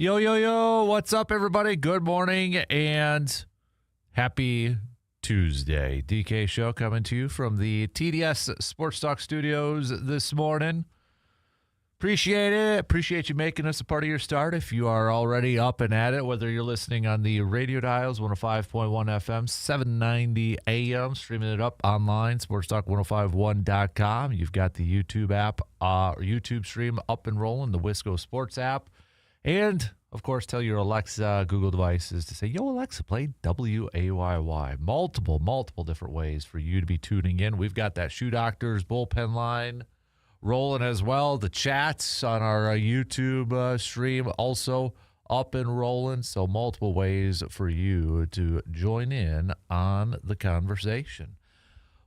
Yo, yo, yo, what's up, everybody? Good morning and happy Tuesday. DK Show coming to you from the TDS Sports Talk Studios this morning. Appreciate it. Appreciate you making us a part of your start. If you are already up and at it, whether you're listening on the radio dials, 105.1 FM, 790 AM, streaming it up online, sportstalk1051.com. You've got the YouTube app, YouTube stream up and rolling, the Wisco Sports App. And, of course, tell your Alexa, Google devices to say, yo, Alexa, play WAYY. Multiple different ways for you to be tuning in. We've got that Shoe Doctors bullpen line rolling as well. The chats on our YouTube stream also up and rolling. So multiple ways for you to join in on the conversation.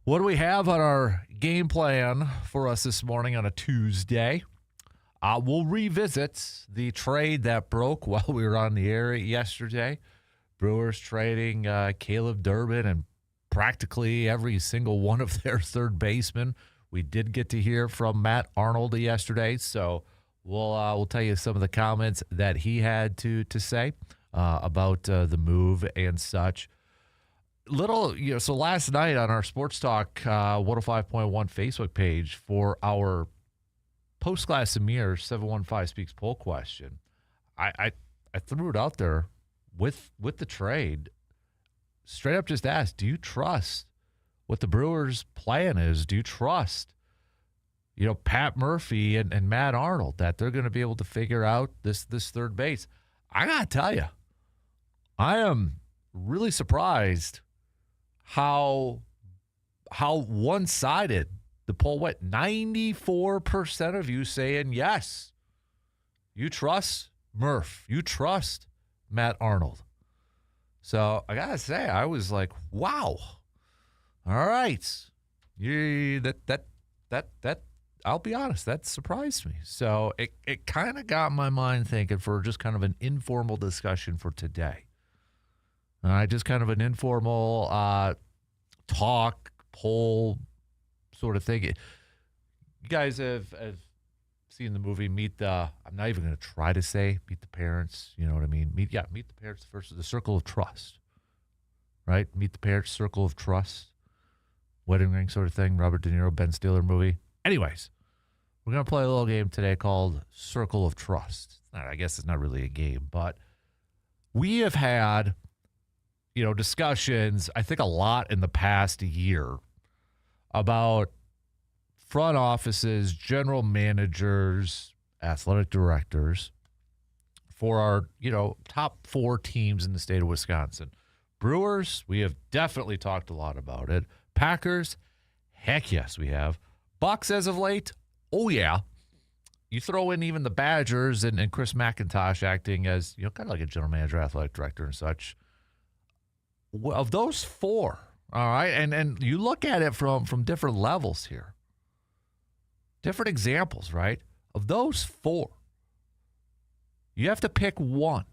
What do we have on our game plan for us this morning on a Tuesday? We'll revisit the trade that broke while we were on the air yesterday. Brewers trading Caleb Durbin and practically every single one of their third basemen. We did get to hear from Matt Arnold yesterday, so we'll tell you some of the comments that he had to say about the move and such. So last night on our Sports Talk 105.1 Facebook page for our Post-Class Amir 715 Speaks poll question, I threw it out there with the trade. Straight up just asked, do you trust what the Brewers' plan is? Do you trust, Pat Murphy and Matt Arnold that they're going to be able to figure out this third base? I got to tell you, I am really surprised how one-sided the poll went. 94% of you saying yes. You trust Murph. You trust Matt Arnold. So I gotta say, I was like, wow. All right. That I'll be honest, that surprised me. So it kind of got my mind thinking for just kind of an informal discussion for today. All right, just kind of an informal talk, poll sort of thing. You guys have seen the movie Meet the, I'm not even going to try to say Meet the Parents, you know what I mean? Meet the Parents versus the Circle of Trust, right? Meet the Parents, Circle of Trust, wedding ring sort of thing, Robert De Niro, Ben Stiller movie. Anyways, we're going to play a little game today called Circle of Trust. I guess it's not really a game, but we have had, discussions, I think a lot in the past year about front offices, general managers, athletic directors for our, top 4 teams in the state of Wisconsin. Brewers, we have definitely talked a lot about it. Packers, heck yes, we have. Bucks as of late, oh yeah. You throw in even the Badgers and Chris McIntosh acting as, kind of like a general manager, athletic director and such. Of those 4, all right, and you look at it from different levels here. Different examples, right? Of those 4, you have to pick one.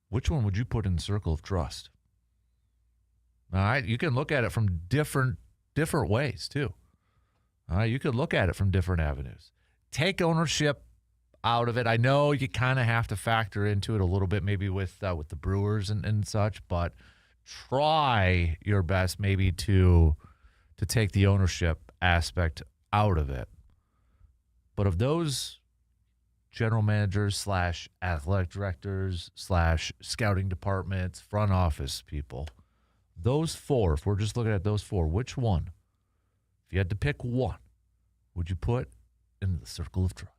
Which one would you put in the circle of trust? All right, you can look at it from different ways too. All right, you could look at it from different avenues. Take ownership out of it. I know you kind of have to factor into it a little bit, maybe with the Brewers and such, but try your best maybe to take the ownership aspect out of it. But of those general managers / athletic directors / scouting departments, front office people, those 4, if we're just looking at those 4, which one, if you had to pick one, would you put in the circle of trust?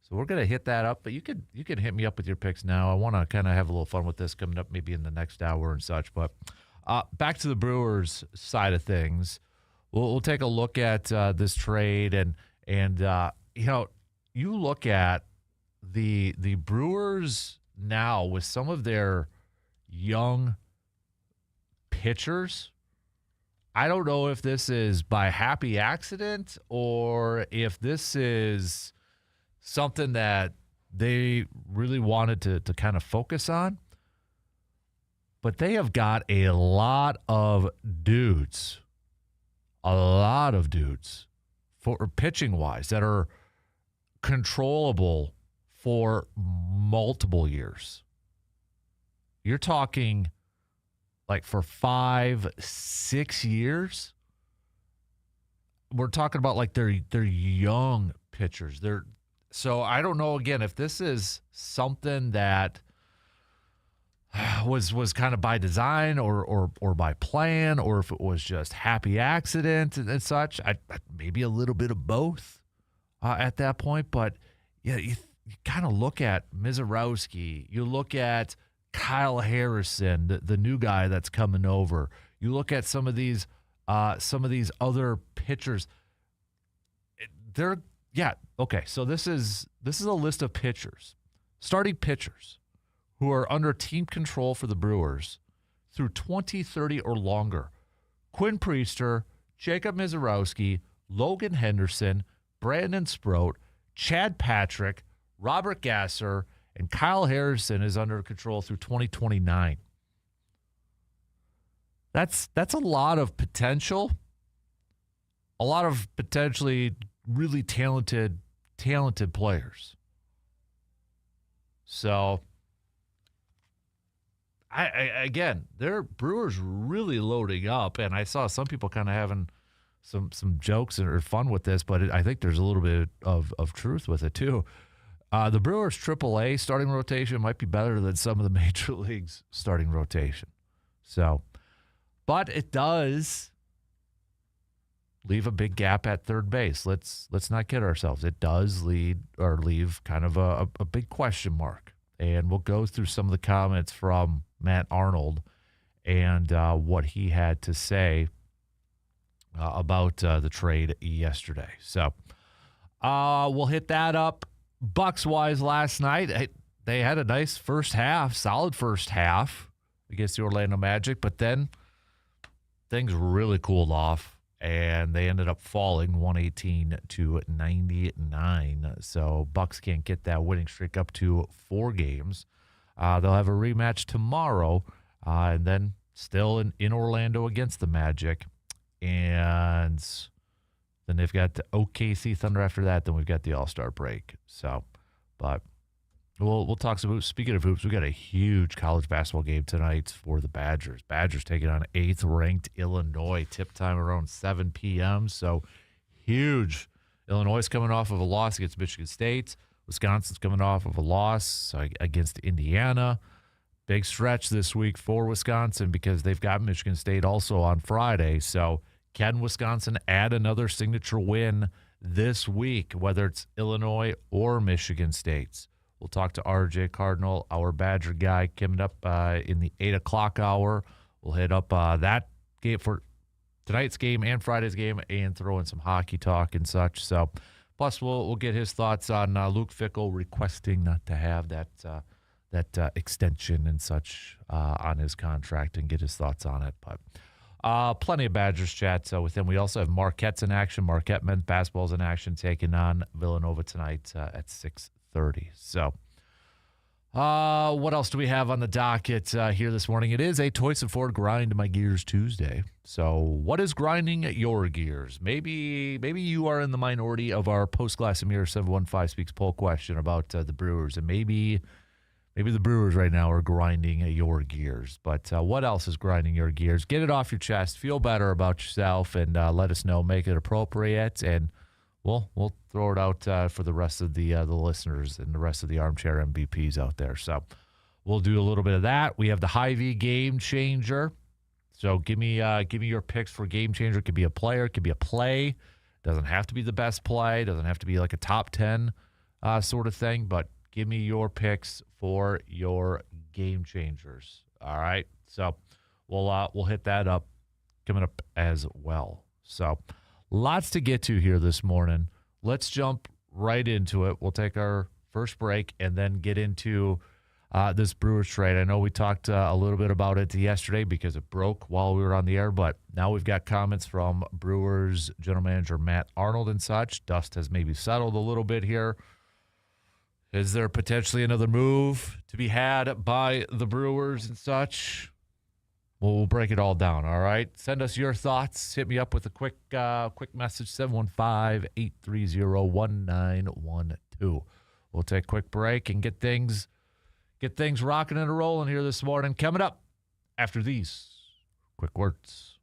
So we're going to hit that up, but you can hit me up with your picks now. I want to kind of have a little fun with this coming up maybe in the next hour and such. But back to the Brewers side of things, we'll take a look at this trade and you look at the Brewers now with some of their young pitchers. I don't know if this is by happy accident or if this is something that they really wanted to kind of focus on. But they have got a lot of dudes for pitching-wise that are controllable for multiple years. You're talking like for 5-6 years. We're talking about like they're young pitchers. So I don't know, again, if this is something that was kind of by design or by plan, or if it was just happy accident and such. Maybe a little bit of both at that point. But yeah, you kind of look at Mizorowski. You look at Kyle Harrison, the new guy that's coming over. You look at some of these other pitchers. Okay. So this is a list of pitchers, starting pitchers, who are under team control for the Brewers through 2030 or longer. Quinn Priester, Jacob Mizorowski, Logan Henderson, Brandon Sproat, Chad Patrick, Robert Gasser, and Kyle Harrison is under control through 2029. That's a lot of potential. A lot of potentially really talented players. So again, their Brewers really loading up, and I saw some people kind of having some jokes or fun with this, but I think there's a little bit of truth with it too. The Brewers AAA starting rotation might be better than some of the major leagues starting rotation. So, but it does leave a big gap at third base. Let's not kid ourselves. It does leave kind of a big question mark. And we'll go through some of the comments from Matt Arnold and what he had to say about the trade yesterday. So we'll hit that up. Bucks-wise last night, they had a nice first half, solid first half against the Orlando Magic, but then things really cooled off, and they ended up falling 118-99. So Bucks can't get that winning streak up to 4 games. They'll have a rematch tomorrow, and then still in Orlando against the Magic. And then they've got the OKC Thunder after that. Then we've got the All-Star break. So, but we'll talk some hoops. Speaking of hoops, we got a huge college basketball game tonight for the Badgers. Badgers taking on 8th-ranked Illinois. Tip time around 7 p.m. So huge. Illinois is coming off of a loss against Michigan State. Wisconsin's coming off of a loss against Indiana. Big stretch this week for Wisconsin because they've got Michigan State also on Friday. So can Wisconsin add another signature win this week, whether it's Illinois or Michigan State? We'll talk to RJ Cardinal, our Badger guy, coming up in the 8 o'clock hour. We'll hit up that game for tonight's game and Friday's game and throw in some hockey talk and such. So, plus we'll get his thoughts on Luke Fickell requesting not to have that extension and such on his contract and get his thoughts on it. But plenty of Badgers chat with him. We also have Marquette's in action. Marquette men's basketball's in action, taking on Villanova tonight at 6:30. So what else do we have on the docket here this morning? It is a Toyson Ford Grind My Gears Tuesday. So what is grinding your gears? Maybe you are in the minority of our Post-Glass and Mirror 715 Speaks poll question about the Brewers, and maybe the Brewers right now are grinding your gears. But what else is grinding your gears? Get it off your chest. Feel better about yourself, and let us know. Make it appropriate, and we'll throw it out for the rest of the listeners and the rest of the armchair MVPs out there. So we'll do a little bit of that. We have the Hy-Vee Gamechanger. So give me your picks for Gamechanger. It could be a player. It could be a play. Doesn't have to be the best play. Doesn't have to be like a top 10 sort of thing. But give me your picks for your Game Changers. All right. So we'll hit that up coming up as well. So lots to get to here this morning. Let's jump right into it. We'll take our first break and then get into this Brewers trade. I know we talked a little bit about it yesterday because it broke while we were on the air, but now we've got comments from Brewers general manager Matt Arnold and such. Dust has maybe settled a little bit here. Is there potentially another move to be had by the Brewers and such? Well, we'll break it all down, all right? Send us your thoughts. Hit me up with a quick message, 715-830-1912. We'll We'll take a quick break and get things rocking and rolling here this morning. Coming up after these quick words.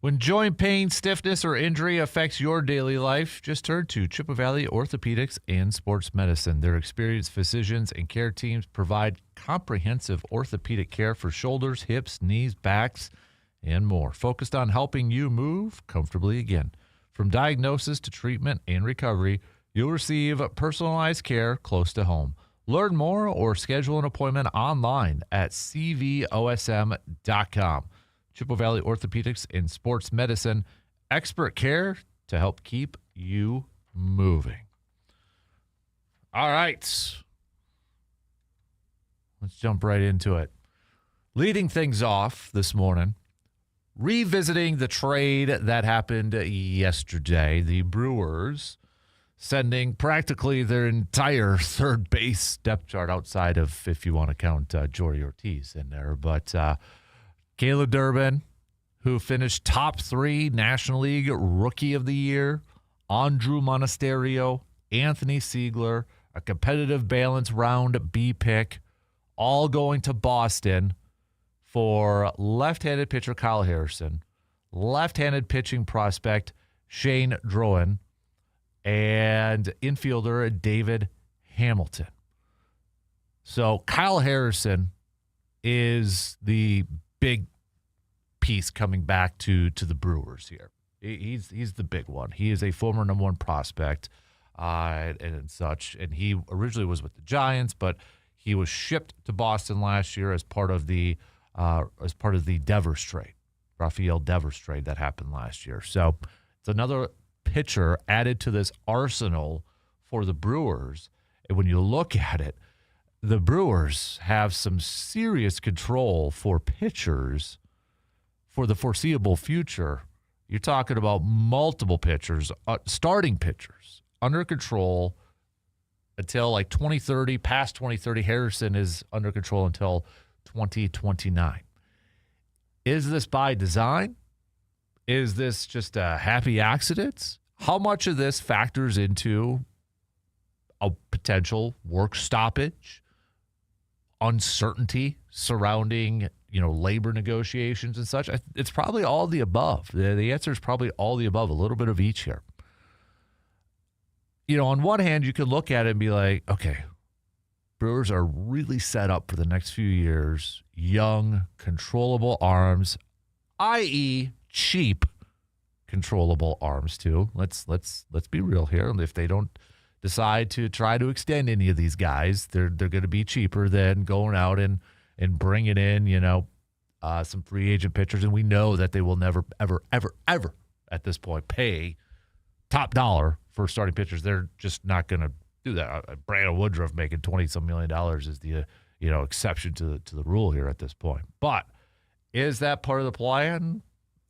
When joint pain, stiffness, or injury affects your daily life, just turn to Chippewa Valley Orthopedics and Sports Medicine. Their experienced physicians and care teams provide comprehensive orthopedic care for shoulders, hips, knees, backs, and more, focused on helping you move comfortably again. From diagnosis to treatment and recovery, you'll receive personalized care close to home. Learn more or schedule an appointment online at cvosm.com. Chippewa Valley Orthopedics and Sports Medicine, expert care to help keep you moving. All right. Let's jump right into it. Leading things off this morning, revisiting the trade that happened yesterday, the Brewers sending practically their entire third base depth chart outside of, if you want to count Jory Ortiz in there, but Caleb Durbin, who finished top 3 National League Rookie of the Year, Andrew Monasterio, Anthony Siegler, a competitive balance round B pick, all going to Boston for left-handed pitcher Kyle Harrison, left-handed pitching prospect Shane Drohan, and infielder David Hamilton. So Kyle Harrison is the big piece coming back to the Brewers here. He's the big one. He is a former number one prospect and such, and he originally was with the Giants, but he was shipped to Boston last year as part of the Devers trade, Rafael Devers trade that happened last year. So it's another pitcher added to this arsenal for the Brewers. And when you look at it, the Brewers have some serious control for pitchers for the foreseeable future. You're talking about multiple pitchers, starting pitchers, under control until like 2030. Past 2030, Harrison is under control until 2029. Is this by design? Is this just a happy accident? How much of this factors into a potential work stoppage, uncertainty surrounding, labor negotiations and such? It's probably all the above. The answer is probably all the above, a little bit of each here. On one hand, you could look at it and be like, okay, Brewers are really set up for the next few years. Young, controllable arms, i.e. cheap, controllable arms too. Let's be real here. If they don't decide to try to extend any of these guys, they're going to be cheaper than going out and bringing in, some free agent pitchers. And we know that they will never, ever, ever, ever at this point pay top dollar for starting pitchers. They're just not going to do that. Brandon Woodruff making $20-some million is the exception to the rule here at this point. But is that part of the plan?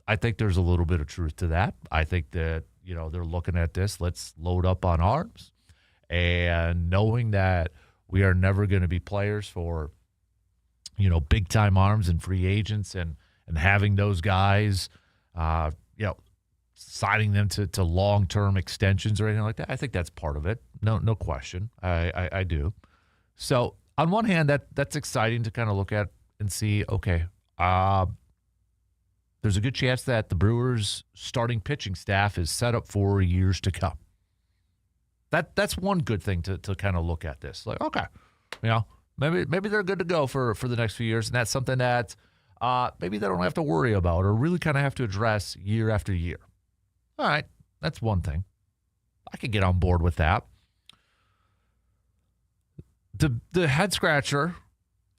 I think there's a little bit of truth to that. I think that they're looking at this. Let's load up on arms, and knowing that we are never going to be players for big time arms and free agents, and having those guys signing them to long-term extensions or anything like that. I think that's part of it. No question. I do. So on one hand, that's exciting to kind of look at and see, okay, there's a good chance that the Brewers' starting pitching staff is set up for years to come. That's one good thing to kind of look at this. Like, okay, maybe they're good to go for the next few years, and that's something that maybe they don't have to worry about or really kind of have to address year after year. All right, that's one thing. I could get on board with that. The head scratcher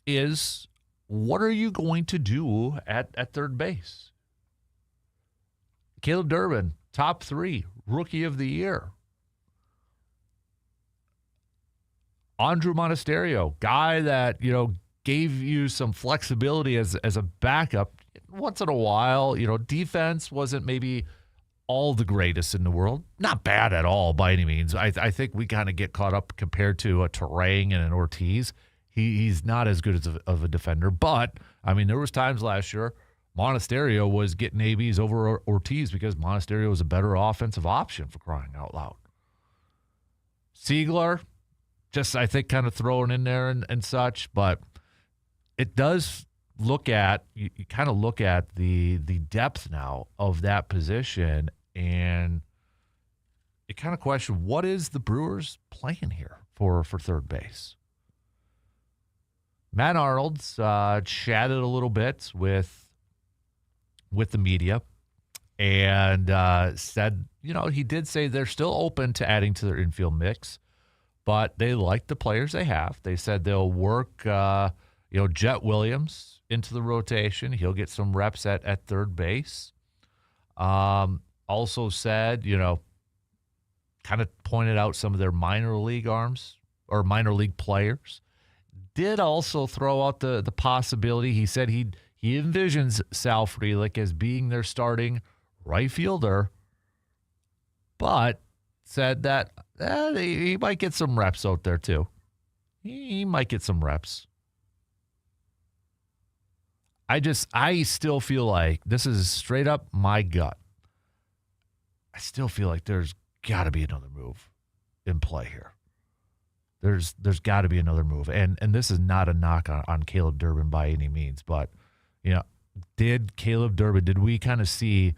is, what are you going to do at third base? Caleb Durbin, top 3, rookie of the year. Andrew Monasterio, guy that, gave you some flexibility as a backup once in a while. Defense wasn't maybe all the greatest in the world. Not bad at all by any means. I think we kind of get caught up compared to a Terang and an Ortiz. He's not as good of a defender. But, there was times last year Monasterio was getting ABs over Ortiz because Monasterio was a better offensive option, for crying out loud. Siegler, just I think kind of thrown in there and such. But it does look at, you kind of look at the depth now of that position, and you kind of question, what is the Brewers playing here for third base? Matt Arnold's chatted a little bit with the media and said, he did say they're still open to adding to their infield mix, but they like the players they have. They said they'll work, Jet Williams into the rotation. He'll get some reps at third base. Also said, kind of pointed out some of their minor league arms or minor league players. Did also throw out the possibility. He said he envisions Sal Frelick as being their starting right fielder, but said that he might get some reps out there too. He might get some reps. I still feel like, this is straight up my gut, I still feel like there's got to be another move in play here. there's got to be another move. And this is not a knock on Caleb Durbin by any means, but, did we kind of see,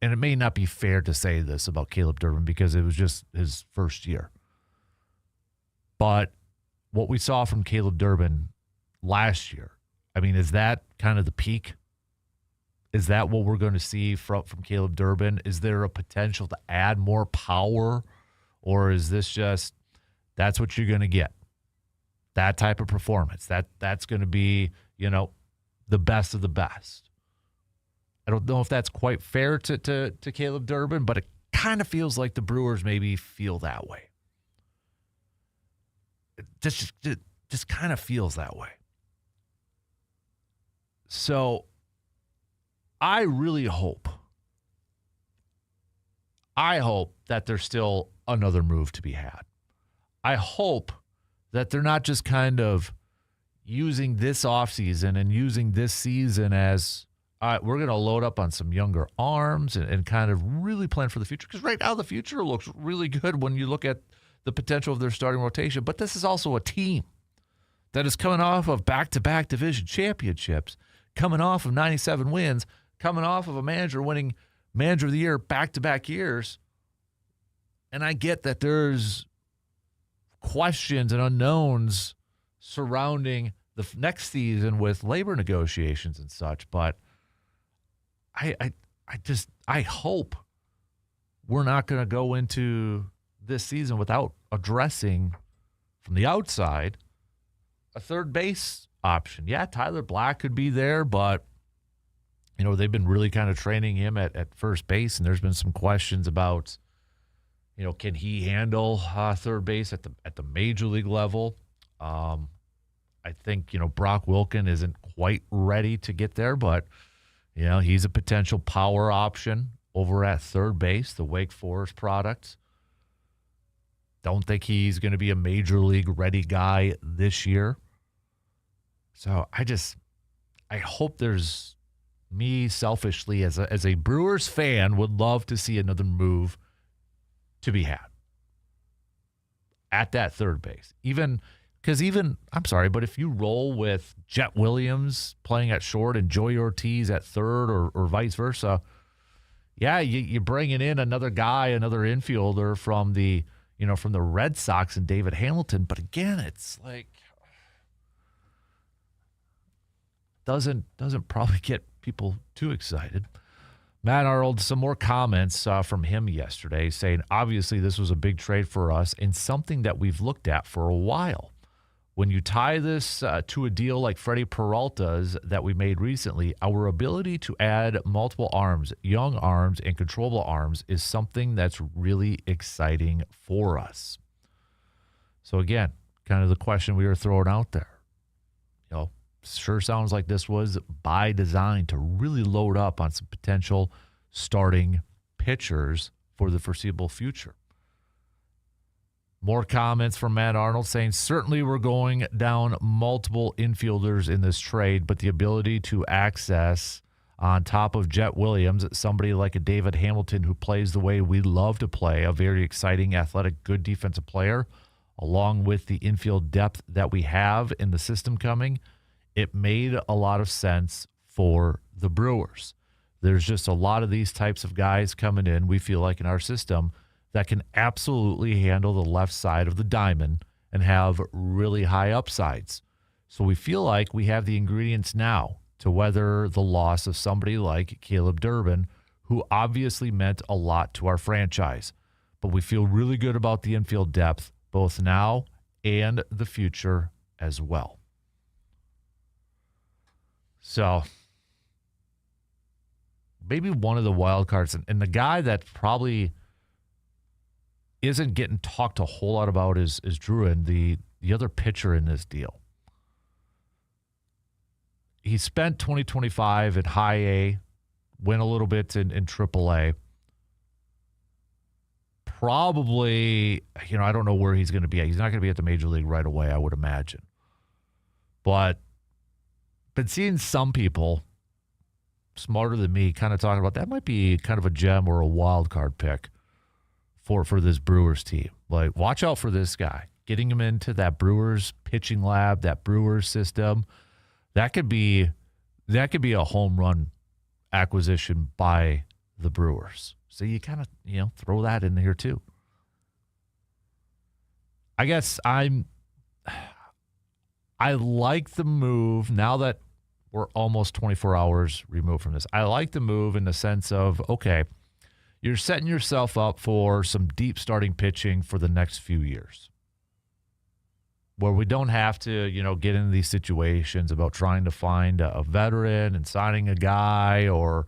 and it may not be fair to say this about Caleb Durbin because it was just his first year, but what we saw from Caleb Durbin last year, I mean, is that kind of the peak? Is that what we're going to see from Caleb Durbin? Is there a potential to add more power, or is this just that's what you're going to get? That type of performance. That's going to be, the best of the best. I don't know if that's quite fair to Caleb Durbin, but it kind of feels like the Brewers maybe feel that way. It just kind of feels that way. So I really hope that there's still another move to be had. I hope that they're not just kind of using this offseason and using this season as, all right, we're going to load up on some younger arms and kind of really plan for the future. Because right now the future looks really good when you look at the potential of their starting rotation. But this is also a team that is coming off of back-to-back division championships, coming off of 97 wins, coming off of a manager winning Manager of the Year back-to-back years. And I get that there's questions and unknowns surrounding the next season with labor negotiations and such, but I hope we're not going to go into this season without addressing from the outside a third base option. Yeah, Tyler Black could be there, but they've been really kind of training him at first base, and there's been some questions about can he handle third base at the major league level? I think, Brock Wilken isn't quite ready to get there, but, he's a potential power option over at third base, the Wake Forest product. Don't think he's going to be a major league ready guy this year. So I hope there's me selfishly as a Brewers fan would love to see another move to be had at that third base. But if you roll with Jet Williams playing at short and Joey Ortiz at third or vice versa, yeah, you're bringing in another guy, another infielder from the Red Sox and David Hamilton. But again, it's like doesn't probably get people too excited. Matt Arnold, some more comments from him yesterday saying, obviously this was a big trade for us and something that we've looked at for a while. When you tie this to a deal like Freddie Peralta's that we made recently, our ability to add multiple arms, young arms, and controllable arms is something that's really exciting for us. So again, kind of the question we were throwing out there. Sure sounds like this was by design to really load up on some potential starting pitchers for the foreseeable future. More comments from Matt Arnold saying, certainly we're going down multiple infielders in this trade, but the ability to access on top of Jet Williams, somebody like a David Hamilton who plays the way we love to play, a very exciting, athletic, good defensive player, along with the infield depth that we have in the system coming, it made a lot of sense for the Brewers. There's just a lot of these types of guys coming in, we feel like in our system, that can absolutely handle the left side of the diamond and have really high upsides. So we feel like we have the ingredients now to weather the loss of somebody like Caleb Durbin, who obviously meant a lot to our franchise. But we feel really good about the infield depth, both now and the future as well. So maybe one of the wild cards, and the guy that probably isn't getting talked a whole lot about is Druin, the other pitcher in this deal. He spent 2025 at high A, went a little bit in Triple A. Probably, I don't know where he's going to be at. He's not going to be at the major league right away, I would imagine. But been seeing some people smarter than me kind of talking about that might be kind of a gem or a wild card pick for this Brewers team. Like, watch out for this guy. Getting him into that Brewers pitching lab, that Brewers system, that could be a home run acquisition by the Brewers. So you kind of, throw that in here too. I guess I like the move now that we're almost 24 hours removed from this. I like the move in the sense of, okay, you're setting yourself up for some deep starting pitching for the next few years where we don't have to, get into these situations about trying to find a veteran and signing a guy or,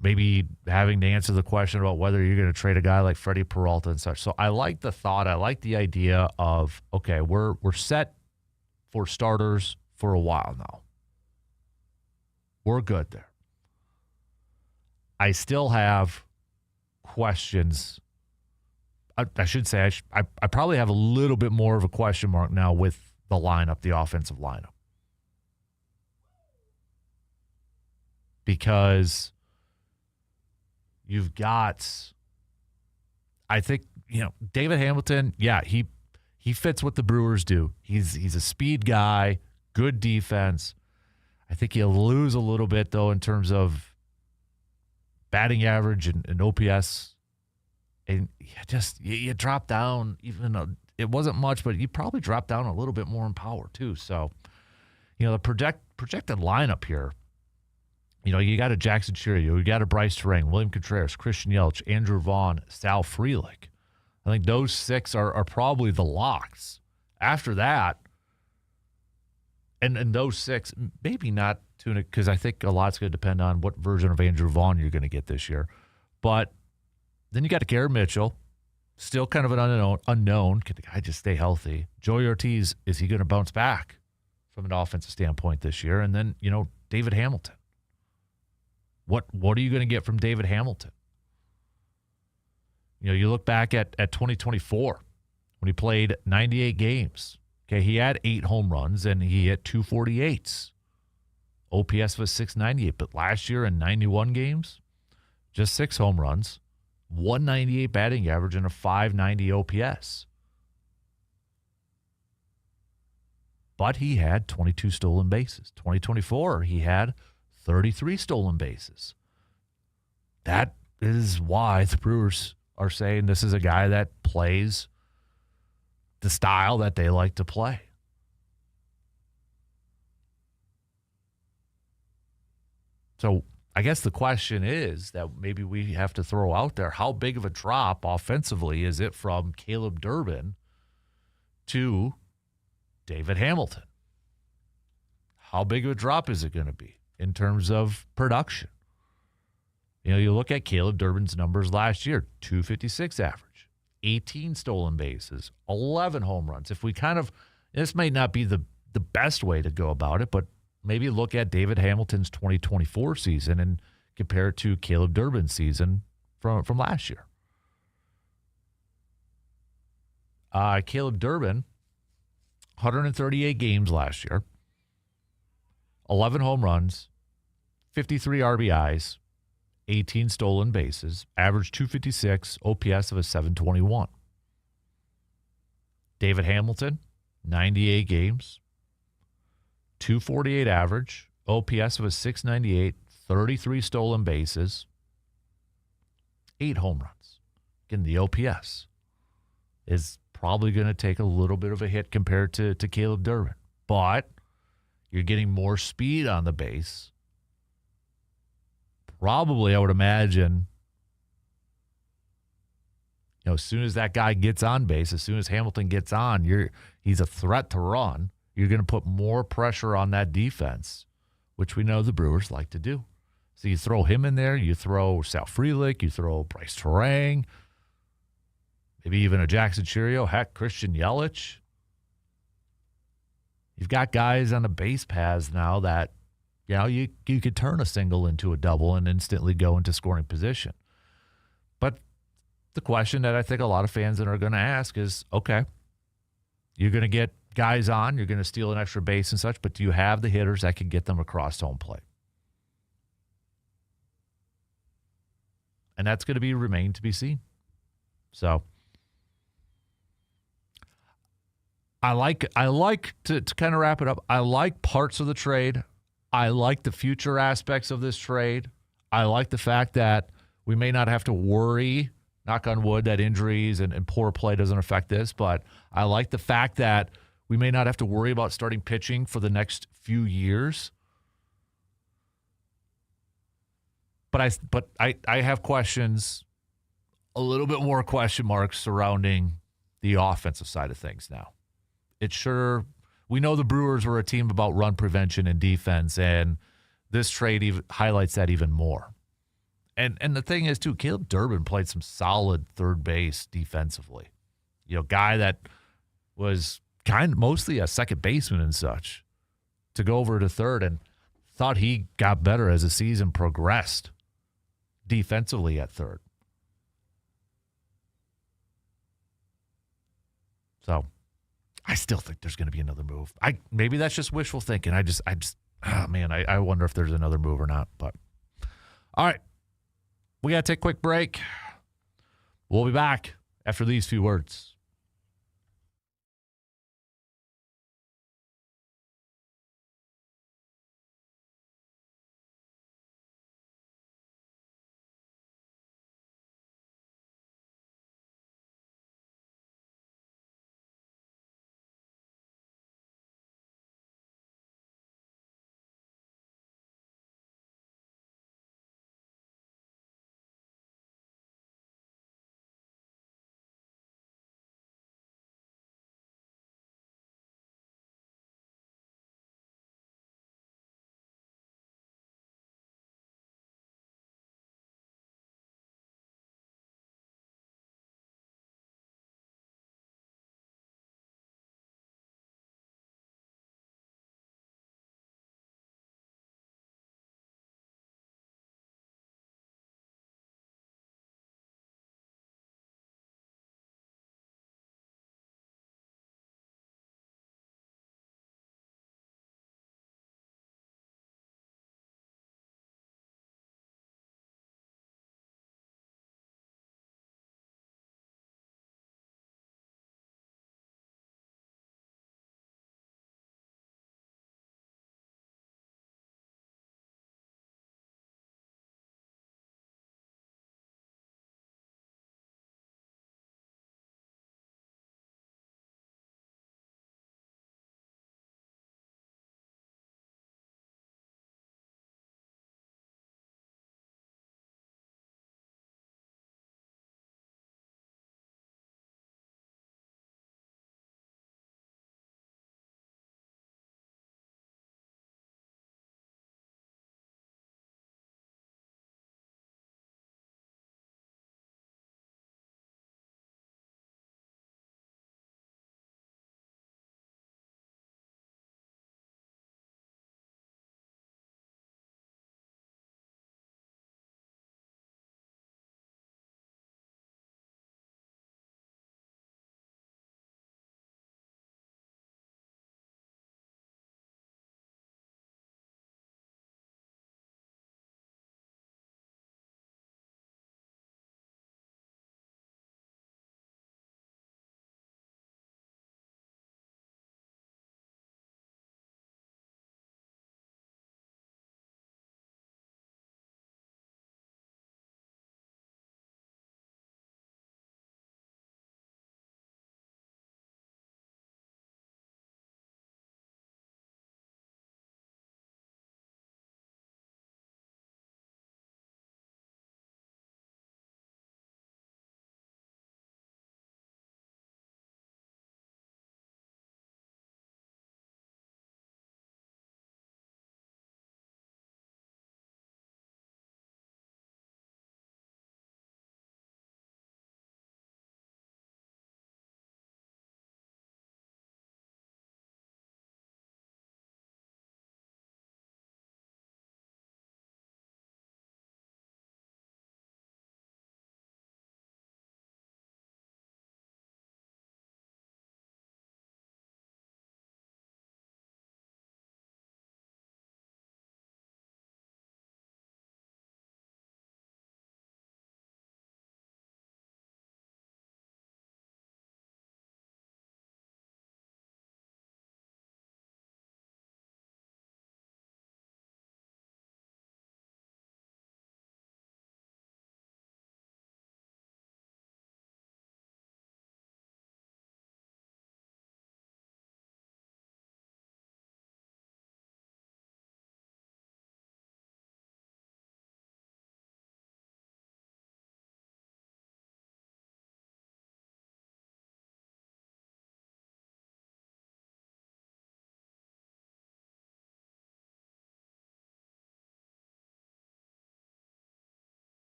maybe having to answer the question about whether you're going to trade a guy like Freddie Peralta and such. So I like the thought. I like the idea of, okay, we're set for starters for a while now. We're good there. I still have questions. I should say I probably have a little bit more of a question mark now with the lineup, the offensive lineup. Because you've got, I think, David Hamilton, yeah, he fits what the Brewers do. He's a speed guy, good defense. I think he'll lose a little bit, though, in terms of batting average and OPS. And you drop down, even though it wasn't much, but you probably dropped down a little bit more in power, too. So, the projected lineup here, you got a Jackson Chourio, you got a Bryce Terang, William Contreras, Christian Yelich, Andrew Vaughn, Sal Frelick. I think those six are probably the locks. After that, and those six, maybe not Tuna, because I think a lot's going to depend on what version of Andrew Vaughn you're going to get this year. But then you got Garrett Mitchell, still kind of an unknown. Can the guy just stay healthy? Joey Ortiz, is he going to bounce back from an offensive standpoint this year? And then, David Hamilton. What are you going to get from David Hamilton? You look back at 2024 when he played 98 games. Okay, he had 8 home runs and he hit 248s. OPS was 698, but last year in 91 games, just 6 home runs, 198 batting average, and a 590 OPS. But he had 22 stolen bases. 2024, he had 33 stolen bases. That is why the Brewers are saying this is a guy that plays the style that they like to play. So I guess the question is that maybe we have to throw out there, how big of a drop offensively is it from Caleb Durbin to David Hamilton? How big of a drop is it going to be in terms of production? You look at Caleb Durbin's numbers last year, 256 average, 18 stolen bases, 11 home runs. If we this may not be the best way to go about it, but maybe look at David Hamilton's 2024 season and compare it to Caleb Durbin's season from last year. Caleb Durbin, 138 games last year, 11 home runs, 53 RBIs, 18 stolen bases, average 256, OPS of a 721. David Hamilton, 98 games, 248 average, OPS of a 698, 33 stolen bases, 8 home runs. Again, the OPS is probably going to take a little bit of a hit compared to Caleb Durbin. But you're getting more speed on the base. Probably, I would imagine, as soon as that guy gets on base, as soon as Hamilton gets on, he's a threat to run. You're going to put more pressure on that defense, which we know the Brewers like to do. So you throw him in there, you throw Sal Frelick, you throw Bryce Terang, maybe even a Jackson Chourio, heck, Christian Yelich. You've got guys on the base paths now that, you could turn a single into a double and instantly go into scoring position. But the question that I think a lot of fans are going to ask is, okay, you're going to get guys on, you're going to steal an extra base and such, but do you have the hitters that can get them across home plate? And that's going to remain to be seen. So I like to kind of wrap it up. I like parts of the trade. I like the future aspects of this trade. I like the fact that we may not have to worry, knock on wood, that injuries and poor play doesn't affect this. But I like the fact that we may not have to worry about starting pitching for the next few years. But I have questions, a little bit more question marks surrounding the offensive side of things now. We know the Brewers were a team about run prevention and defense, and this trade highlights that even more. And the thing is, too, Caleb Durbin played some solid third base defensively. Guy that was mostly a second baseman and such, to go over to third, and thought he got better as the season progressed defensively at third. So I still think there's going to be another move. Maybe that's just wishful thinking. I wonder if there's another move or not. But all right, we got to take a quick break. We'll be back after these few words.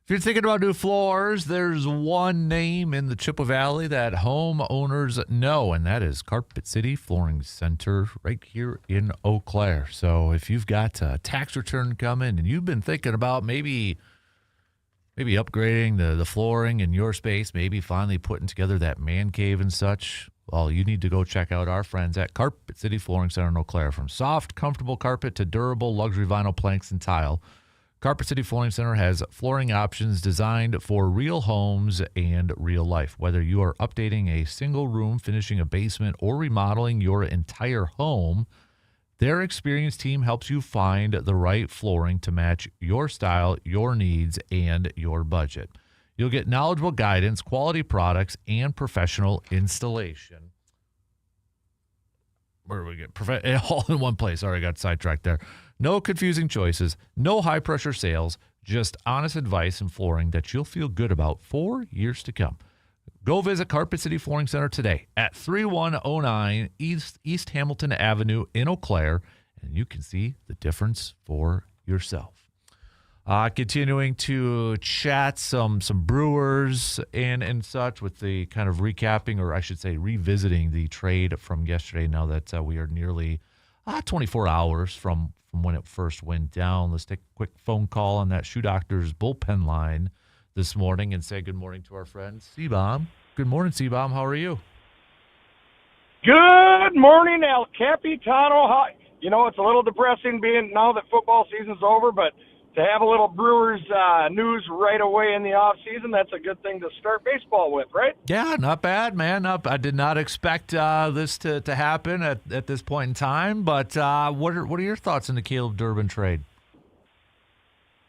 If you're thinking about new floors, there's one name in the Chippewa Valley that homeowners know, and that is Carpet City Flooring Center right here in Eau Claire. So if you've got a tax return coming and you've been thinking about maybe upgrading the flooring in your space, maybe finally putting together that man cave and such, well, you need to go check out our friends at Carpet City Flooring Center in Eau Claire. From soft, comfortable carpet to durable luxury vinyl planks and tile, Carpet City Flooring Center has flooring options designed for real homes and real life. Whether you are updating a single room, finishing a basement, or remodeling your entire home, their experienced team helps you find the right flooring to match your style, your needs, and your budget. You'll get knowledgeable guidance, quality products, and professional installation. Where do we get? All in one place. Sorry, I got sidetracked there. No confusing choices, no high-pressure sales, just honest advice and flooring that you'll feel good about for years to come. Go visit Carpet City Flooring Center today at 3109 East Hamilton Avenue in Eau Claire, and you can see the difference for yourself. Continuing to chat some Brewers and such with the kind of recapping, or I should say revisiting the trade from yesterday now that we are nearly 24 hours from when it first went down. Let's take a quick phone call on that Shoe Doctor's bullpen line this morning and say good morning to our friend C-Bomb. Good morning, C-Bomb. How are you? Good morning, El Capitano. You know, it's a little depressing being now that football season's over, but to have a little Brewers news right away in the off season, that's a good thing to start baseball with, right? Yeah, not bad, man. I did not expect this to happen at this point in time, but what are your thoughts on the Caleb Durbin trade?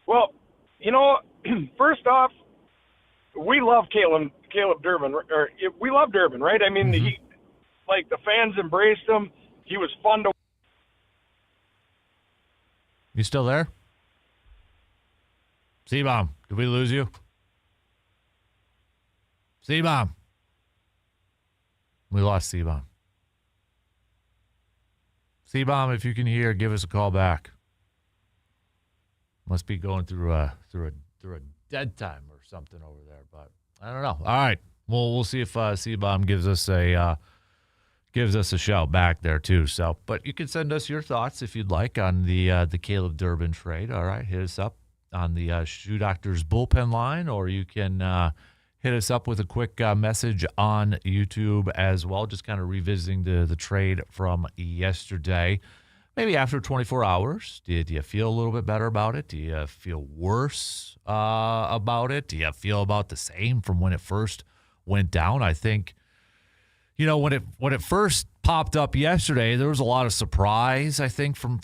Well, you know, first off, we love Caleb Durbin, or we love Durbin, right? I mean, the fans embraced him. He was fun to. You still there? C-Bomb, did we lose you? C-Bomb. We lost C-Bomb. C-Bomb, if you can hear, give us a call back. Must be going through a dead time or something over there, but I don't know. All right, well, we'll see if C-Bomb gives us a shout back there too. So, but you can send us your thoughts if you'd like on the Caleb Durbin trade. All right, hit us up on the Shoe Doctor's bullpen line, or you can hit us up with a quick message on YouTube as well, just kind of revisiting the trade from yesterday. Maybe after 24 hours, do you feel a little bit better about it? Do you feel worse about it? Do you feel about the same from when it first went down? I think, you know, when it first popped up yesterday, there was a lot of surprise, I think, from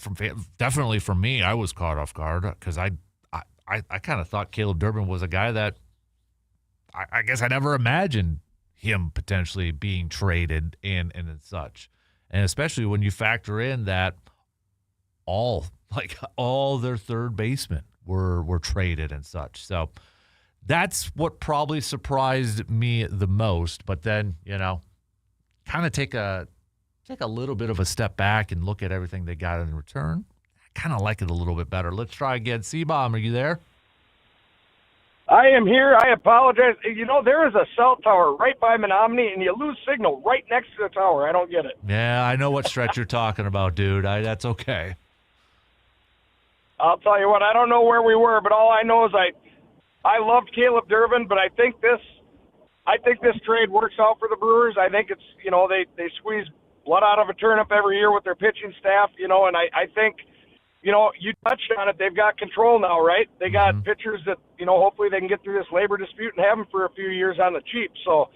definitely from me. I was caught off guard because I kind of thought Caleb Durbin was a guy that I guess I never imagined him potentially being traded and such. And especially when you factor in that all their third basemen were traded and such. So that's what probably surprised me the most. But then, you know, kind of take a little bit of a step back and look at everything they got in return. Kind of like it a little bit better. Let's try again. C-Bomb, are you there? I am here. I apologize. You know, there is a cell tower right by Menominee, and you lose signal right next to the tower. I don't get it. Yeah, I know what stretch you're talking about, dude. That's okay. I'll tell you what, I don't know where we were, but all I know is I loved Caleb Durbin, but I think this trade works out for the Brewers. I think it's, you know, they squeeze blood out of a turnip every year with their pitching staff, you know, and I think, you know, you touched on it. They've got control now, right? They got pitchers that, you know, hopefully they can get through this labor dispute and have them for a few years on the cheap. So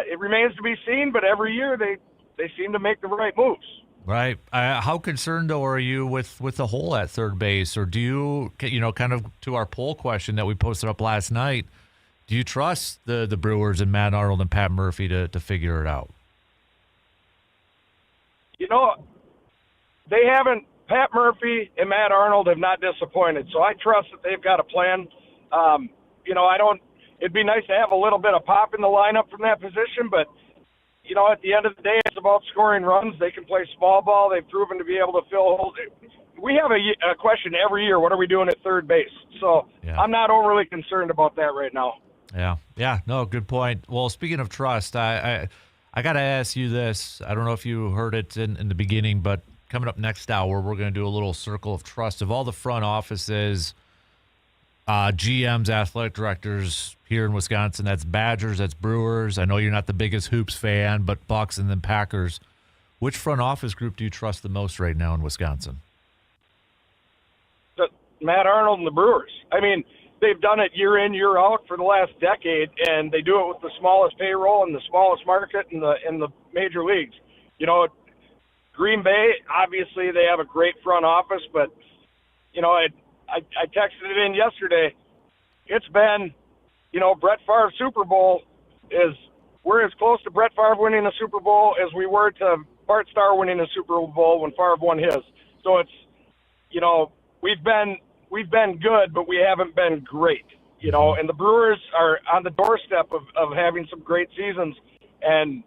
it remains to be seen, but every year they seem to make the right moves. Right. How concerned, though, are you with the hole at third base? Or do you know, kind of to our poll question that we posted up last night, do you trust the Brewers and Matt Arnold and Pat Murphy to figure it out? You know, they haven't. Pat Murphy and Matt Arnold have not disappointed, so I trust that they've got a plan. You know, it'd be nice to have a little bit of pop in the lineup from that position, but, you know, at the end of the day, it's about scoring runs. They can play small ball. They've proven to be able to fill holes. we have a question every year. What are we doing at third base? So Yeah. I'm not overly concerned about that right now. Yeah. No, good point. Well, speaking of trust, I got to ask you this. I don't know if you heard it in the beginning, but coming up next hour, we're going to do a little circle of trust of all the front offices, GMs, athletic directors here in Wisconsin. That's Badgers, that's Brewers. I know you're not the biggest hoops fan, but Bucks and then Packers. Which front office group do you trust the most right now in Wisconsin? Matt Arnold and the Brewers. I mean, they've done it year in, year out for the last decade, and they do it with the smallest payroll and the smallest market in the major leagues. You know, Green Bay, obviously they have a great front office, but you know, I texted it in yesterday. It's been, you know, Brett Favre's Super Bowl we're as close to Brett Favre winning a Super Bowl as we were to Bart Starr winning a Super Bowl when Favre won his. So it's, you know, we've been good, but we haven't been great, you know, and the Brewers are on the doorstep of having some great seasons, and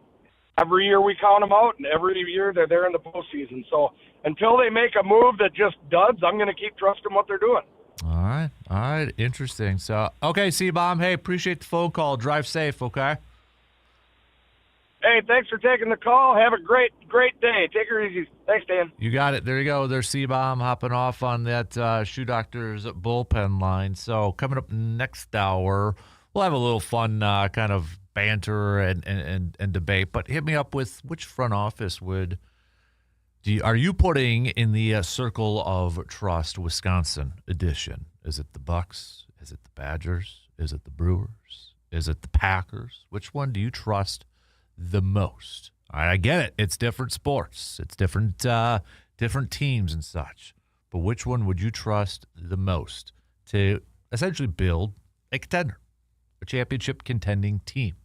every year we count them out, and every year they're there in the postseason. So until they make a move that just duds, I'm going to keep trusting what they're doing. All right. Interesting. So, okay, C-Bomb, hey, appreciate the phone call. Drive safe, okay? Hey, thanks for taking the call. Have a great day. Take her easy. Thanks, Dan. You got it. There you go. There's C-Bomb hopping off on that Shoe Doctor's bullpen line. So coming up next hour, we'll have a little fun kind of banter and debate. But hit me up with which front office are you putting in the Circle of Trust Wisconsin edition? Is it the Bucks? Is it the Badgers? Is it the Brewers? Is it the Packers? Which one do you trust the most? All right, I get it. It's different sports. It's different teams and such. But which one would you trust the most to essentially build a contender, a championship contending team?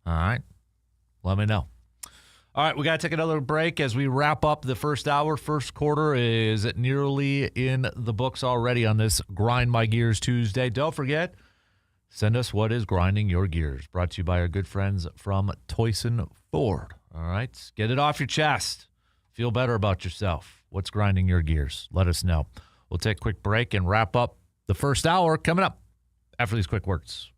All right, let me know. All right, we got to take another break as we wrap up the first hour. First quarter is nearly in the books already on this Grind My Gears Tuesday. Don't forget, send us what is grinding your gears. Brought to you by our good friends from Toyson Ford. All right, get it off your chest. Feel better about yourself. What's grinding your gears? Let us know. We'll take a quick break and wrap up the first hour coming up after these quick words.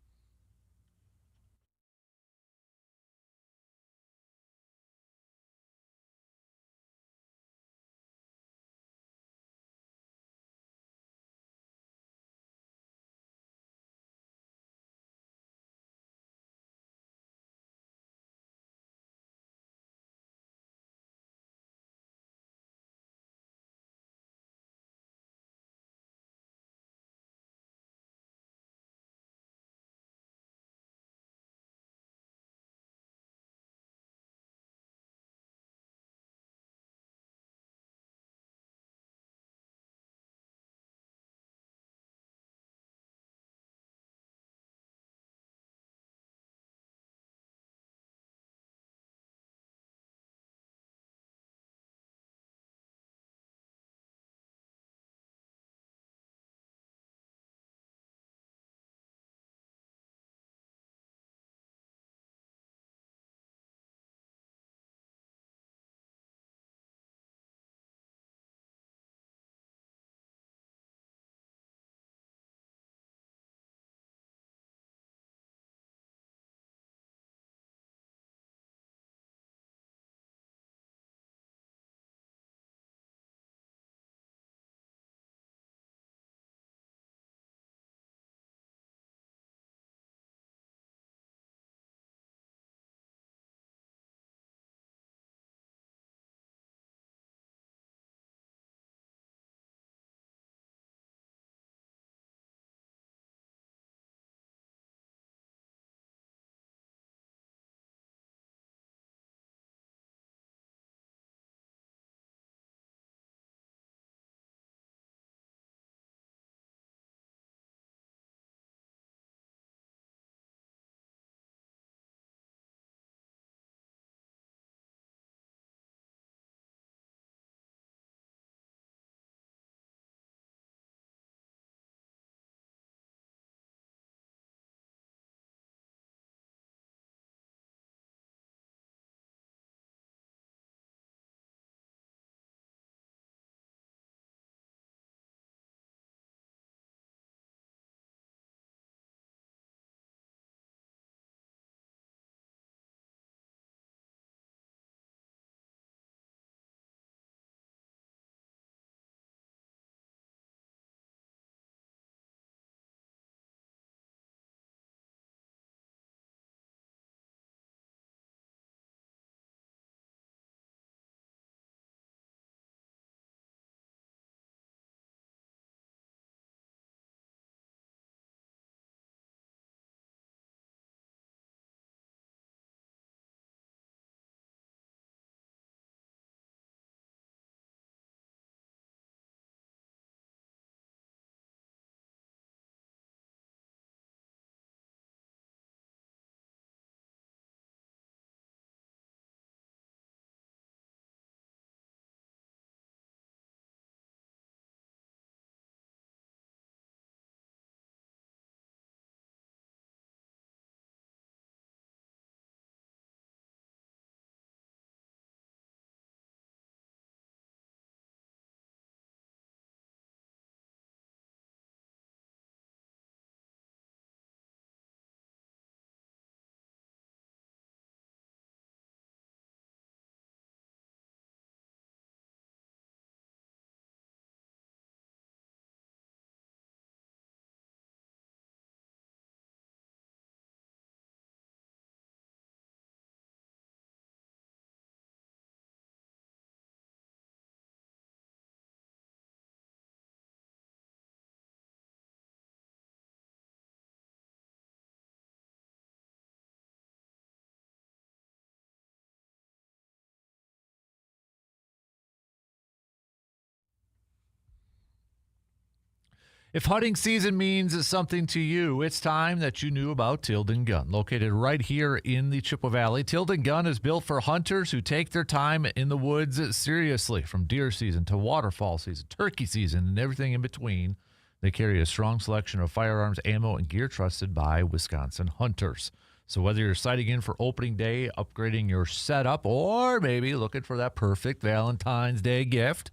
If hunting season means something to you, it's time that you knew about Tilden Gun. Located right here in the Chippewa Valley, Tilden Gun is built for hunters who take their time in the woods seriously. From deer season to waterfowl season, turkey season, and everything in between, they carry a strong selection of firearms, ammo, and gear trusted by Wisconsin hunters. So whether you're sighting in for opening day, upgrading your setup, or maybe looking for that perfect Valentine's Day gift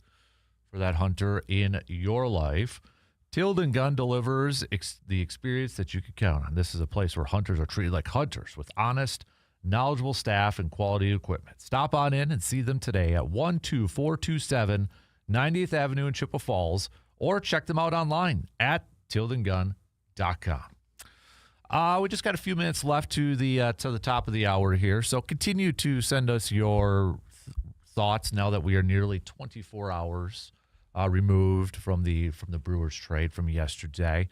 for that hunter in your life, Tilden Gun delivers the experience that you could count on. This is a place where hunters are treated like hunters with honest, knowledgeable staff and quality equipment. Stop on in and see them today at 12427 90th Avenue in Chippewa Falls, or check them out online at tildengun.com. We just got a few minutes left to the top of the hour here, so continue to send us your thoughts now that we are nearly 24 hours removed from the Brewers trade from yesterday.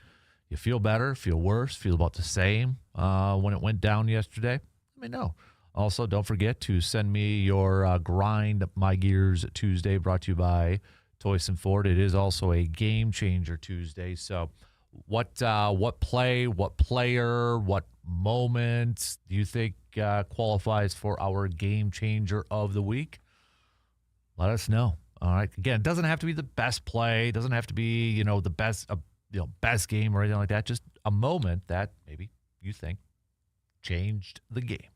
You feel better, feel worse, feel about the same when it went down yesterday? Let me know. Also, don't forget to send me your Grind My Gears Tuesday, brought to you by Toyson Ford. It is also a Gamechanger Tuesday. So what play, what player, what moment do you think qualifies for our Gamechanger of the week? Let us know. All right. Again, it doesn't have to be the best play. It doesn't have to be, the best, best game or anything like that. Just a moment that maybe you think changed the game.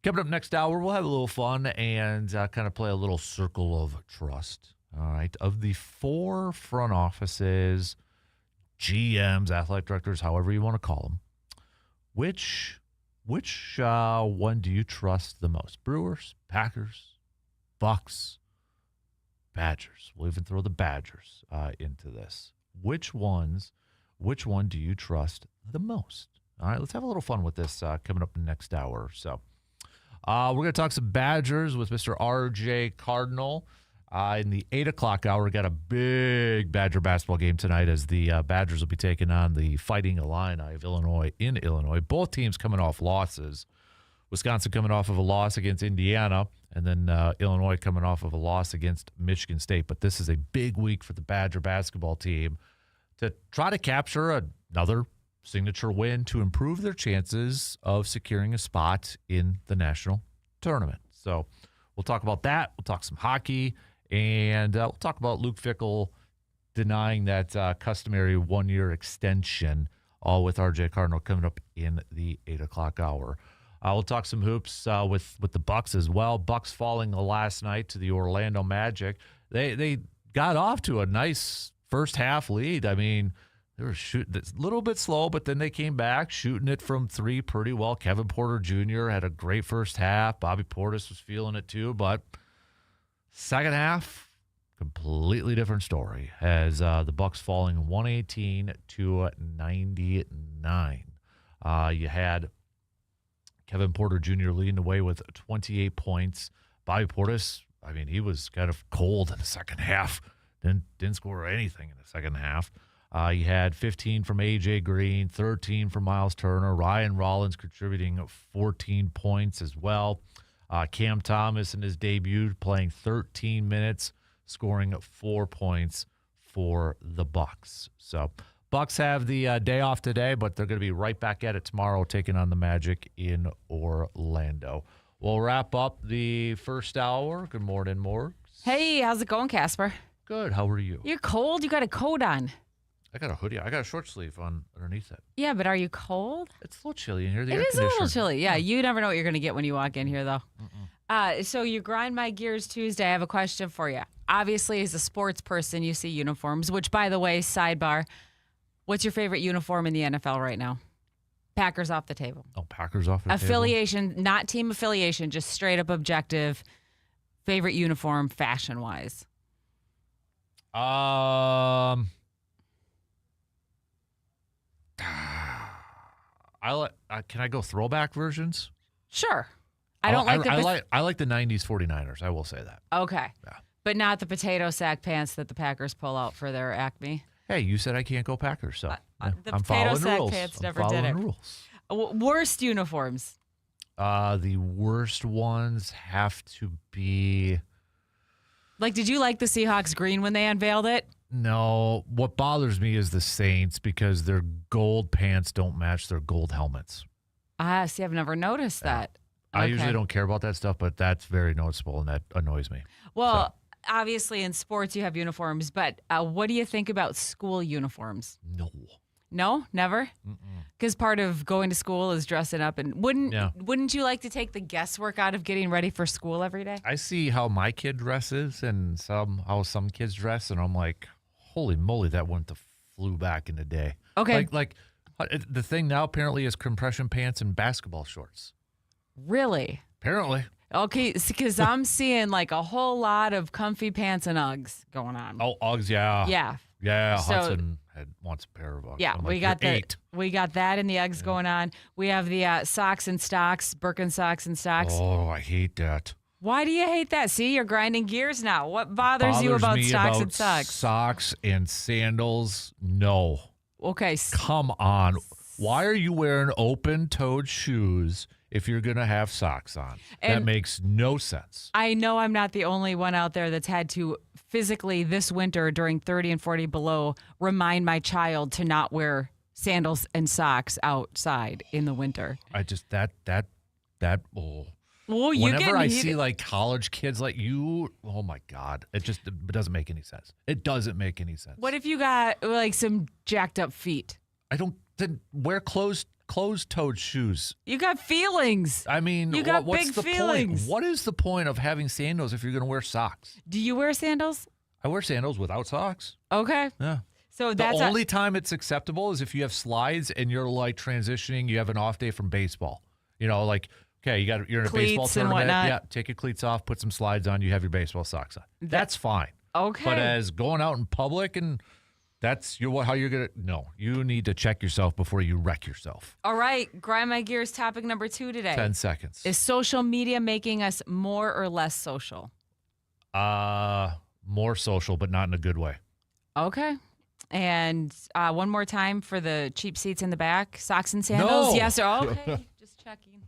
Coming up next hour, we'll have a little fun and kind of play a little circle of trust. All right. Of the 4 front offices, GMs, athletic directors, however you want to call them, which one do you trust the most? Brewers, Packers, Bucks, Badgers. We'll even throw the Badgers into this. Which one do you trust the most? All right, let's have a little fun with this coming up in the next hour or so. We're going to talk some Badgers with Mr. R.J. Cardinal. In the 8 o'clock hour, we got a big Badger basketball game tonight as the Badgers will be taking on the Fighting Illini of Illinois in Illinois. Both teams coming off losses. Wisconsin coming off of a loss against Indiana, and then Illinois coming off of a loss against Michigan State. But this is a big week for the Badger basketball team to try to capture another signature win to improve their chances of securing a spot in the national tournament. So we'll talk about that. We'll talk some hockey, and we'll talk about Luke Fickell denying that customary one-year extension, all with R.J. Cardinal coming up in the 8 o'clock hour. We'll talk some hoops with the Bucks as well. Bucks falling last night to the Orlando Magic. They got off to a nice first half lead. I mean, they were shooting a little bit slow, but then they came back shooting it from 3 pretty well. Kevin Porter Jr. had a great first half. Bobby Portis was feeling it too, but second half, completely different story as the Bucks falling 118 to 99. You had Kevin Porter Jr. leading the way with 28 points. Bobby Portis, I mean, he was kind of cold in the second half. Didn't score anything in the second half. You had 15 from A.J. Green, 13 from Miles Turner. Ryan Rollins contributing 14 points as well. Cam Thomas in his debut playing 13 minutes, scoring 4 points for the Bucks. So Bucks have the day off today, but they're going to be right back at it tomorrow, taking on the Magic in Orlando. We'll wrap up the first hour. Good morning, Morgs. Hey, how's it going, Casper? Good. How are you? You're cold? You got a coat on. I got a hoodie. I got a short sleeve on underneath it. Yeah, but are you cold? It's a little chilly in here. It is a little chilly. Yeah, you never know what you're going to get when you walk in here, though. So you Grind My Gears Tuesday. I have a question for you. Obviously, as a sports person, you see uniforms, which, by the way, sidebar, what's your favorite uniform in the NFL right now? Packers off the table. Oh, Packers off the table. Affiliation, not team affiliation, just straight up objective. Favorite uniform fashion-wise? Can I go throwback versions? Sure. I like the 90s 49ers. I will say that. Okay. Yeah. But not the potato sack pants that the Packers pull out for their Acme. Hey, you said I can't go Packers, so the I'm potato following the sack rules. pants never I'm did following it. the rules. Worst uniforms. The worst ones have to be. Like, did you like the Seahawks green when they unveiled it? No, what bothers me is the Saints because their gold pants don't match their gold helmets. See, I've never noticed that. I Okay. usually don't care about that stuff, but that's very noticeable, and that annoys me. Well, obviously in sports you have uniforms, but what do you think about school uniforms? No. No, never. Because part of going to school is dressing up, and wouldn't you like to take the guesswork out of getting ready for school every day? I see how my kid dresses and how some kids dress, and I'm like, holy moly, that wouldn't have flew back in the day. Okay. Like the thing now apparently is compression pants and basketball shorts. Really? Apparently. Okay, because I'm seeing like a whole lot of comfy pants and Uggs going on. Oh, Uggs, yeah. Yeah. Yeah, So- Hudson wants a pair of Uggs. Yeah, I'm we like, got "You're that. 8." We got that in the Uggs going on. We have the socks and stocks, Birkenstocks and stocks. Oh, I hate that. Why do you hate that? See, you're grinding gears now. What bothers you about me stocks about and socks? Socks and sandals, no. Okay, Come on. Why are you wearing open-toed shoes if you're going to have socks on? That And- makes no sense. I know I'm not the only one out there that's had to physically this winter during 30 and 40 below remind my child to not wear sandals and socks outside in the winter. I just oh. Well, you Whenever I heated. see like college kids like you, oh my God, it doesn't make any sense. It doesn't make any sense. What if you got like some jacked up feet? I don't then wear closed-toed shoes. You got feelings. I mean, You got what's big the feelings. point? What is the point of having sandals if you're going to wear socks? Do you wear sandals? I wear sandals without socks. Okay. Yeah. So The that's only time it's acceptable is if you have slides and you're like transitioning, you have an off day from baseball. You know, like, okay, you're in a baseball Cleats and tournament. whatnot. Yeah, take your cleats off, put some slides on, you have your baseball socks on. That's fine. okay. But as going out in public and that's how you're going to, no, you need to check yourself before you wreck yourself. All right. Grind my gears topic number 2 today. 10 seconds. Is social media making us more or less social? More social, but not in a good way. Okay. And one more time for the cheap seats in the back, socks and sandals. No. Yes or okay. Just checking.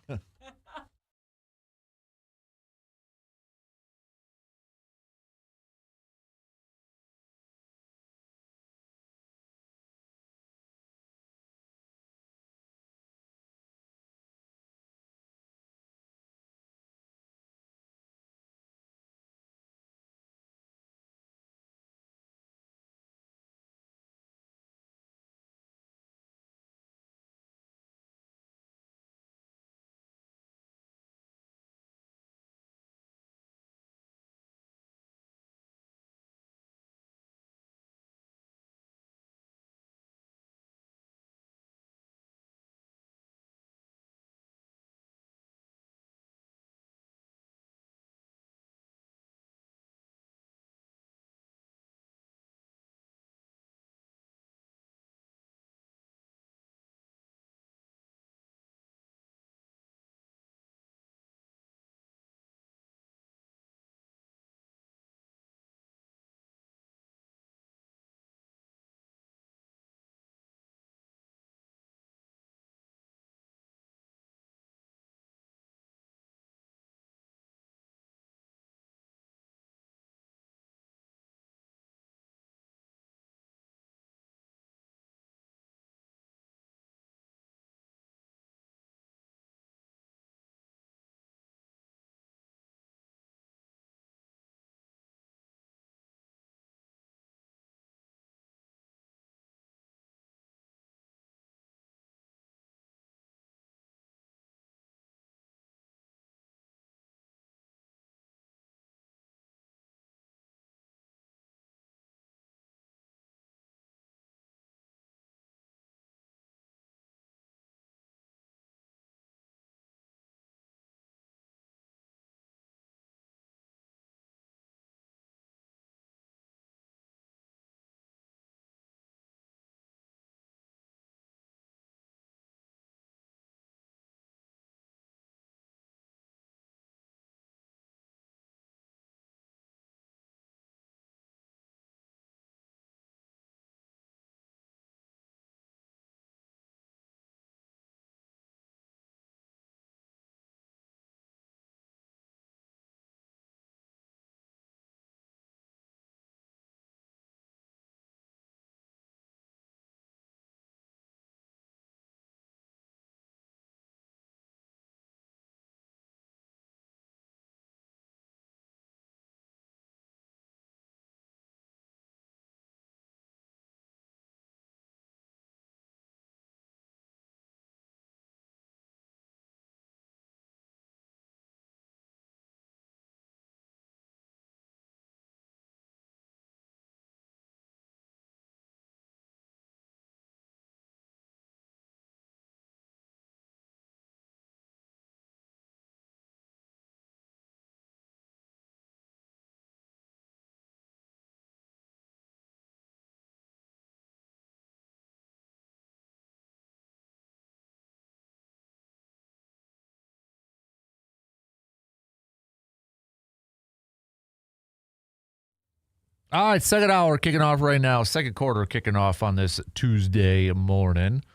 All right, second hour kicking off right now. Second quarter kicking off on this Tuesday morning.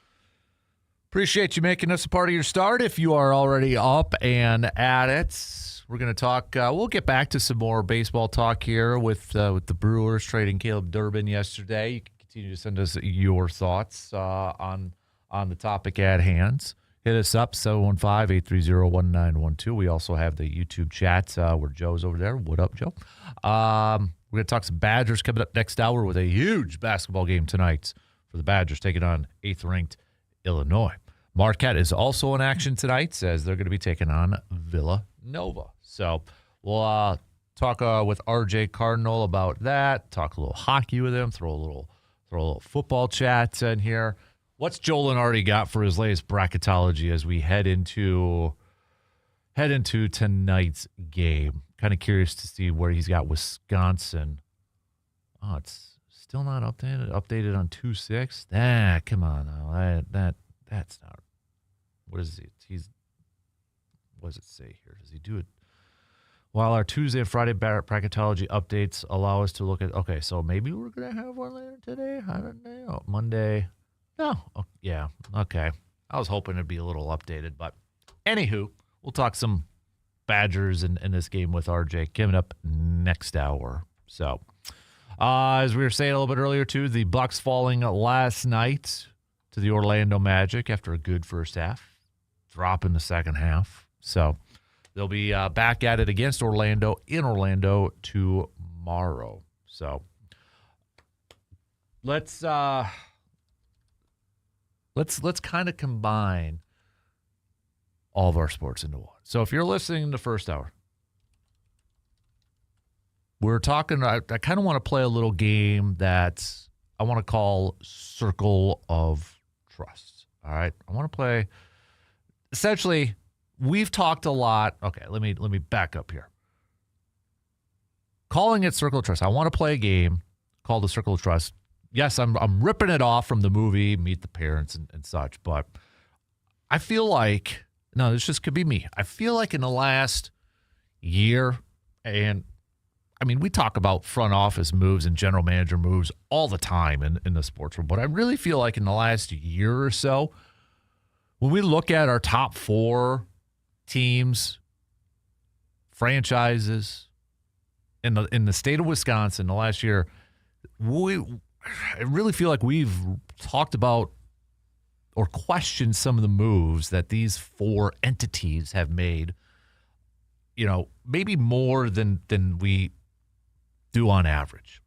Appreciate you making us a part of your start. If you are already up and at it, we're going to talk. We'll get back to some more baseball talk here with the Brewers trading Caleb Durbin yesterday. You can continue to send us your thoughts on the topic at hand. Hit us up, 715-830-1912. We also have the YouTube chat where Joe's over there. What up, Joe? We're going to talk some Badgers coming up next hour with a huge basketball game tonight for the Badgers taking on 8th-ranked Illinois. Marquette is also in action tonight as they're going to be taking on Villanova. So we'll talk with RJ Cardinal about that, talk a little hockey with him, throw a little football chat in here. What's Jolin already got for his latest bracketology as we head into tonight's game? Kind of curious to see where he's got Wisconsin. Oh, it's still not updated. Updated on 2-6. Come on now. That's not. What is it? What does it say here? Does he do it? While our Tuesday and Friday bracketology updates allow us to look at. Okay, so maybe we're gonna have one later today. I don't know. Monday. No. Oh, yeah. Okay. I was hoping it'd be a little updated, but anywho, we'll talk some Badgers in this game with RJ coming up next hour. So, as we were saying a little bit earlier, too, the Bucks falling last night to the Orlando Magic after a good first half, drop in the second half. So, they'll be back at it against Orlando in Orlando tomorrow. So, let's kind of combine all of our sports into one. So if you're listening in the first hour, we're talking, I kind of want to play a little game that I want to call Circle of Trust. All right. I want to play, essentially, we've talked a lot. Okay, let me back up here. Calling it Circle of Trust. I want to play a game called the Circle of Trust. Yes, I'm ripping it off from the movie Meet the Parents and such, but I feel like, no, this just could be me. I feel like in the last year, and I mean, we talk about front office moves and general manager moves all the time in the sports world, but I really feel like in the last year or so, when we look at our top 4 teams, franchises in the state of Wisconsin the last year, I really feel like we've talked about or questioned some of the moves that these 4 entities have made, maybe more than we do on average.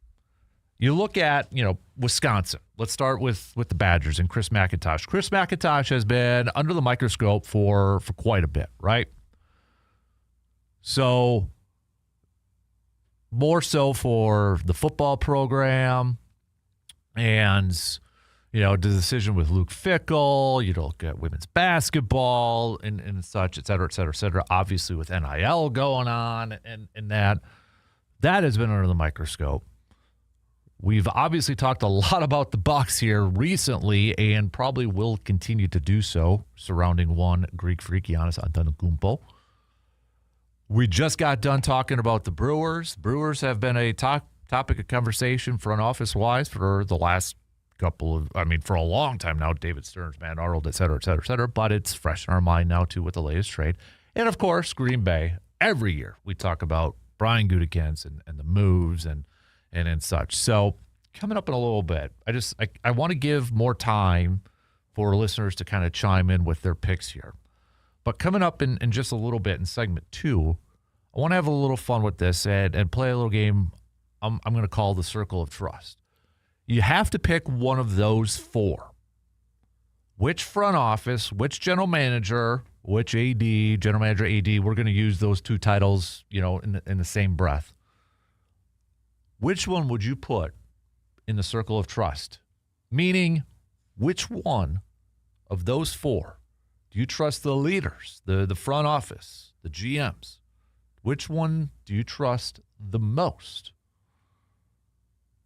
You look at, Wisconsin. Let's start with the Badgers and Chris McIntosh. Chris McIntosh has been under the microscope for quite a bit, right? So, more so for the football program, and, the decision with Luke Fickell, you look at women's basketball and such, et cetera, et cetera, et cetera. Obviously with NIL going on and that has been under the microscope. We've obviously talked a lot about the Bucks here recently and probably will continue to do so surrounding one Greek freak, Giannis Antetokounmpo. We just got done talking about the Brewers. Brewers have been a topic of conversation front office-wise for the last for a long time now. David Stearns, Matt Arnold, et cetera, et cetera, et cetera. But it's fresh in our mind now, too, with the latest trade. And, of course, Green Bay. Every year we talk about Brian Gutekunst and the moves and such. So coming up in a little bit, I want to give more time for listeners to kind of chime in with their picks here. But coming up in just a little bit in segment 2, I want to have a little fun with this and play a little game I'm going to call the Circle of Trust. You have to pick one of those 4. Which front office, which general manager, which AD, general manager, AD, we're going to use those 2 titles, in the same breath. Which one would you put in the Circle of Trust? Meaning, which one of those 4 do you trust the leaders, the front office, the GMs? Which one do you trust the most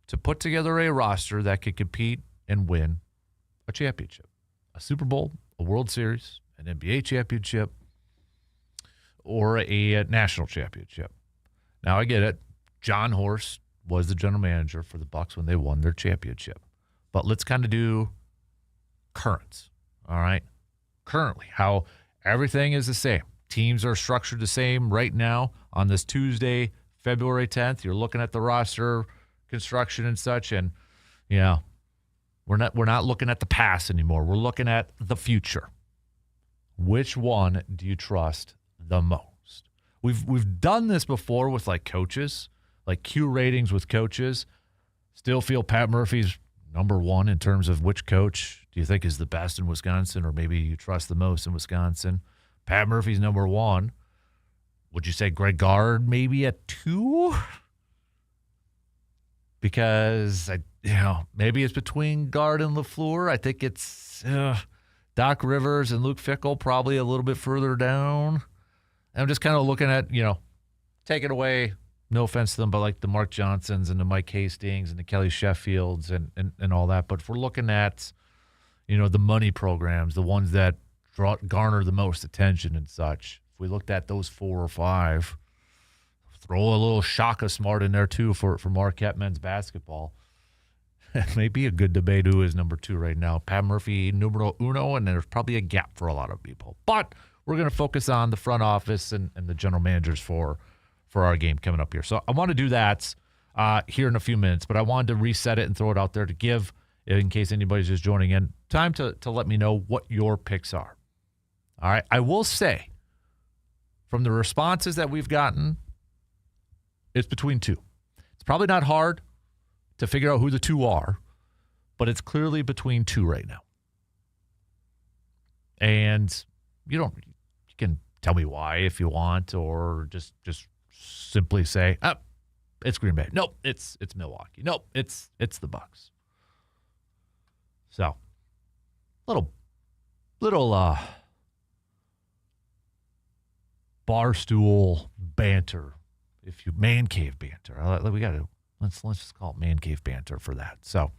to put together a roster that could compete and win a championship? A Super Bowl, a World Series, an NBA championship, or a national championship. Now, I get it. John Horst was the general manager for the Bucks when they won their championship. But let's kind of do current, all right? Currently, how everything is the same. Teams are structured the same right now on this Tuesday, February 10th. You're looking at the roster construction and such, and we're not looking at the past anymore. We're looking at the future. Which one do you trust the most? We've done this before with like coaches, like Q ratings with coaches. Still feel Pat Murphy's number one in terms of which coach do you think is the best in Wisconsin, or maybe you trust the most in Wisconsin. Pat Murphy's number one. Would you say Greg Gard maybe at 2? Because maybe it's between Gard and LaFleur. I think it's Doc Rivers and Luke Fickell probably a little bit further down. I'm just kind of looking at, taking away, no offense to them, but like the Mark Johnsons and the Mike Hastings and the Kelly Sheffields and all that. But if we're looking at, the money programs, the ones that garner the most attention and such, if we looked at those 4 or 5, throw a little Shaka Smart in there too for Marquette men's basketball. It may be a good debate who is number 2 right now. Pat Murphy, numero uno, and there's probably a gap for a lot of people. But we're going to focus on the front office and the general managers for our game coming up here. So I want to do that here in a few minutes, but I wanted to reset it and throw it out there to give, in case anybody's just joining in, time to let me know what your picks are. All right. I will say, from the responses that we've gotten, it's between 2. It's probably not hard to figure out who the 2 are, but it's clearly between 2 right now. And you can tell me why if you want, or just simply say, it's Green Bay. Nope, it's Milwaukee. Nope, it's the Bucks. So, little barstool banter, man cave banter. Let's just call it man cave banter for that. So,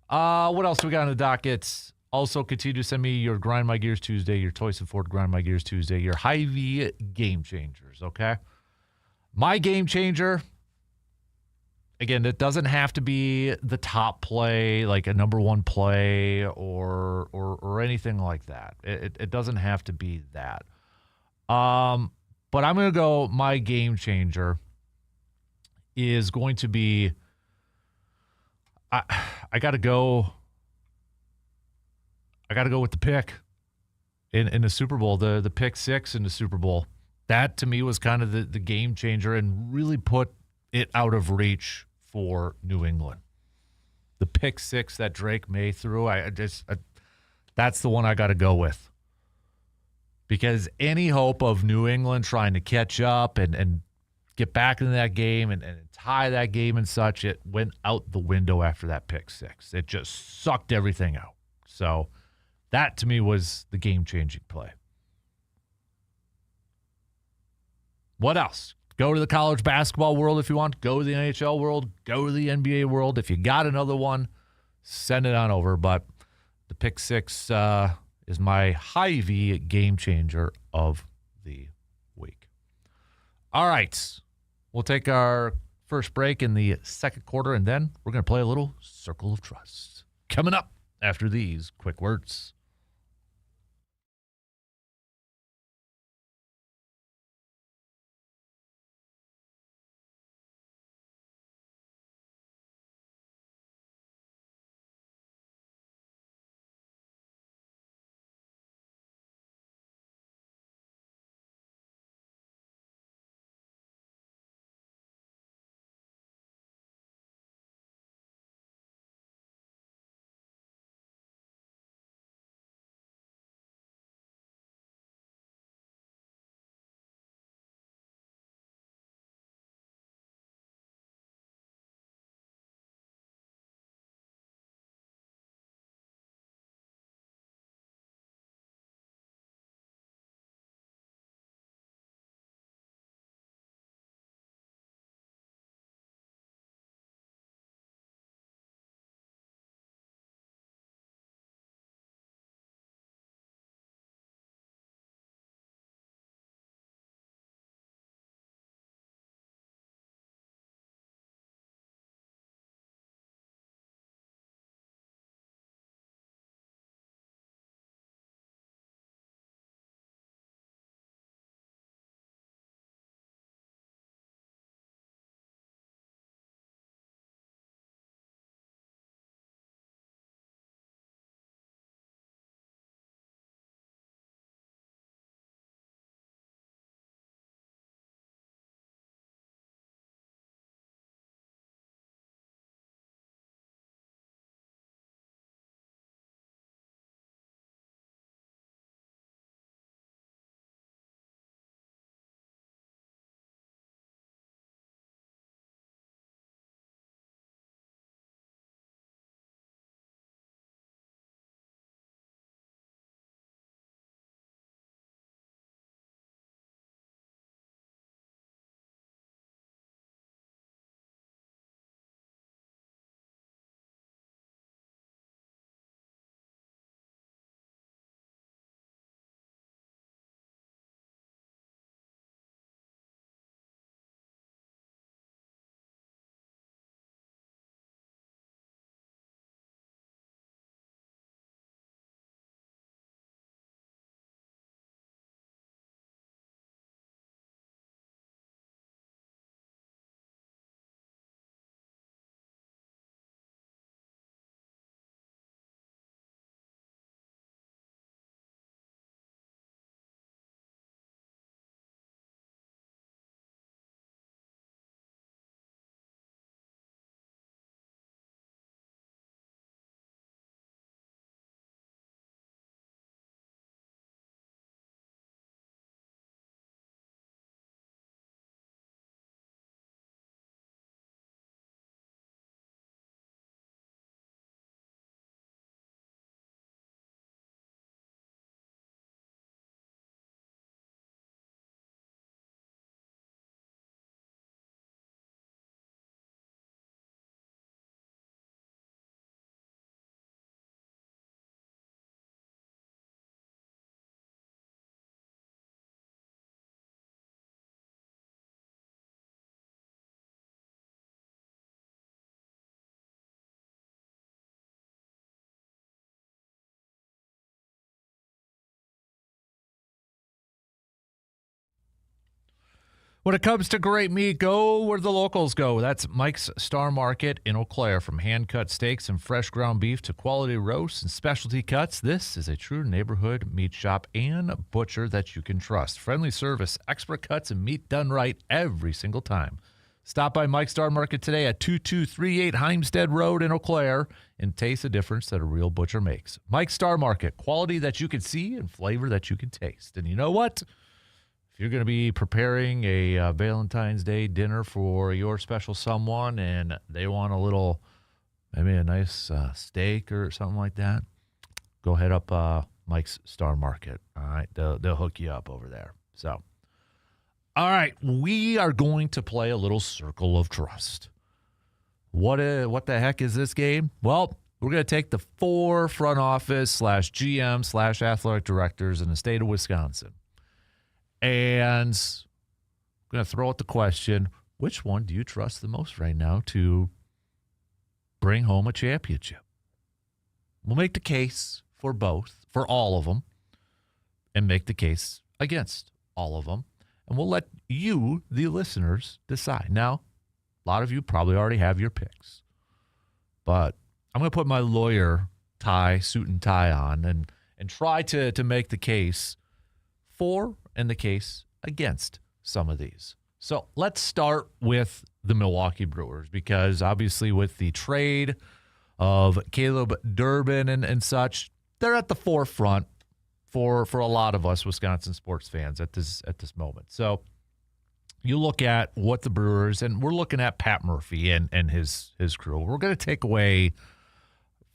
what else we got on the docket? Also, continue to send me your Grind My Gears Tuesday, your Toys and Ford Grind My Gears Tuesday, your Hy-Vee Game Changers, okay? My Game Changer, again, it doesn't have to be the top play, like a number 1 play or anything like that. It doesn't have to be that. But I'm going to go, my Game Changer is going to be, I got to go with the pick in the Super Bowl, the pick 6 in the Super Bowl. That, to me, was kind of the game changer and really put it out of reach for New England. The pick 6 that Drake May threw, that's the one I got to go with. Because any hope of New England trying to catch up and get back into that game and tie that game and such, it went out the window after that pick 6. It just sucked everything out. So that, to me, was the game-changing play. What else? Go to the college basketball world if you want. Go to the NHL world. Go to the NBA world. If you got another one, send it on over. But the pick 6 is my Hy-Vee game changer of the week. All right. We'll take our first break in the second quarter, and then we're going to play a little Circle of Trust. Coming up after these quick words. When it comes to great meat, go where the locals go. That's Mike's Star Market in Eau Claire. From hand-cut steaks and fresh ground beef to quality roasts and specialty cuts, this is a true neighborhood meat shop and butcher that you can trust. Friendly service, expert cuts, and meat done right every single time. Stop by Mike's Star Market today at 2238 Heimstead Road in Eau Claire and taste the difference that a real butcher makes. Mike's Star Market, quality that you can see and flavor that you can taste. And you know what? You're going to be preparing a Valentine's Day dinner for your special someone, and they want maybe a nice steak or something like that. Go head up Mike's Star Market. All right, they'll hook you up over there. So, all right, we are going to play a little Circle of Trust. What the heck is this game? Well, we're going to take the 4 front office /GM /athletic directors in the state of Wisconsin. And I'm going to throw out the question, which one do you trust the most right now to bring home a championship? We'll make the case for both, for all of them, and make the case against all of them. And we'll let you, the listeners, decide. Now, a lot of you probably already have your picks. But I'm going to put my lawyer suit and tie on, and try to make the case for and the case against some of these. So let's start with the Milwaukee Brewers, because obviously with the trade of Caleb Durbin and such, they're at the forefront for a lot of us Wisconsin sports fans at this moment. So you look at what the Brewers, and we're looking at Pat Murphy and his crew. We're going to take away,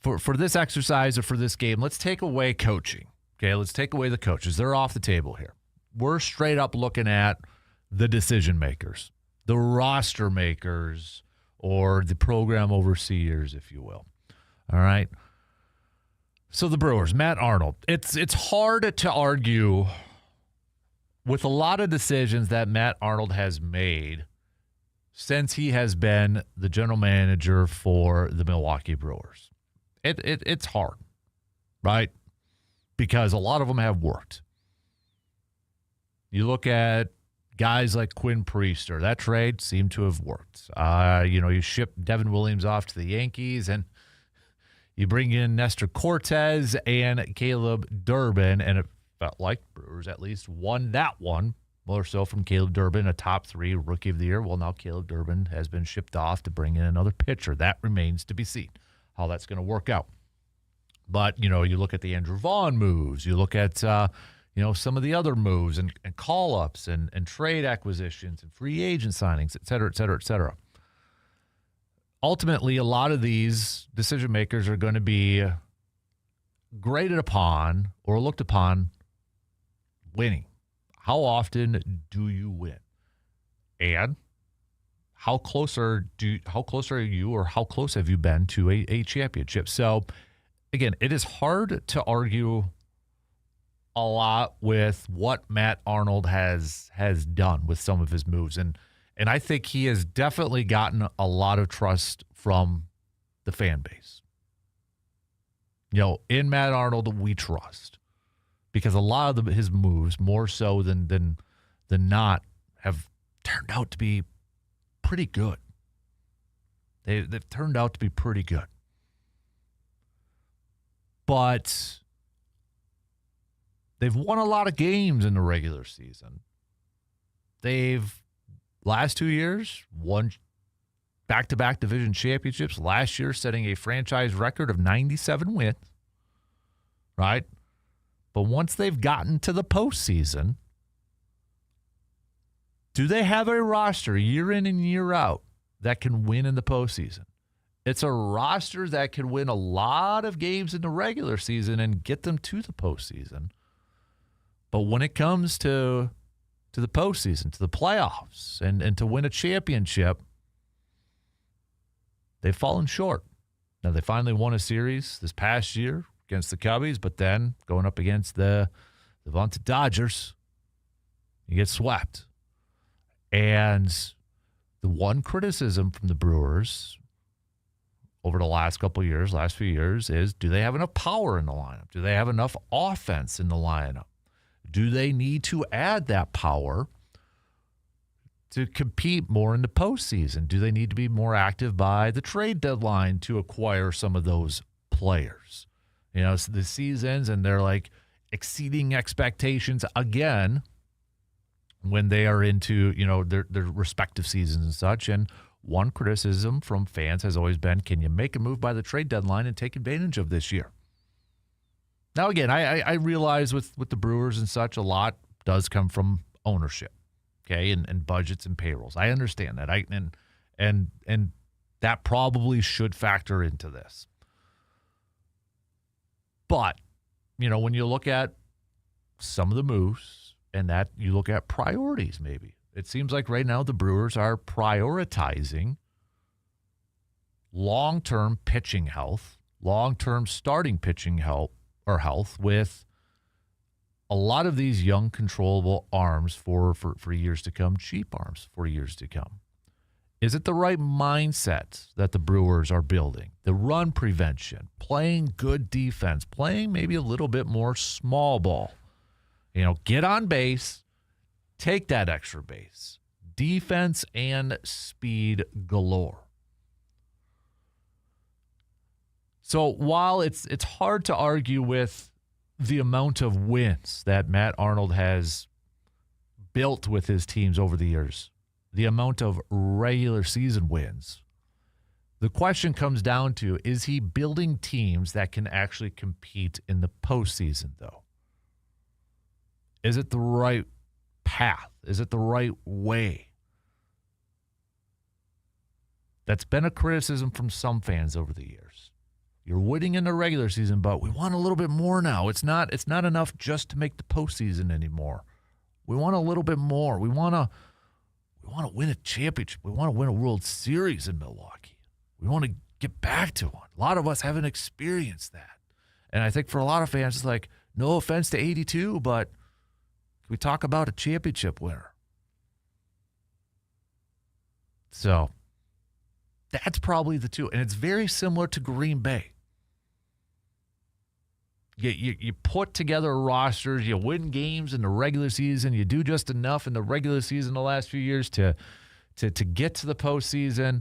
for this exercise or for this game, let's take away coaching. Okay, let's take away the coaches. They're off the table here. We're straight up looking at the decision makers, the roster makers, or the program overseers, if you will. All right. So the Brewers, Matt Arnold. It's hard to argue with a lot of decisions that Matt Arnold has made since he has been the general manager for the Milwaukee Brewers. It's hard, right? Because a lot of them have worked. You look at guys like Quinn Priester. That trade seemed to have worked. You ship Devin Williams off to the Yankees, and you bring in Nestor Cortez and Caleb Durbin, and it felt like Brewers at least won that one, more so from Caleb Durbin, a top 3 rookie of the year. Well, now Caleb Durbin has been shipped off to bring in another pitcher. That remains to be seen how that's going to work out. But, you look at the Andrew Vaughn moves. You look at, some of the other moves and call-ups and trade acquisitions and free agent signings, et cetera, et cetera, et cetera. Ultimately, a lot of these decision makers are going to be graded upon or looked upon winning. How often do you win? And how close are you, or how close have you been to a championship? So, again, it is hard to argue a lot with what Matt Arnold has done with some of his moves. And I think he has definitely gotten a lot of trust from the fan base. In Matt Arnold, we trust. Because a lot of his moves, more so than not, have turned out to be pretty good. They've turned out to be pretty good. But they've won a lot of games in the regular season. Last 2 years, won back-to-back division championships. Last year, setting a franchise record of 97 wins. Right? But once they've gotten to the postseason, do they have a roster year in and year out that can win in the postseason? It's a roster that can win a lot of games in the regular season and get them to the postseason. But when it comes to the postseason, to the playoffs, and to win a championship, they've fallen short. Now, they finally won a series this past year against the Cubbies, but then going up against the vaunted Dodgers, you get swept. And the one criticism from the Brewers over the last few years, is, do they have enough power in the lineup? Do they have enough offense in the lineup? Do they need to add that power to compete more in the postseason? Do they need to be more active by the trade deadline to acquire some of those players? You know, so the seasons and they're like exceeding expectations again when they are into, you know, their respective seasons and such. And one criticism from fans has always been, can you make a move by the trade deadline and take advantage of this year? Now, again, I realize with the Brewers and such, a lot does come from ownership, okay, and budgets and payrolls. I understand that. And that probably should factor into this. But, you know, when you look at some of the moves and that you look at priorities maybe, it seems like right now the Brewers are prioritizing long-term pitching health, long-term starting pitching health with a lot of these young controllable arms for years to come, cheap arms for years to come. Is it the right mindset that the Brewers are building? The run prevention, playing good defense, playing maybe a little bit more small ball. You know, get on base, take that extra base. Defense and speed galore. So while it's hard to argue with the amount of wins that Matt Arnold has built with his teams over the years, the amount of regular season wins, the question comes down to, is he building teams that can actually compete in the postseason, though? Is it the right path? Is it the right way? That's been a criticism from some fans over the years. You're winning in the regular season, but we want a little bit more now. It's not enough just to make the postseason anymore. We want a little bit more. We want to win a championship. We want to win a World Series in Milwaukee. We want to get back to one. A lot of us haven't experienced that. And I think for a lot of fans, it's like, no offense to 82, but can we talk about a championship winner? So that's probably the two. And it's very similar to Green Bay. You put together rosters, you win games in the regular season, you do just enough in the regular season the last few years to get to the postseason,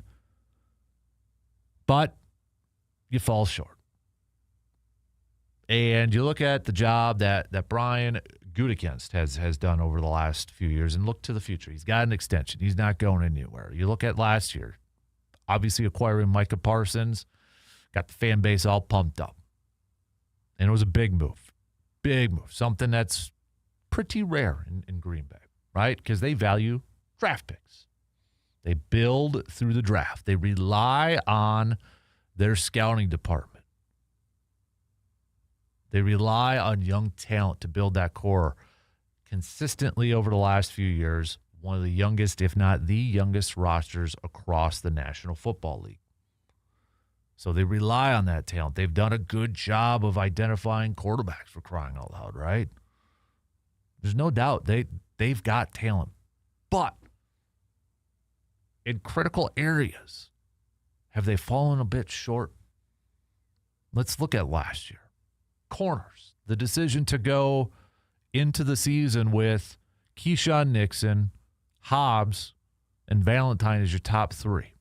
but you fall short. And you look at the job that Brian Gutekunst has done over the last few years and look to the future. He's got an extension. He's not going anywhere. You look at last year, obviously acquiring Micah Parsons, got the fan base all pumped up. And it was a big move, something that's pretty rare in Green Bay, right? Because they value draft picks. They build through the draft. They rely on their scouting department. They rely on young talent to build that core consistently over the last few years. One of the youngest, if not the youngest rosters across the National Football League. So they rely on that talent. They've done a good job of identifying quarterbacks, for crying out loud, right? There's no doubt they've got talent. But in critical areas, have they fallen a bit short? Let's look at last year. Corners. The decision to go into the season with Keyshawn Nixon, Hobbs, and Valentine as your top three.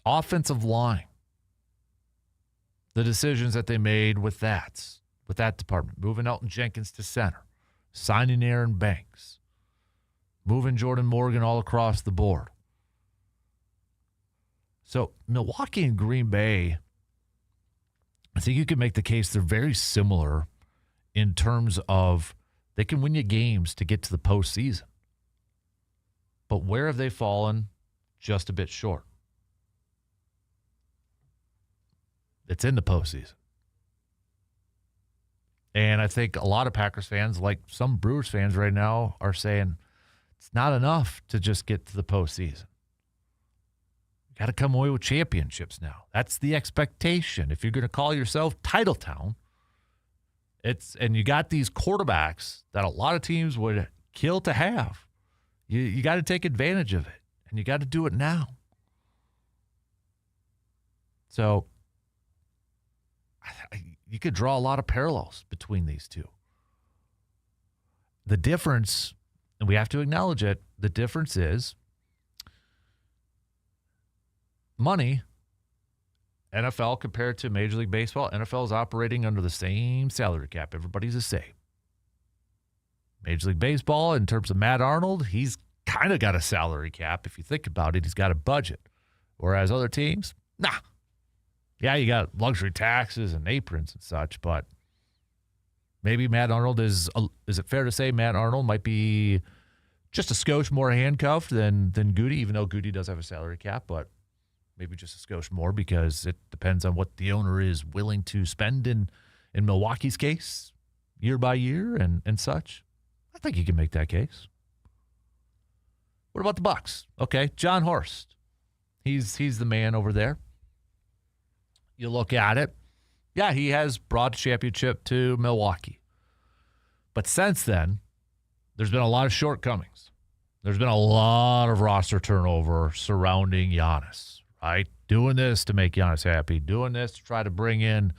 Offensive line, the decisions that they made with that department, moving Elton Jenkins to center, signing Aaron Banks, moving Jordan Morgan all across the board. So Milwaukee and Green Bay, I think you could make the case they're very similar in terms of they can win you games to get to the postseason. But where have they fallen just a bit short? It's in the postseason. And I think a lot of Packers fans, like some Brewers fans right now, are saying it's not enough to just get to the postseason. You got to come away with championships now. That's the expectation. If you're going to call yourself Title Town, and you got these quarterbacks that a lot of teams would kill to have. You got to take advantage of it, and you got to do it now. So you could draw a lot of parallels between these two. The difference And we have to acknowledge it. The difference is money. NFL compared to Major League Baseball, NFL is operating under the same salary cap. Everybody's the same. Major League Baseball, in terms of Matt Arnold, he's kind of got a salary cap. If you think about it, he's got a budget. Whereas other teams, nah. Yeah, you got luxury taxes and aprons and such, but maybe Matt Arnold is it fair to say Matt Arnold might be just a skosh more handcuffed than Goody, even though Goody does have a salary cap, but maybe just a skosh more because it depends on what the owner is willing to spend in Milwaukee's case year by year and such. I think you can make that case. What about the Bucks? Okay, John Horst. He's the man over there. You look at it. Yeah, he has brought a championship to Milwaukee. But since then, there's been a lot of shortcomings. There's been a lot of roster turnover surrounding Giannis, right? Doing this to make Giannis happy. Doing this to try to bring in,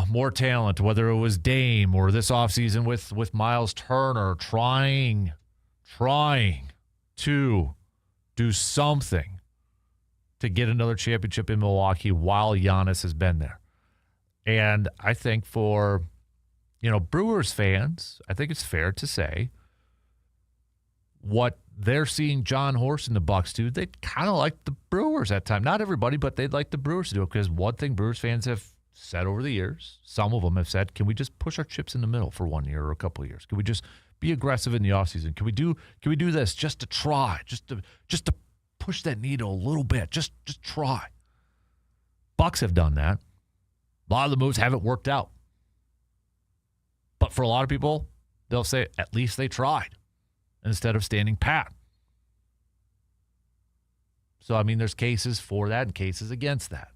more talent, whether it was Dame or this offseason with Miles Turner, trying to do something to get another championship in Milwaukee while Giannis has been there. And I think for, Brewers fans, I think it's fair to say what they're seeing John Horst and the Bucks do, they kind of like the Brewers at times. Not everybody, but they'd like the Brewers to do it because one thing Brewers fans have said over the years, some of them have said, can we just push our chips in the middle for 1 year or a couple of years? Can we just be aggressive in the offseason? Can we do this just to try, just to push that needle a little bit, just try? Bucks have done that. A lot of the moves haven't worked out. But for a lot of people, they'll say at least they tried instead of standing pat. So, there's cases for that and cases against that.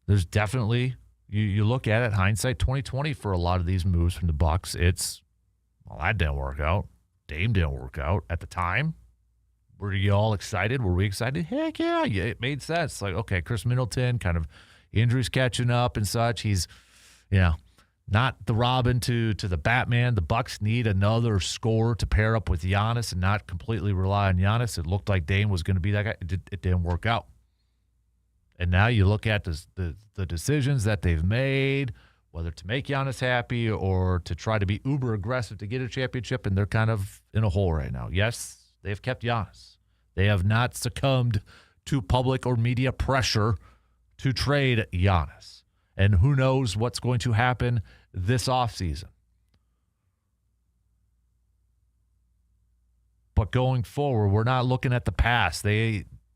There's definitely, you look at it, hindsight 2020 for a lot of these moves from the Bucks, that didn't work out. Dame didn't work out at the time. Were you all excited? Were we excited? Heck yeah, it made sense. Like, okay, Chris Middleton, kind of injuries catching up and such. He's, not the Robin to the Batman. The Bucks need another scorer to pair up with Giannis and not completely rely on Giannis. It looked like Dame was going to be that guy. It didn't work out. And now you look at the decisions that they've made, whether to make Giannis happy or to try to be uber aggressive to get a championship, and they're kind of in a hole right now. Yes, they've kept Giannis. They have not succumbed to public or media pressure to trade Giannis. And who knows what's going to happen this offseason. But going forward, we're not looking at the past.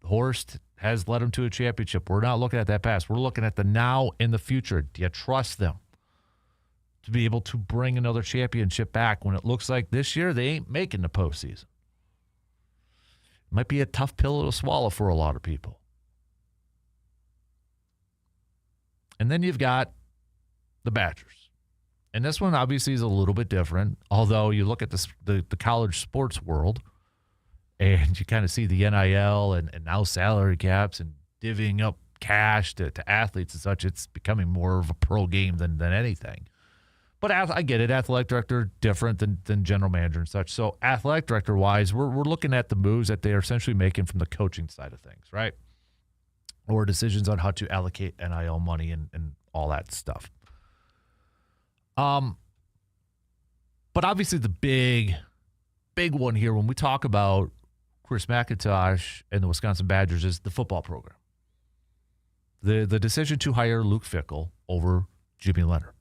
Horst has led them to a championship. We're not looking at that past. We're looking at the now and the future. Do you trust them to be able to bring another championship back when it looks like this year they ain't making the postseason? It might be a tough pill to swallow for a lot of people. And then you've got the Badgers. And this one obviously is a little bit different, although you look at the college sports world and you kind of see the NIL and now salary caps and divvying up cash to athletes and such. It's becoming more of a pro game than anything. But I get it. Athletic director different than general manager and such. So athletic director-wise, we're looking at the moves that they are essentially making from the coaching side of things, right? Or decisions on how to allocate NIL money and all that stuff. But obviously the big one here when we talk about Chris McIntosh and the Wisconsin Badgers is the football program. The decision to hire Luke Fickell over Jimmy Leonard.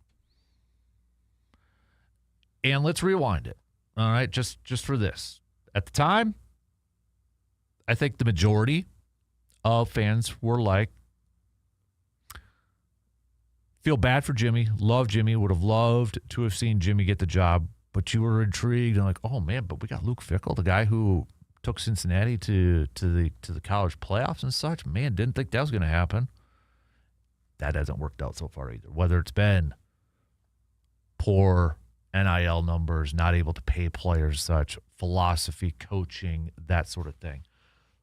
And let's rewind it. All right, just for this. At the time, I think the majority of fans were like, feel bad for Jimmy, love Jimmy, would have loved to have seen Jimmy get the job, but you were intrigued and like, oh man, but we got Luke Fickell, the guy who took Cincinnati to the college playoffs and such. Man, didn't think that was going to happen. That hasn't worked out so far either. Whether it's been poor NIL numbers, not able to pay players, such philosophy, coaching, that sort of thing.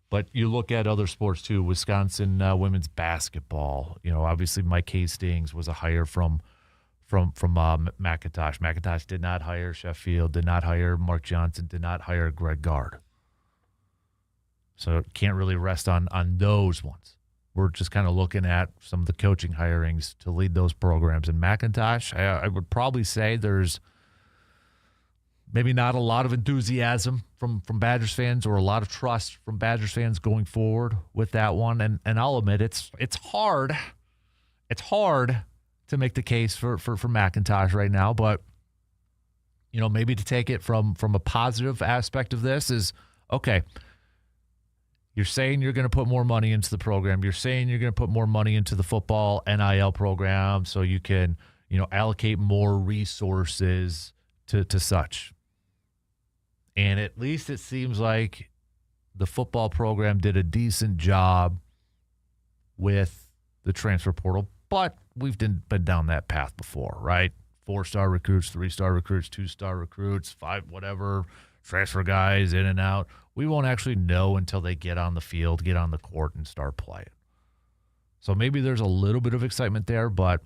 But you look at other sports too, Wisconsin women's basketball. Obviously Mike Hastings was a hire from from McIntosh. McIntosh did not hire Sheffield, did not hire Mark Johnson, did not hire Greg Gard. So can't really rest on those ones. We're just kind of looking at some of the coaching hirings to lead those programs. And McIntosh, I would probably say there's maybe not a lot of enthusiasm from Badgers fans or a lot of trust from Badgers fans going forward with that one. And I'll admit it's hard. It's hard to make the case for McIntosh right now, but maybe to take it from a positive aspect of this is, okay, you're saying you're going to put more money into the program. You're saying you're going to put more money into the football NIL program so you can, allocate more resources to such. And at least it seems like the football program did a decent job with the transfer portal, but we've been down that path before, right? 4-star recruits, 3-star recruits, 2-star recruits, 5, whatever, transfer guys in and out. We won't actually know until they get on the field, get on the court, and start playing. So maybe there's a little bit of excitement there, but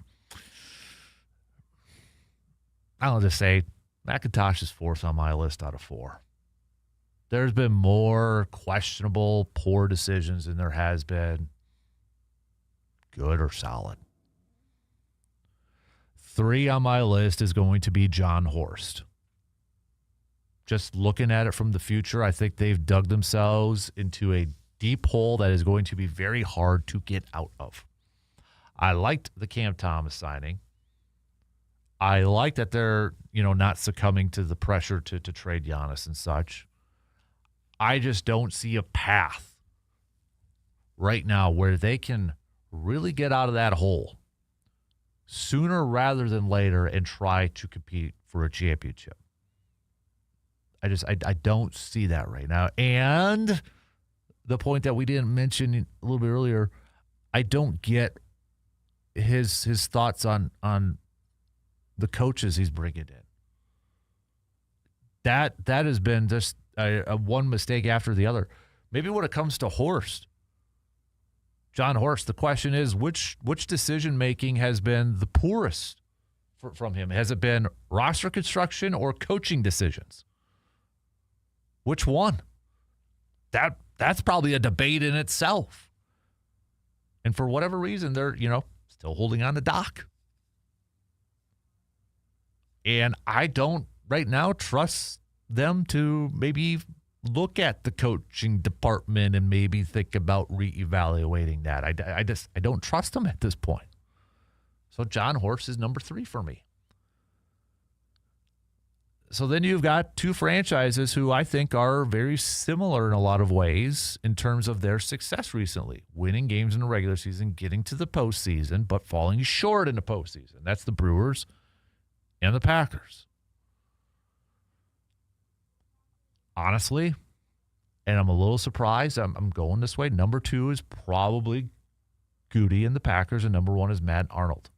I'll just say McIntosh is 4th on my list out of 4. There's been more questionable, poor decisions than there has been good or solid. 3 on my list is going to be John Horst. Just looking at it from the future, I think they've dug themselves into a deep hole that is going to be very hard to get out of. I liked the Cam Thomas signing. I like that they're, not succumbing to the pressure to trade Giannis and such. I just don't see a path right now where they can really get out of that hole sooner rather than later and try to compete for a championship. I don't see that right now. And the point that we didn't mention a little bit earlier, I don't get his thoughts on the coaches he's bringing in. That has been just a one mistake after the other. Maybe when it comes to Horst, John Horst, the question is which decision making has been the poorest from him? Has it been roster construction or coaching decisions? Which one? That's probably a debate in itself. And for whatever reason, they're, still holding on to Doc. And I don't right now trust them to maybe look at the coaching department and maybe think about reevaluating that. I don't trust them at this point. So John Horst is number 3 for me. So then you've got 2 franchises who I think are very similar in a lot of ways in terms of their success recently. Winning games in the regular season, getting to the postseason, but falling short in the postseason. That's the Brewers and the Packers. Honestly, and I'm a little surprised, I'm going this way. Number 2 is probably Goody and the Packers, and number 1 is Matt Arnold.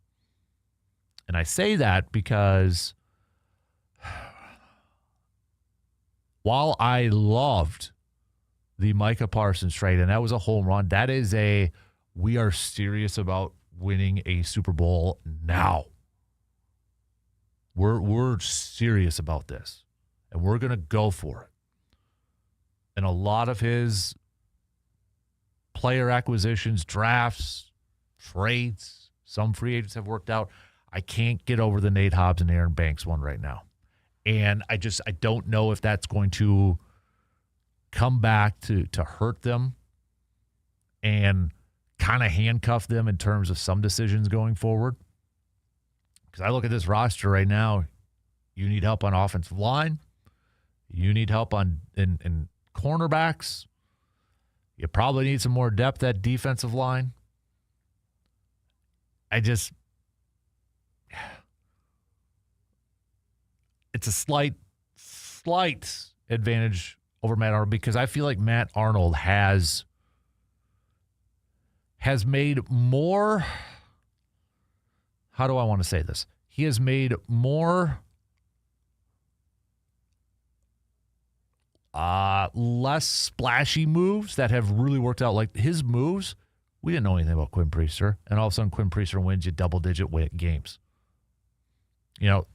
And I say that because while I loved the Micah Parsons trade, and that was a home run, that is we are serious about winning a Super Bowl now. We're serious about this, and we're going to go for it. And a lot of his player acquisitions, drafts, trades, some free agents have worked out. I can't get over the Nate Hobbs and Aaron Banks one right now. And I don't know if that's going to come back to hurt them and kind of handcuff them in terms of some decisions going forward. Because I look at this roster right now, you need help on offensive line. You need help in cornerbacks. You probably need some more depth at defensive line. It's a slight advantage over Matt Arnold because I feel like Matt Arnold has made more, how do I want to say this? He has made more less splashy moves that have really worked out. Like his moves, we didn't know anything about Quinn Priester, and all of a sudden Quinn Priester wins you double-digit games. you know,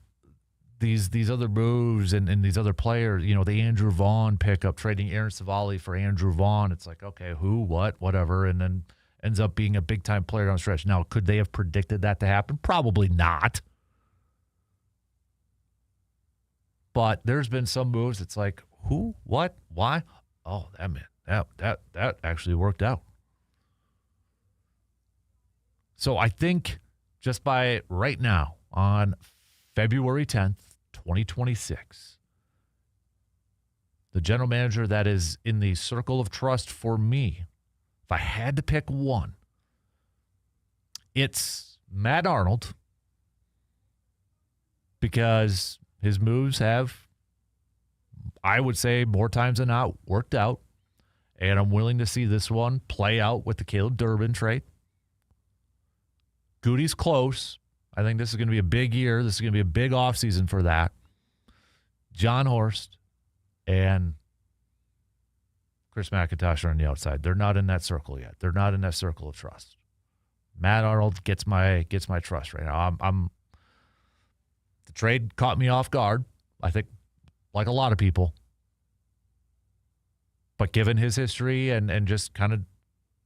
these other moves and these other players, you know, the Andrew Vaughn pickup, trading Aaron Savali for Andrew Vaughn. It's like, okay, who, what, whatever, and then ends up being a big-time player down the stretch. Now, could they have predicted that to happen? Probably not. But there's been some moves. It's like, who, what, why? Oh, that actually worked out. So I think just by right now on February 10th, 2026, the general manager that is in the circle of trust for me, if I had to pick one, it's Matt Arnold, because his moves have, I would say, more times than not, worked out. And I'm willing to see this one play out with the Caleb Durbin trade. Goody's close. I think this is going to be a big year. This is going to be a big offseason for that. John Horst and Chris McIntosh are on the outside. They're not in that circle yet. They're not in that circle of trust. Matt Arnold gets my trust right now. The trade caught me off guard, I think, like a lot of people. But given his history and just kind of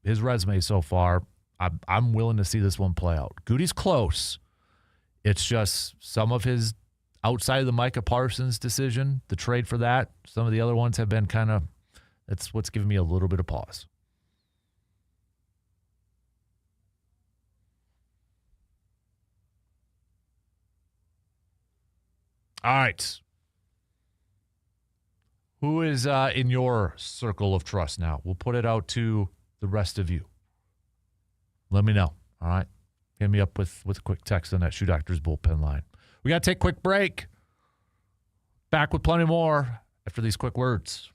his resume so far, I'm willing to see this one play out. Goody's close. It's just some of his outside of the Micah Parsons decision, the trade for that, some of the other ones have been kind of, that's what's giving me a little bit of pause. All right. Who is in your circle of trust now? We'll put it out to the rest of you. Let me know. All right. Hit me up with a quick text on that Shoe Doctor's bullpen line. We got to take a quick break. Back with plenty more after these quick words.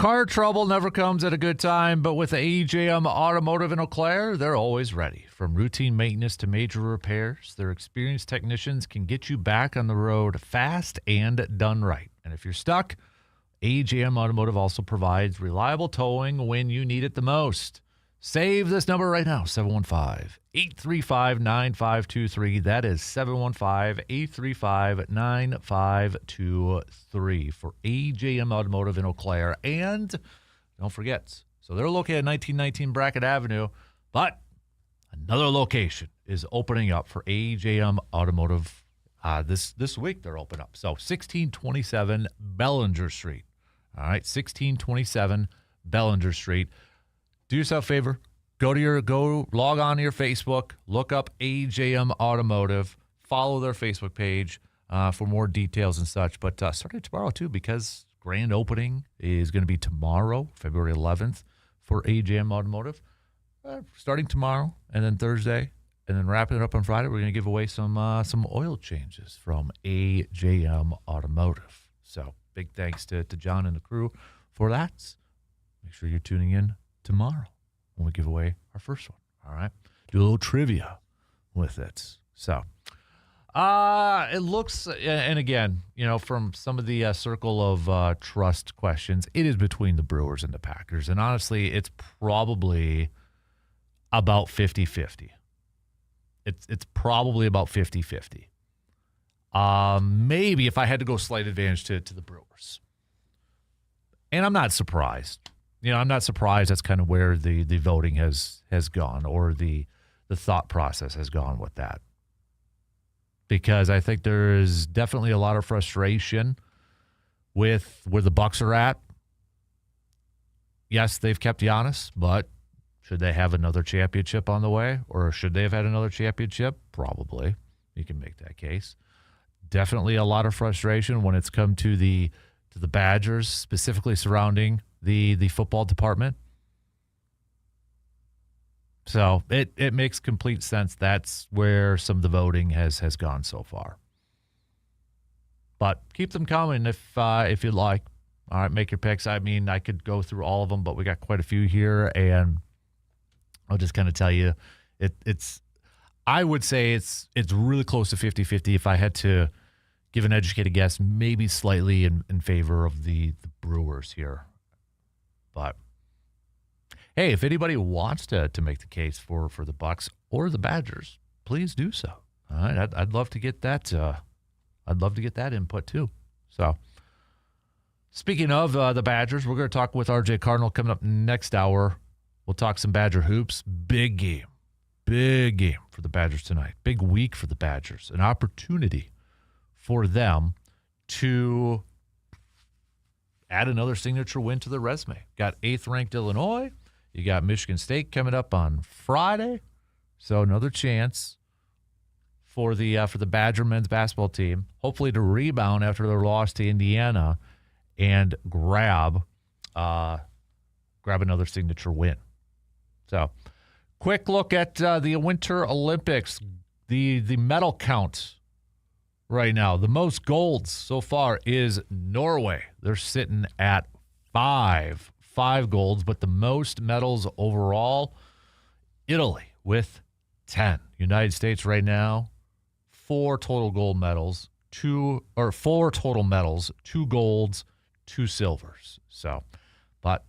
car trouble never comes at a good time, but with AJM Automotive in Eau Claire, they're always ready. From routine maintenance to major repairs, their experienced technicians can get you back on the road fast and done right. And if you're stuck, AJM Automotive also provides reliable towing when you need it the most. Save this number right now, 715-835-9523. That is 715-835-9523 for AJM Automotive in Eau Claire. And don't forget, so they're located at 1919 Brackett Avenue, but another location is opening up for AJM Automotive this week. They're open up. So 1627 Bellinger Street. All right, 1627 Bellinger Street. Do yourself a favor. Go log on to your Facebook. Look up AJM Automotive. Follow their Facebook page for more details and such. But starting tomorrow, too, because grand opening is going to be tomorrow, February 11th, for AJM Automotive. Starting tomorrow and then Thursday, and then wrapping it up on Friday, we're going to give away some oil changes from AJM Automotive. So big thanks to John and the crew for that. Make sure you're tuning in tomorrow when we give away our first one. All right. Do a little trivia with it. So it looks, and again, from some of the circle of trust questions, it is between the Brewers and the Packers. And honestly, it's probably about 50-50. It's probably about 50-50. Maybe if I had to go slight advantage to the Brewers. And I'm not surprised. I'm not surprised that's kind of where the voting has gone, or the thought process has gone with that. Because I think there is definitely a lot of frustration with where the Bucs are at. Yes, they've kept Giannis, but should they have another championship on the way? Or should they have had another championship? Probably. You can make that case. Definitely a lot of frustration when it's come to the Badgers, specifically surrounding the football department. So it makes complete sense. That's where some of the voting has gone so far. But keep them coming if you'd like. All right, make your picks. I mean, I could go through all of them, but we got quite a few here, and I'll just kind of tell you, I would say it's really close to 50-50 if I had to give an educated guess, maybe slightly in favor of the Brewers here. But hey, if anybody wants to make the case for the Bucs or the Badgers, please do so. All right, I'd love to get that. I'd love to get that input too. So, speaking of the Badgers, we're going to talk with RJ Cardinal coming up next hour. We'll talk some Badger hoops. Big game for the Badgers tonight. Big week for the Badgers. An opportunity for them to add another signature win to their resume. Got 8th-ranked Illinois. You got Michigan State coming up on Friday. So another chance for the Badger men's basketball team, hopefully to rebound after their loss to Indiana and grab another signature win. So quick look at the Winter Olympics, the medal count right now. The most golds so far is Norway. They're sitting at 5 golds, but the most medals overall, Italy with 10. United States right now, 4 total gold medals, 4 total medals, 2 golds, 2 silvers. So, but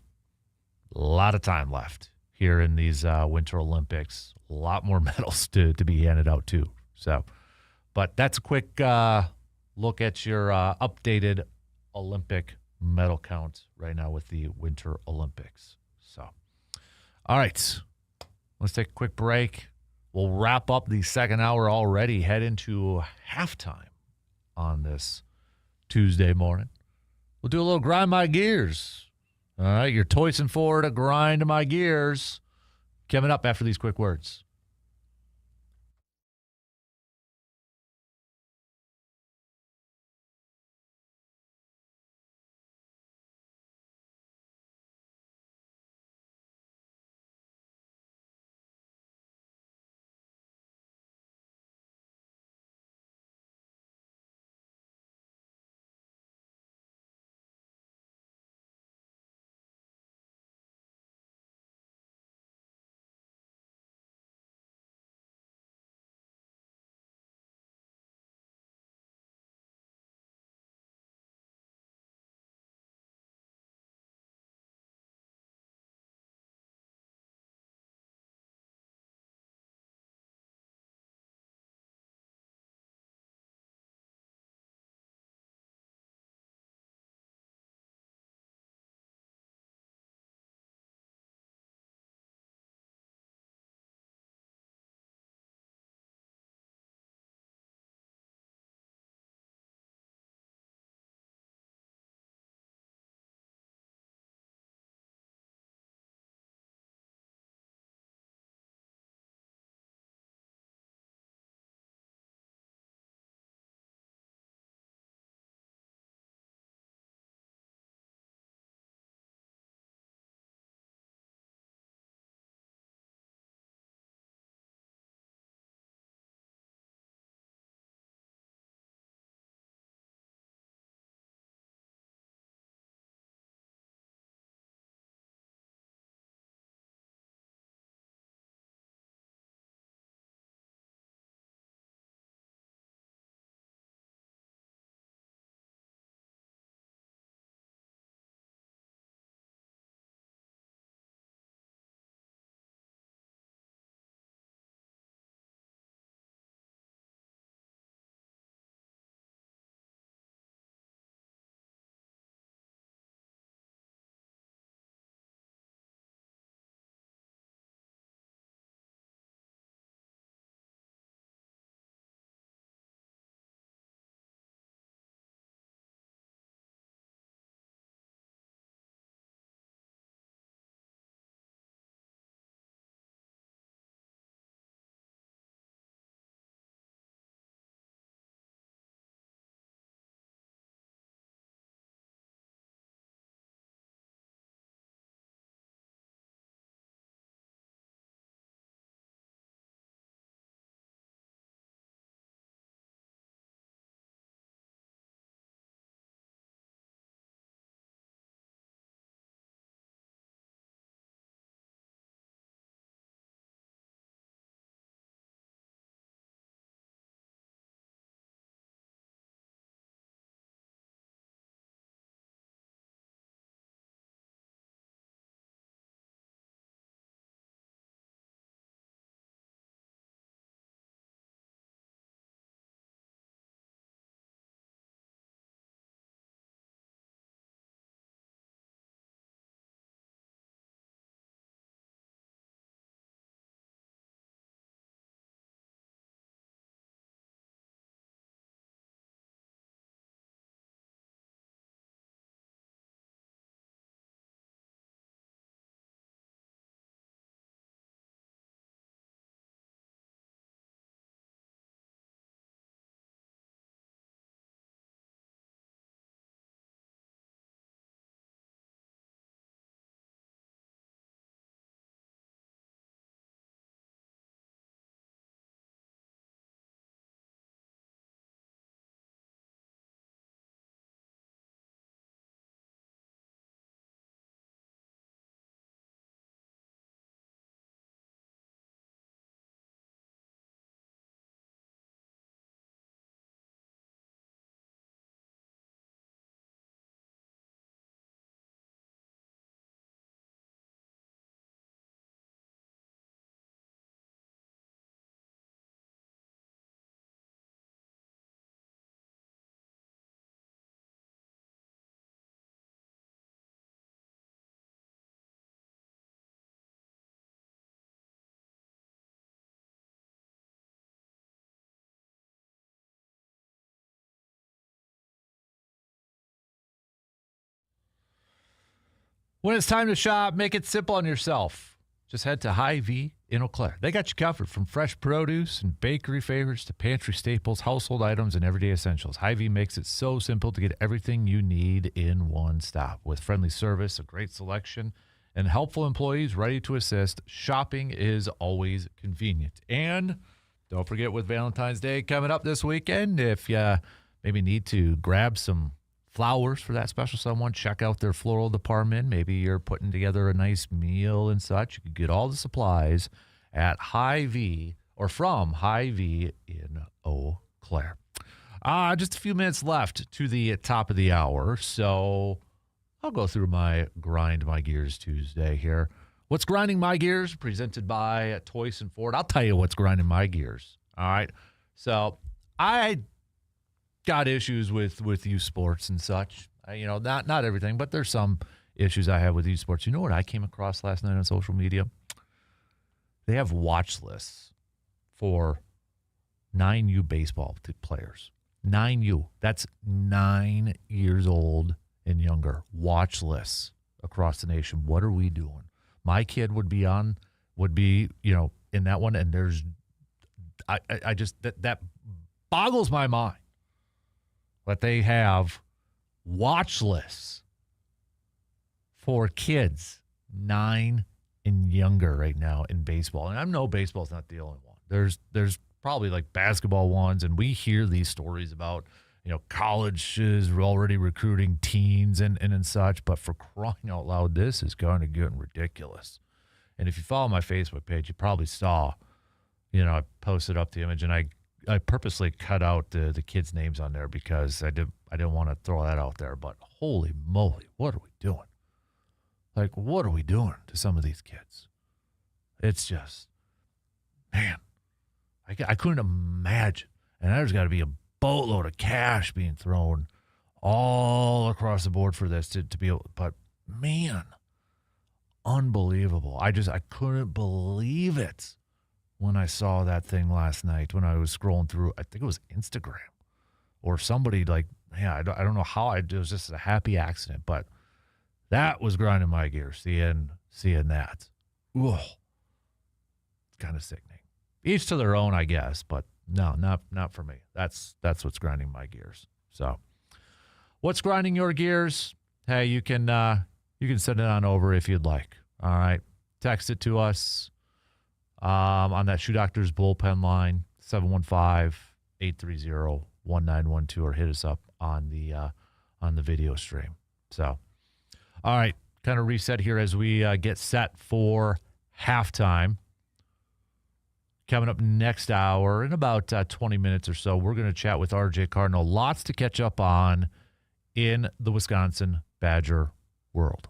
a lot of time left here in these Winter Olympics. A lot more medals to be handed out too. So, but that's a quick look at your updated Olympic medal count right now with the Winter Olympics. So, all right, let's take a quick break. We'll wrap up the second hour already, head into halftime on this Tuesday morning. We'll do a little grind my gears. All right, you're toicing forward to grind my gears. Coming up after these quick words. When it's time to shop, make it simple on yourself. Just head to Hy-Vee in Eau Claire. They got you covered from fresh produce and bakery favorites to pantry staples, household items, and everyday essentials. Hy-Vee makes it so simple to get everything you need in one stop. With friendly service, a great selection, and helpful employees ready to assist, shopping is always convenient. And don't forget, with Valentine's Day coming up this weekend, if you maybe need to grab some flowers for that special someone, check out their floral department. Maybe you're putting together a nice meal and such. You can get all the supplies at Hy-Vee or from Hy-Vee in Eau Claire. Just a few minutes left to the top of the hour, so I'll go through my Grind My Gears Tuesday here. What's grinding my gears? Presented by Toys and Ford. I'll tell you what's grinding my gears. All right. So I got issues with youth sports and such. Not everything, but there's some issues I have with youth sports. You know what I came across last night on social media? They have watch lists for 9U baseball players. 9U. That's 9 years old and younger. Watch lists across the nation. What are we doing? My kid would be in that one, and I just that boggles my mind that they have watch lists for kids 9 and younger right now in baseball. And I know baseball's not the only one. There's probably like basketball ones, and we hear these stories about colleges already recruiting teens and such, but for crying out loud, this is kind of getting ridiculous. And if you follow my Facebook page, you probably saw, I posted up the image, and I purposely cut out the kids' names on there because I didn't want to throw that out there. But holy moly, what are we doing? Like, what are we doing to some of these kids? It's just, man, I couldn't imagine. And there's got to be a boatload of cash being thrown all across the board for this to be able, but man, unbelievable. I couldn't believe it when I saw that thing last night when I was scrolling through. I think it was Instagram or somebody I don't know how it was just a happy accident, but that was grinding my gears seeing that. Ooh, it's kind of sickening. Each to their own, I guess, but no, not for me. That's what's grinding my gears. So, what's grinding your gears? Hey, you can send it on over if you'd like. All right, text it to us on that Shoe Doctors bullpen line 715-830-1912, or hit us up on the video stream. So, all right, kind of reset here as we get set for halftime. Coming up next hour, in about 20 minutes or so, we're going to chat with RJ Cardinal. Lots to catch up on in the Wisconsin Badger world.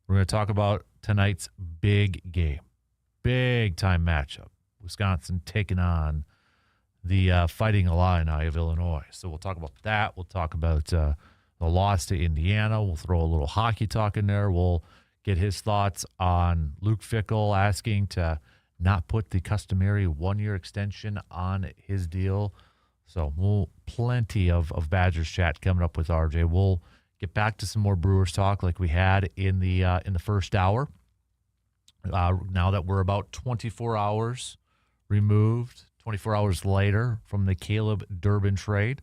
We're going to talk about tonight's big game, big-time matchup. Wisconsin taking on the Fighting Illini of Illinois. So we'll talk about that. We'll talk about the loss to Indiana. We'll throw a little hockey talk in there. We'll get his thoughts on Luke Fickell asking to not put the customary one-year extension on his deal. So plenty of Badgers chat coming up with RJ. We'll get back to some more Brewers talk like we had in the first hour. Now that we're about 24 hours removed, 24 hours later from the Caleb Durbin trade.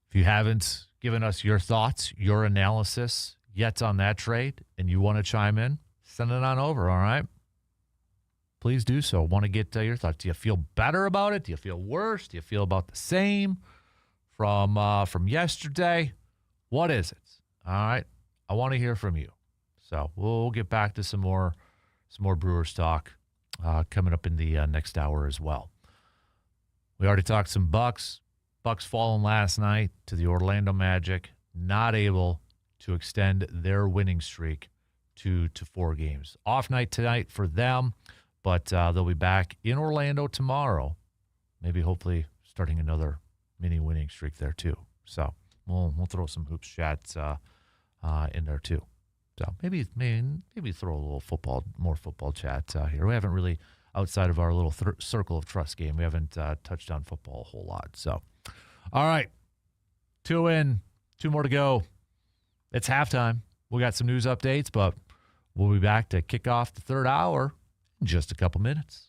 If you haven't given us your thoughts, your analysis yet on that trade, and you want to chime in, send it on over, all right? Please do so. Want to get your thoughts. Do you feel better about it? Do you feel worse? Do you feel about the same from yesterday? What is it? All right. I want to hear from you. So we'll get back to some more Brewers talk coming up in the next hour as well. We already talked some Bucks. Bucks falling last night to the Orlando Magic, not able to extend their winning streak to 4 games. Off night tonight for them. But they'll be back in Orlando tomorrow, maybe hopefully starting another mini winning streak there too. So we'll throw some hoops chats in there too. So maybe throw a little more football chat here. We haven't really, outside of our little circle of trust game, we haven't touched on football a whole lot. So, all right, 2 in, 2 more to go. It's halftime. We got some news updates, but we'll be back to kick off the third hour in just a couple minutes.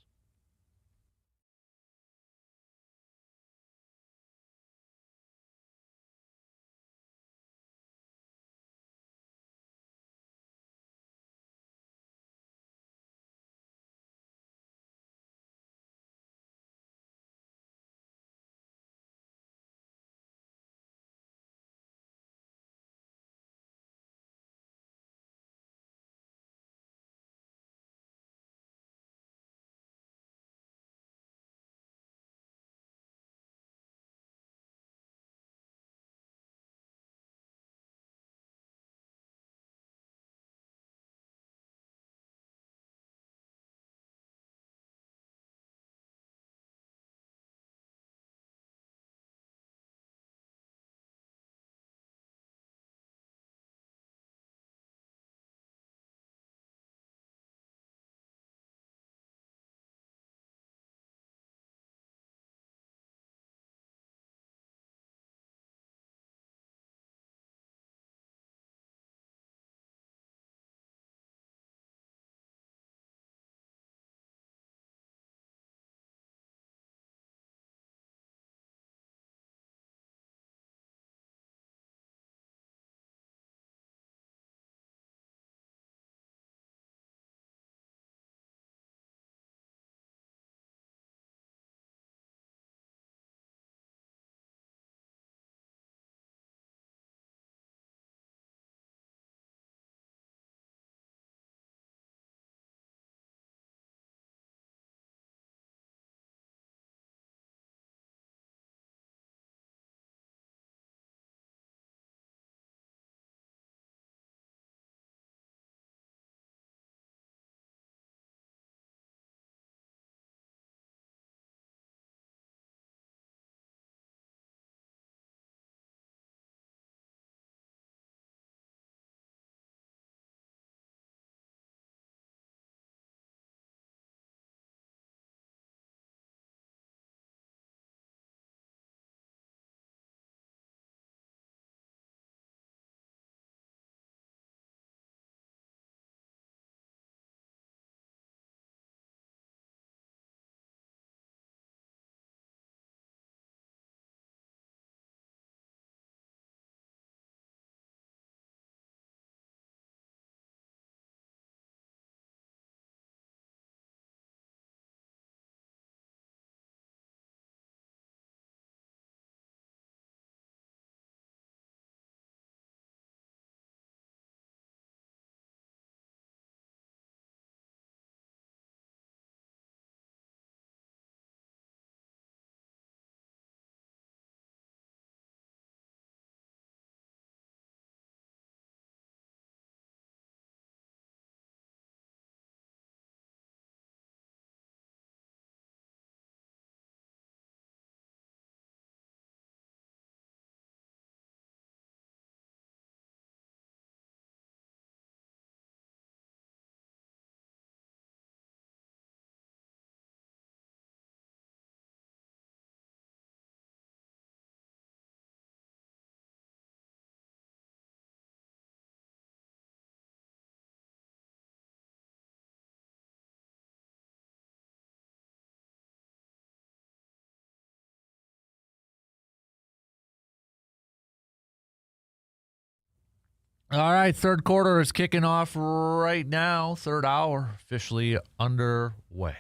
All right, third quarter is kicking off right now. Third hour officially underway.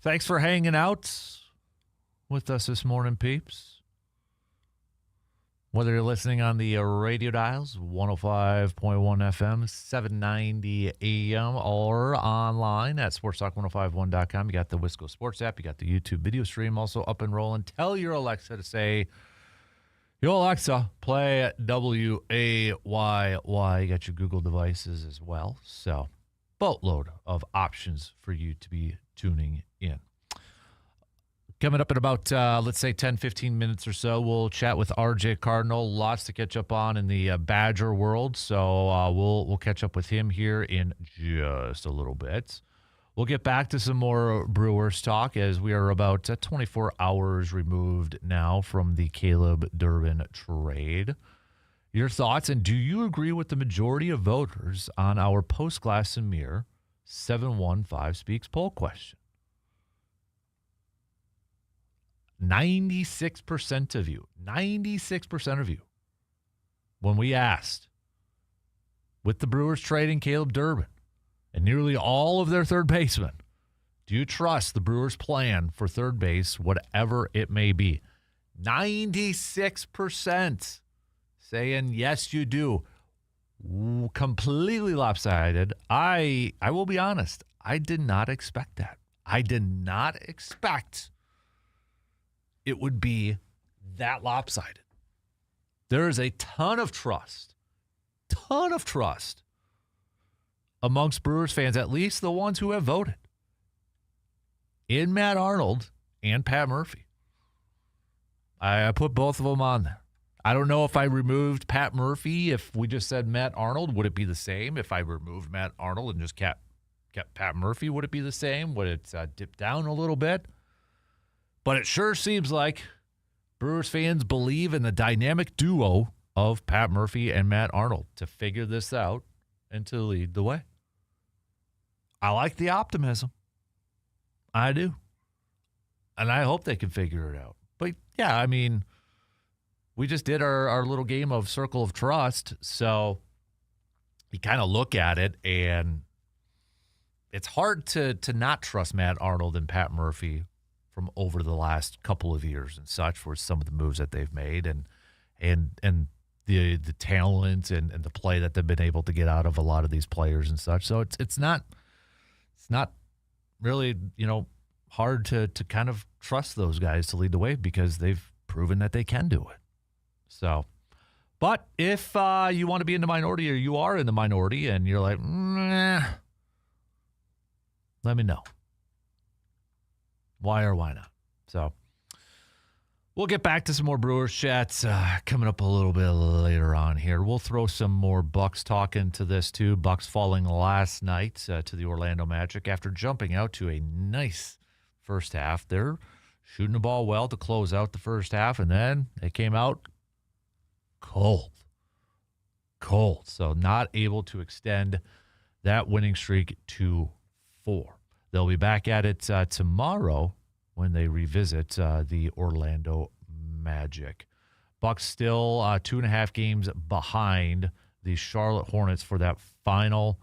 Thanks for hanging out with us this morning, peeps. Whether you're listening on the radio dials, 105.1 FM, 790 AM, or online at sportstalk1051.com. You got the Wisco Sports App. You got the YouTube video stream also up and rolling. Tell your Alexa to say, "Yo, Alexa, play WAYY." You got your Google devices as well. So, boatload of options for you to be tuning in. Coming up in about, let's say, 10, 15 minutes or so, we'll chat with RJ Cardinal. Lots to catch up on in the Badger world. So, we'll catch up with him here in just a little bit. We'll get back to some more Brewers talk as we are about 24 hours removed now from the Caleb Durbin trade. your thoughts, and do you agree with the majority of voters on our post-Glass and Mirror 715 Speaks poll question? 96% of you, when we asked, with the Brewers trading Caleb Durbin and nearly all of their third basemen, do you trust the Brewers' plan for third base, whatever it may be? 96% saying, yes, you do. Completely lopsided. I will be honest, I did not expect that. I did not expect it would be that lopsided. There is a ton of trust amongst Brewers fans, at least the ones who have voted, in Matt Arnold and Pat Murphy. I put both of them on there. I don't know if I removed Pat Murphy, if we just said Matt Arnold, would it be the same? If I removed Matt Arnold and just kept Pat Murphy, would it be the same? Would it dip down a little bit? But it sure seems like Brewers fans believe in the dynamic duo of Pat Murphy and Matt Arnold to figure this out and to lead the way. I like the optimism. I do. And I hope they can figure it out. But, yeah, I mean, we just did our little game of Circle of Trust. So you kind of look at it, and it's hard to not trust Matt Arnold and Pat Murphy from over the last couple of years and such, for some of the moves that they've made and the talent and the play that they've been able to get out of a lot of these players and such. So it's not really, hard to kind of trust those guys to lead the way, because they've proven that they can do it. So, but if you want to be in the minority, or you are in the minority, and you're like, let me know. Why or why not? So we'll get back to some more Brewers chats coming up a little bit later on here. We'll throw some more Bucks talk into this too. Bucks falling last night to the Orlando Magic after jumping out to a nice first half. They're shooting the ball well to close out the first half, and then they came out cold. So not able to extend that winning streak to 4. They'll be back at it tomorrow when they revisit the Orlando Magic. Bucks still 2.5 games behind the Charlotte Hornets for that final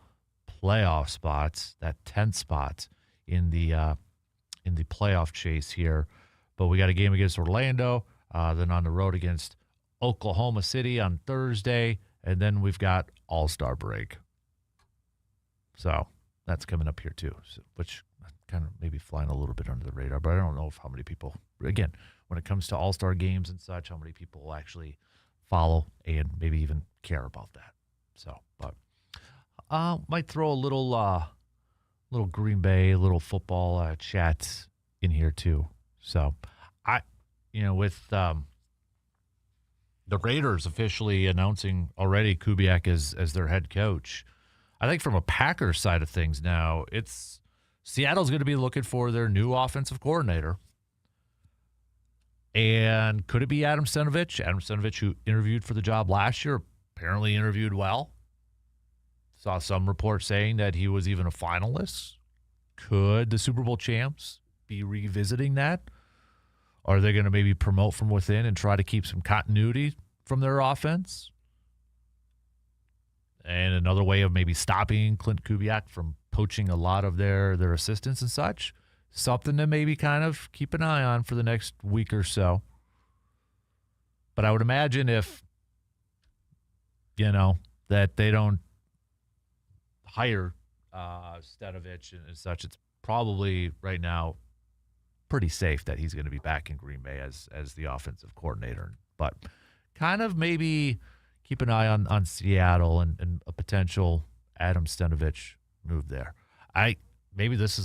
playoff spots, that 10th spot in the playoff chase here. But we got a game against Orlando, then on the road against Oklahoma City on Thursday, and then we've got All-Star break. So that's coming up here too, which kind of maybe flying a little bit under the radar, but I don't know how many people, again, when it comes to All-Star games and such, how many people will actually follow and maybe even care about that. So, but might throw a little Green Bay, little football chat in here too. So, with the Raiders officially announcing already Kubiak as their head coach, I think from a Packers side of things now, Seattle's going to be looking for their new offensive coordinator. And could it be Adam Stenavich? Adam Stenavich, who interviewed for the job last year, apparently interviewed well. Saw some reports saying that he was even a finalist. Could the Super Bowl champs be revisiting that? Are they going to maybe promote from within and try to keep some continuity from their offense? And another way of maybe stopping Clint Kubiak from poaching a lot of their assistants and such. Something to maybe kind of keep an eye on for the next week or so. But I would imagine if, that they don't hire Stenavich and such, it's probably right now pretty safe that he's going to be back in Green Bay as the offensive coordinator. But kind of maybe keep an eye on Seattle and a potential Adam Stenavich move there. Maybe this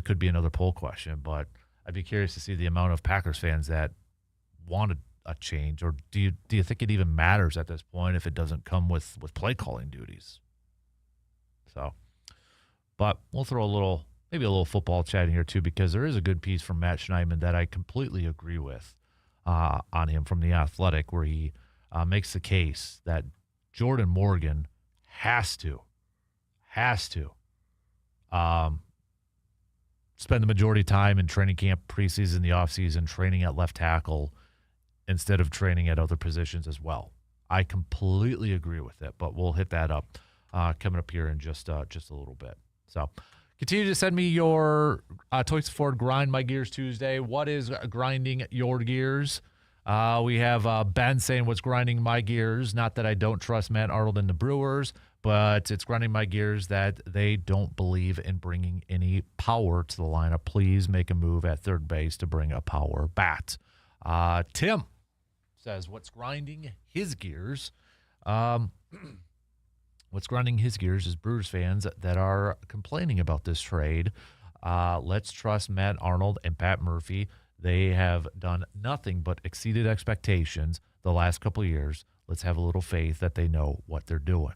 could be another poll question, but I'd be curious to see the amount of Packers fans that wanted a change, or do you think it even matters at this point if it doesn't come with play calling duties? So, but we'll throw maybe a little football chat in here too, because there is a good piece from Matt Schneidman that I completely agree with on him from The Athletic, where he makes the case that Jordan Morgan has to spend the majority of time in training camp, preseason, the offseason, training at left tackle instead of training at other positions as well. I completely agree with it, but we'll hit that up coming up here in just a little bit. So continue to send me your Toys Ford Grind My Gears Tuesday. What is grinding your gears? We have Ben saying what's grinding my gears. Not that I don't trust Matt Arnold and the Brewers, but it's grinding my gears that they don't believe in bringing any power to the lineup. Please make a move at third base to bring a power bat. Tim says what's grinding his gears. What's grinding his gears is Brewers fans that are complaining about this trade. Let's trust Matt Arnold and Pat Murphy. They have done nothing but exceeded expectations the last couple of years. Let's have a little faith that they know what they're doing.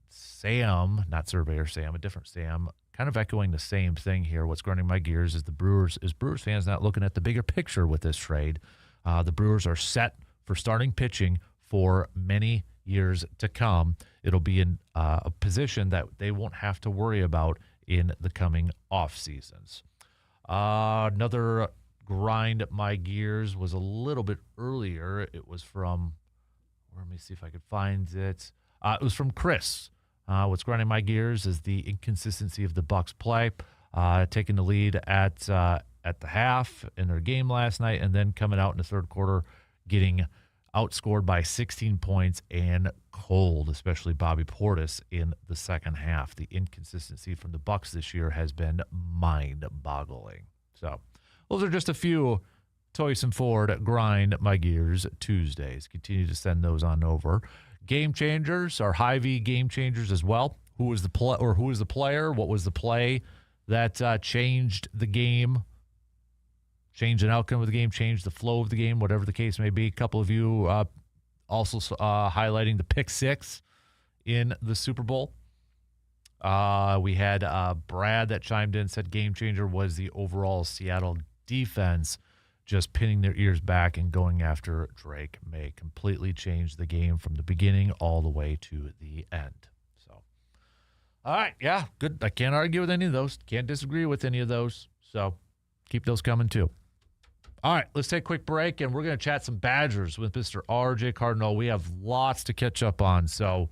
Sam, not Surveyor Sam, a different Sam, kind of echoing the same thing here. What's grinding my gears is Brewers fans not looking at the bigger picture with this trade. The Brewers are set for starting pitching for many years to come. It'll be in a position that they won't have to worry about in the coming off seasons. Another grind my gears was a little bit earlier. It was from, let me see if I could find it. It was from Chris. What's grinding my gears is the inconsistency of the Bucks play, taking the lead at the half in their game last night, and then coming out in the third quarter, getting outscored by 16 points and cold, especially Bobby Portis in the second half. The inconsistency from the Bucks this year has been mind-boggling. So those are just a few Toys and Ford Grind My Gears Tuesdays. Continue to send those on over. Game Changers are Hy-Vee Game Changers as well. Who was the player? What was the play that changed the game? Change an outcome of the game, change the flow of the game, whatever the case may be. A couple of you also highlighting the pick six in the Super Bowl. We had Brad that chimed in, said game changer was the overall Seattle defense just pinning their ears back and going after Drake May. Completely changed the game from the beginning all the way to the end. So, all right, yeah, good. I can't argue with any of those. Can't disagree with any of those. So keep those coming too. All right, let's take a quick break, and we're going to chat some Badgers with Mr. R.J. Cardinal. We have lots to catch up on, so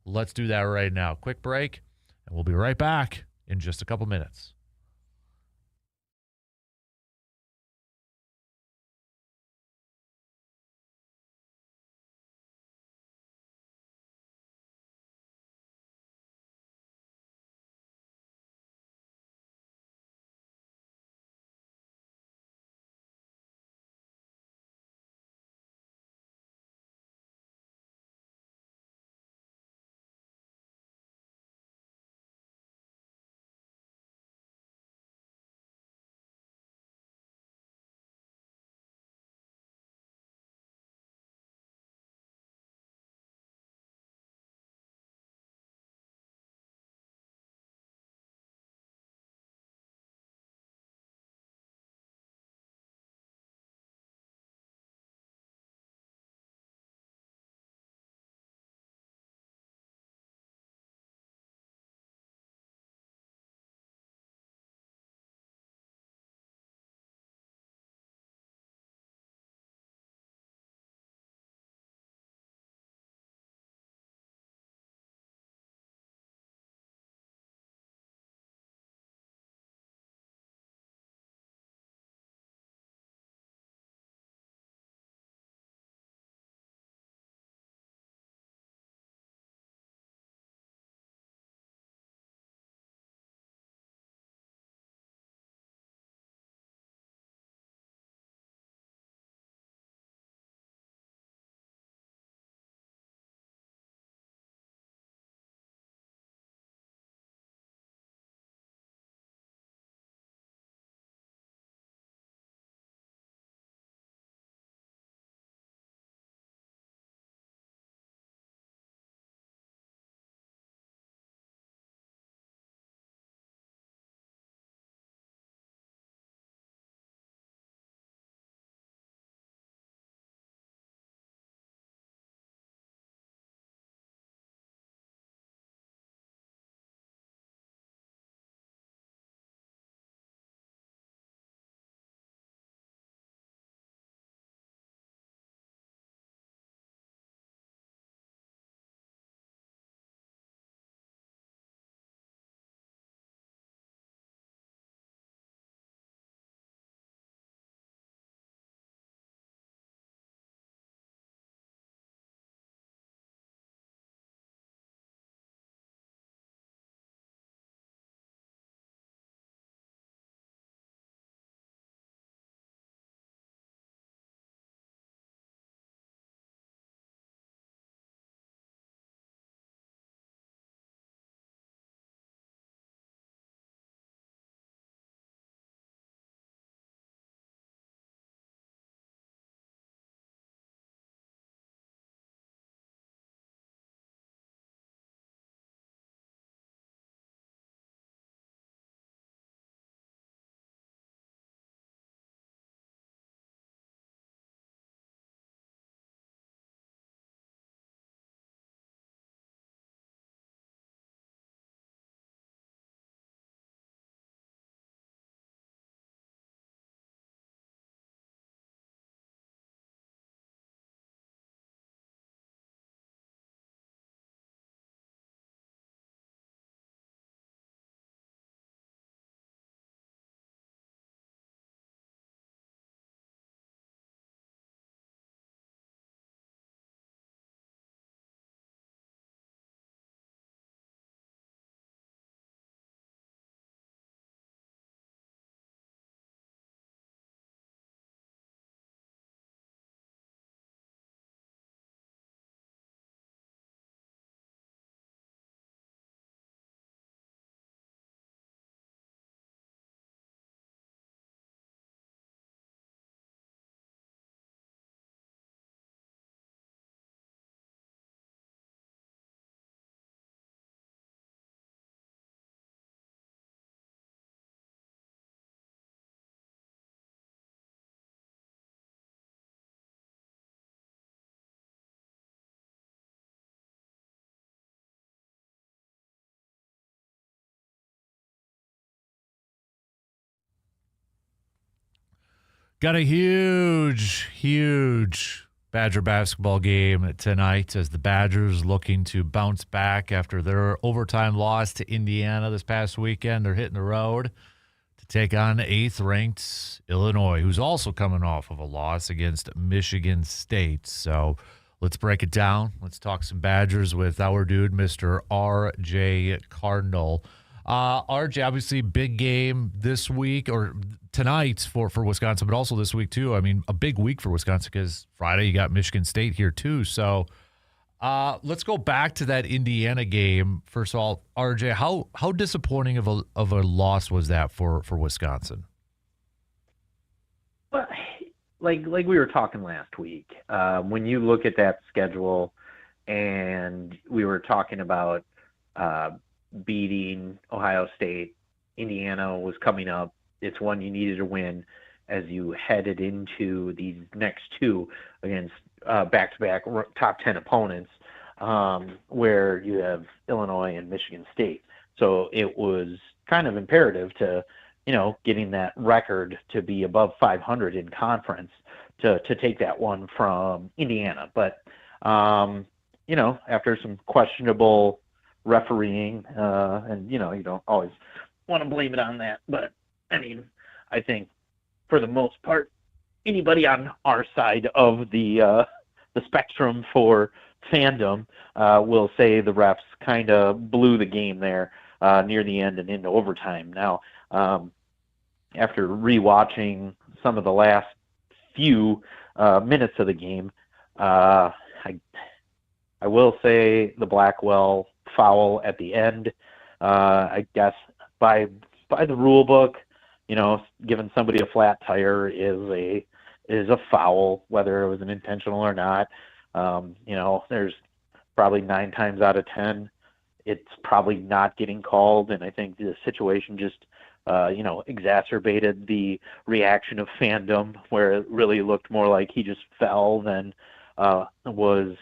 let's do that right now. Quick break, and we'll be right back in just a couple minutes. Got a huge Badger basketball game tonight as the Badgers looking to bounce back after their overtime loss to Indiana this past weekend. They're hitting the road to take on 8th-ranked Illinois, who's also coming off of a loss against Michigan State. So let's break it down. Let's talk some Badgers with our dude, Mr. R.J. Cardinal. RJ, obviously big game this week or tonight for Wisconsin, but also this week too. I mean, a big week for Wisconsin because Friday you got Michigan State here too. So let's go back to that Indiana game. First of all, RJ, how disappointing of a loss was that for Wisconsin? Well, like we were talking last week, when you look at that schedule, and we were talking about beating Ohio State, Indiana was coming up. It's one you needed to win as you headed into these next two against back-to-back top 10 opponents, where you have Illinois and Michigan State. So it was kind of imperative to, getting that record to be above 500 in conference to take that one from Indiana. But, after some questionable refereeing, and you don't always want to blame it on that, but I mean, I think for the most part, anybody on our side of the spectrum for fandom will say the refs kind of blew the game there near the end and into overtime. Now, after rewatching some of the last few minutes of the game, I will say the Blackwell foul at the end, I guess by the rule book, giving somebody a flat tire is a foul, whether it was an intentional or not. There's probably 9 times out of 10 it's probably not getting called, and I think the situation just exacerbated the reaction of fandom, where it really looked more like he just fell than was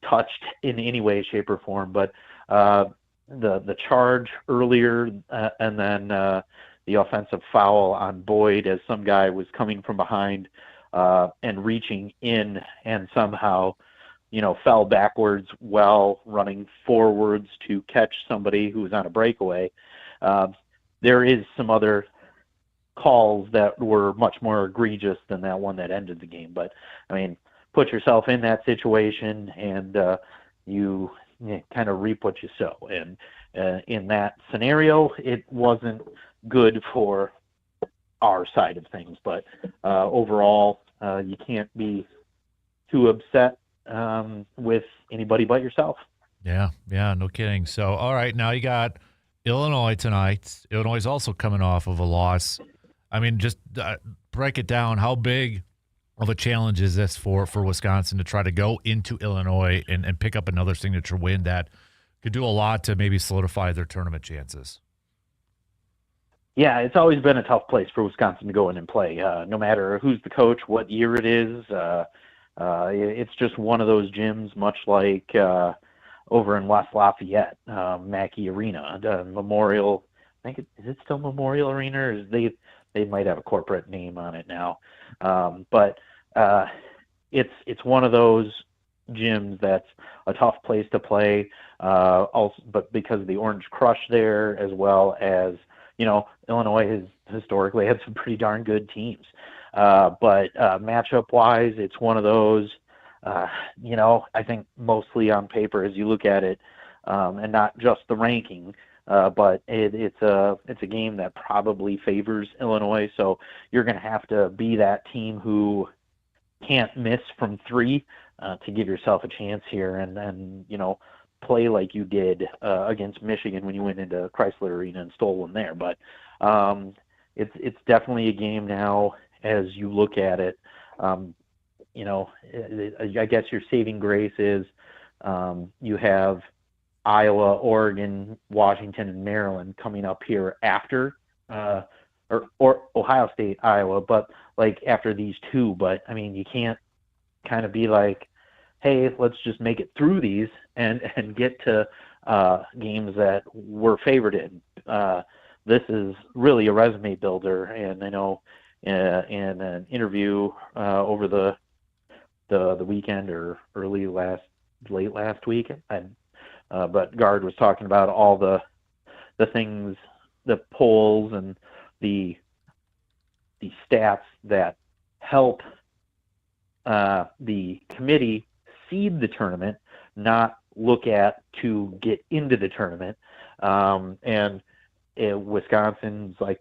touched in any way, shape, or form. But the charge earlier, and then the offensive foul on Boyd as some guy was coming from behind and reaching in and somehow fell backwards while running forwards to catch somebody who was on a breakaway. There is some other calls that were much more egregious than that one that ended the game. But, I mean, put yourself in that situation, and you kind of reap what you sow. And in that scenario, it wasn't good for our side of things. But overall, you can't be too upset with anybody but yourself. Yeah, no kidding. So, all right, now you got Illinois tonight. Illinois is also coming off of a loss. I mean, just break it down. How big of a challenge is this for Wisconsin to try to go into Illinois and pick up another signature win that could do a lot to maybe solidify their tournament chances? Yeah, it's always been a tough place for Wisconsin to go in and play, no matter who's the coach, what year it is. It's just one of those gyms, much like over in West Lafayette, Mackey Arena, the Memorial. I think is it still Memorial Arena, or is they might have a corporate name on it now. But it's one of those gyms that's a tough place to play. Also, but because of the Orange Crush there, as well as Illinois has historically had some pretty darn good teams. But matchup-wise, it's one of those. I think mostly on paper, as you look at it, and not just the ranking, but it's a game that probably favors Illinois. So you're going to have to be that team who can't miss from 3 to give yourself a chance here, and play like you did against Michigan when you went into Chrysler Arena and stole one there. But it's definitely a game now as you look at it. I guess your saving grace is you have Iowa, Oregon, Washington, and Maryland coming up here after, or Ohio State, Iowa, but like after these 2. But I mean, you can't kind of be like, hey, let's just make it through these and get to games that we're favored in. This is really a resume builder, and I know in an interview over the weekend or late last week. But Gard was talking about all the things, the polls and the stats that help the committee seed the tournament, not look at to get into the tournament. And Wisconsin's like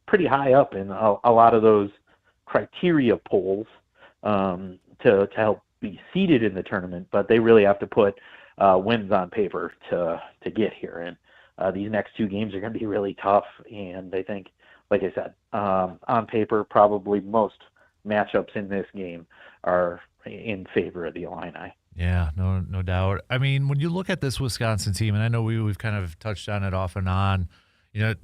pretty high up in a lot of those criteria polls to help be seeded in the tournament, but they really have to put wins on paper to get here. And these next two games are going to be really tough. And I think, like I said, on paper, probably most matchups in this game are in favor of the Illini. Yeah, no doubt. I mean, when you look at this Wisconsin team, and I know we've kind of touched on it off and on, you know,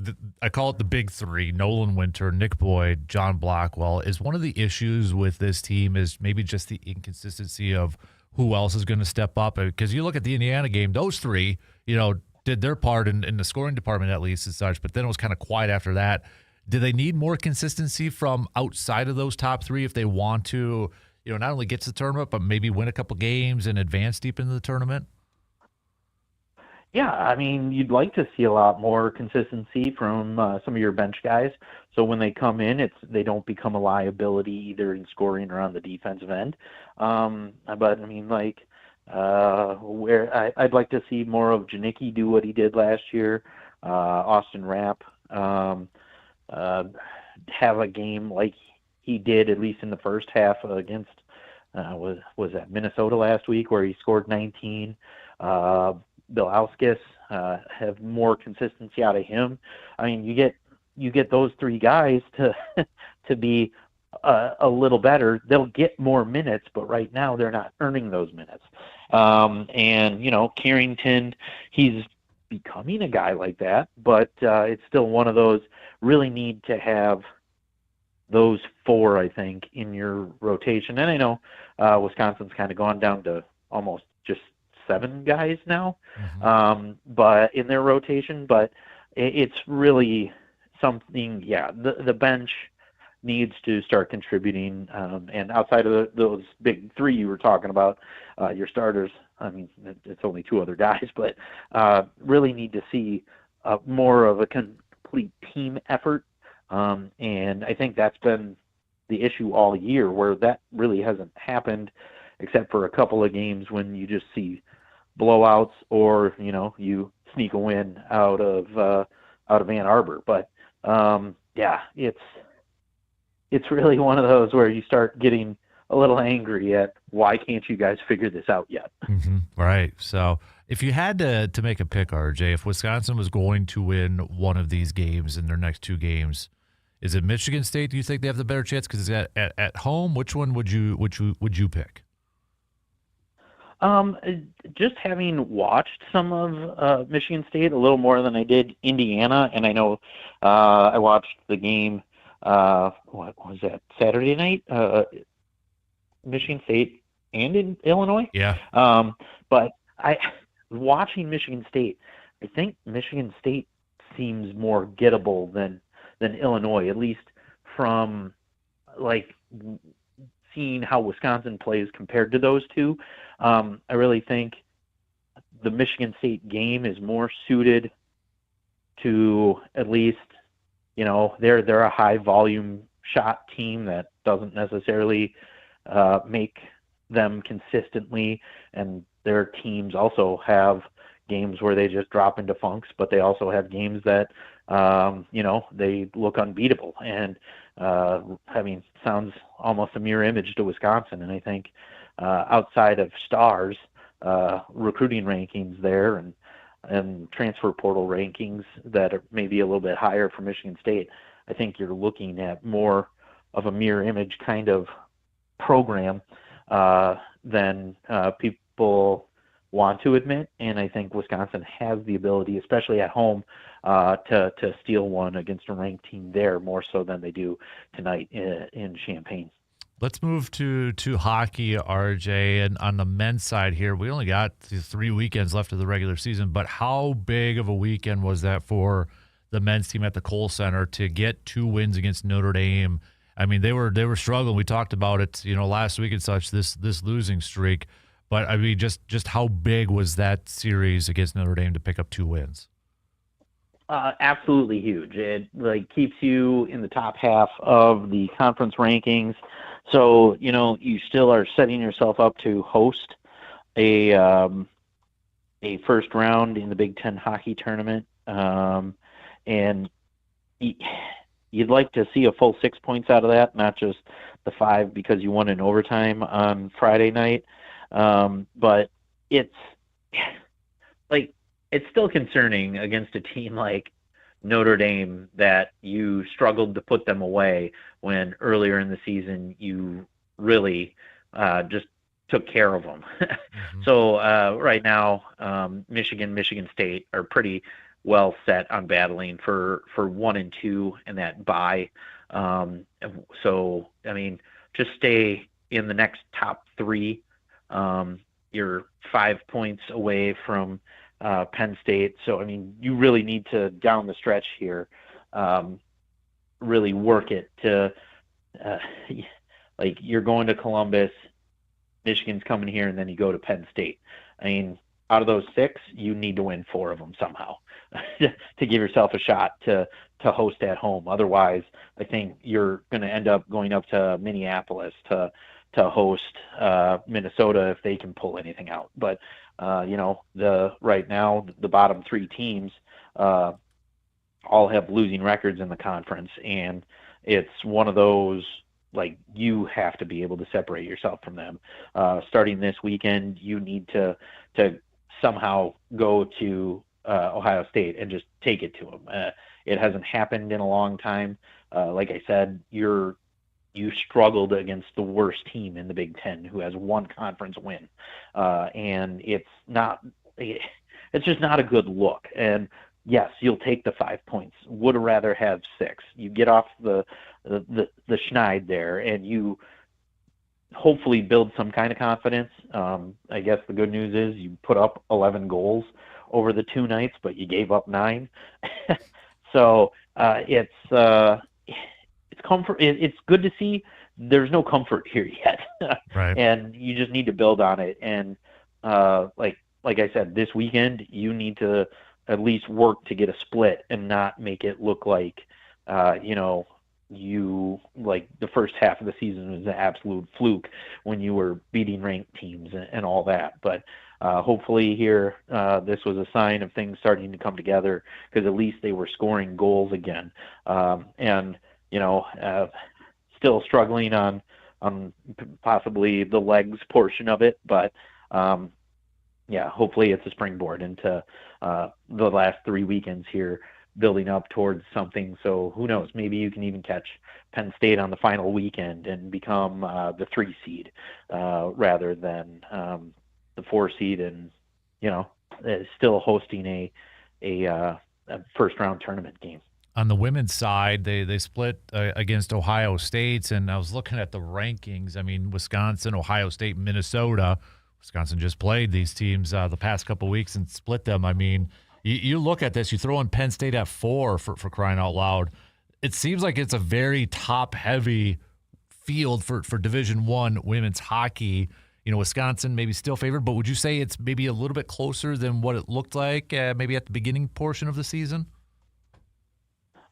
I call it the big three: Nolan Winter, Nick Boyd, John Blackwell. Is one of the issues with this team is maybe just the inconsistency of who else is going to step up? Because you look at the Indiana game, those three, you know, did their part in the scoring department at least and such, but then it was kind of quiet after that. Do they need more consistency from outside of those top three if they want to, you know, not only get to the tournament, but maybe win a couple games and advance deep into the tournament? Yeah, I mean, you'd like to see a lot more consistency from some of your bench guys. So when they come in, they don't become a liability either in scoring or on the defensive end. But I mean, like, where I'd like to see more of Janicki do what he did last year. Austin Rapp have a game like he did at least in the first half against was that Minnesota last week where he scored 19. Bill Auskis, have more consistency out of him. I mean, you get those three guys to be a little better. They'll get more minutes, but right now they're not earning those minutes. And you know, Carrington, he's becoming a guy like that, but it's still one of those really need to have those four, I think, in your rotation. And I know Wisconsin's kind of gone down to almost just 7 guys now, but in their rotation, but it's really something. Yeah, the bench needs to start contributing, and outside of those big three you were talking about, your starters, I mean, it's only 2 other guys, but really need to see more of a complete team effort, and I think that's been the issue all year, where that really hasn't happened except for a couple of games when you just see blowouts or, you know, you sneak a win out of Ann Arbor. But yeah, it's really one of those where you start getting a little angry at why can't you guys figure this out yet? Right. So if you had to make a pick, RJ, if Wisconsin was going to win one of these games in their next 2 games, is it Michigan State? Do you think they have the better chance because it's at home? Which one would you pick? Just having watched some of Michigan State a little more than I did Indiana, and I know I watched the game. What was that, Saturday night? Michigan State and in Illinois. Yeah. But watching Michigan State, I think Michigan State seems more gettable than Illinois, at least from like seeing how Wisconsin plays compared to those two. I really think the Michigan State game is more suited to, at least, you know, they're a high volume shot team that doesn't necessarily make them consistently, and their teams also have games where they just drop into funks, but they also have games that you know, they look unbeatable. And I mean, sounds almost a mirror image to Wisconsin. And I think outside of stars, recruiting rankings there and transfer portal rankings that are maybe a little bit higher for Michigan State, I think you're looking at more of a mirror image kind of program than people want to admit. And I think Wisconsin has the ability, especially at home, to steal one against a ranked team there more so than they do tonight in Champaign. Let's move to hockey, RJ. And on the men's side here, we only got 3 weekends left of the regular season, but how big of a weekend was that for the men's team at the Kohl Center to get 2 wins against Notre Dame I mean, they were struggling. We talked about it, last week and such, this losing streak. But I mean, just how big was that series against Notre Dame to pick up 2 wins? Absolutely huge. It keeps you in the top half of the conference rankings. So, you still are setting yourself up to host a first round in the Big Ten hockey tournament. And you'd like to see a full 6 points out of that, not just the 5 because you won in overtime on Friday night. But it's still concerning against a team like Notre Dame that you struggled to put them away when earlier in the season you really just took care of them. Mm-hmm. So right now, Michigan State are pretty well set on battling for 1 and 2 and that bye. So, I mean, just stay in the next top 3. You're 5 points away from Penn State. So, I mean, you really need to, down the stretch here, really work it to, you're going to Columbus, Michigan's coming here, and then you go to Penn State. I mean, out of those 6, you need to win 4 of them somehow to give yourself a shot to host at home. Otherwise, I think you're going to end up going up to Minneapolis to host Minnesota if they can pull anything out. But right now the bottom 3 teams all have losing records in the conference, and it's one of those you have to be able to separate yourself from them. Starting this weekend, you need to somehow go to Ohio State and just take it to them. It hasn't happened in a long time. Like I said, you struggled against the worst team in the Big Ten who has 1 conference win. And it's just not a good look. And yes, you'll take the 5 points. Would rather have 6. You get off the schneid there and you hopefully build some kind of confidence. I guess the good news is you put up 11 goals over the 2 nights, but you gave up 9. So it's comfort. It's good to see. There's no comfort here yet, right? And you just need to build on it. And like I said, this weekend you need to at least work to get a split and not make it look like you the first half of the season was an absolute fluke when you were beating ranked teams and all that. But hopefully here this was a sign of things starting to come together, because at least they were scoring goals again. And still struggling on possibly the legs portion of it, but hopefully it's a springboard into the last 3 weekends here, building up towards something. So who knows, maybe you can even catch Penn State on the final weekend and become the 3 seed rather than the 4 seed, and still hosting a first round tournament game. On the women's side, they split against Ohio State, and I was looking at the rankings. I mean, Wisconsin, Ohio State, Minnesota. Wisconsin just played these teams the past couple of weeks and split them. I mean, you look at this, you throw in Penn State at 4 for crying out loud. It seems like it's a very top-heavy field for Division I women's hockey. Wisconsin maybe still favored, but would you say it's maybe a little bit closer than what it looked like maybe at the beginning portion of the season?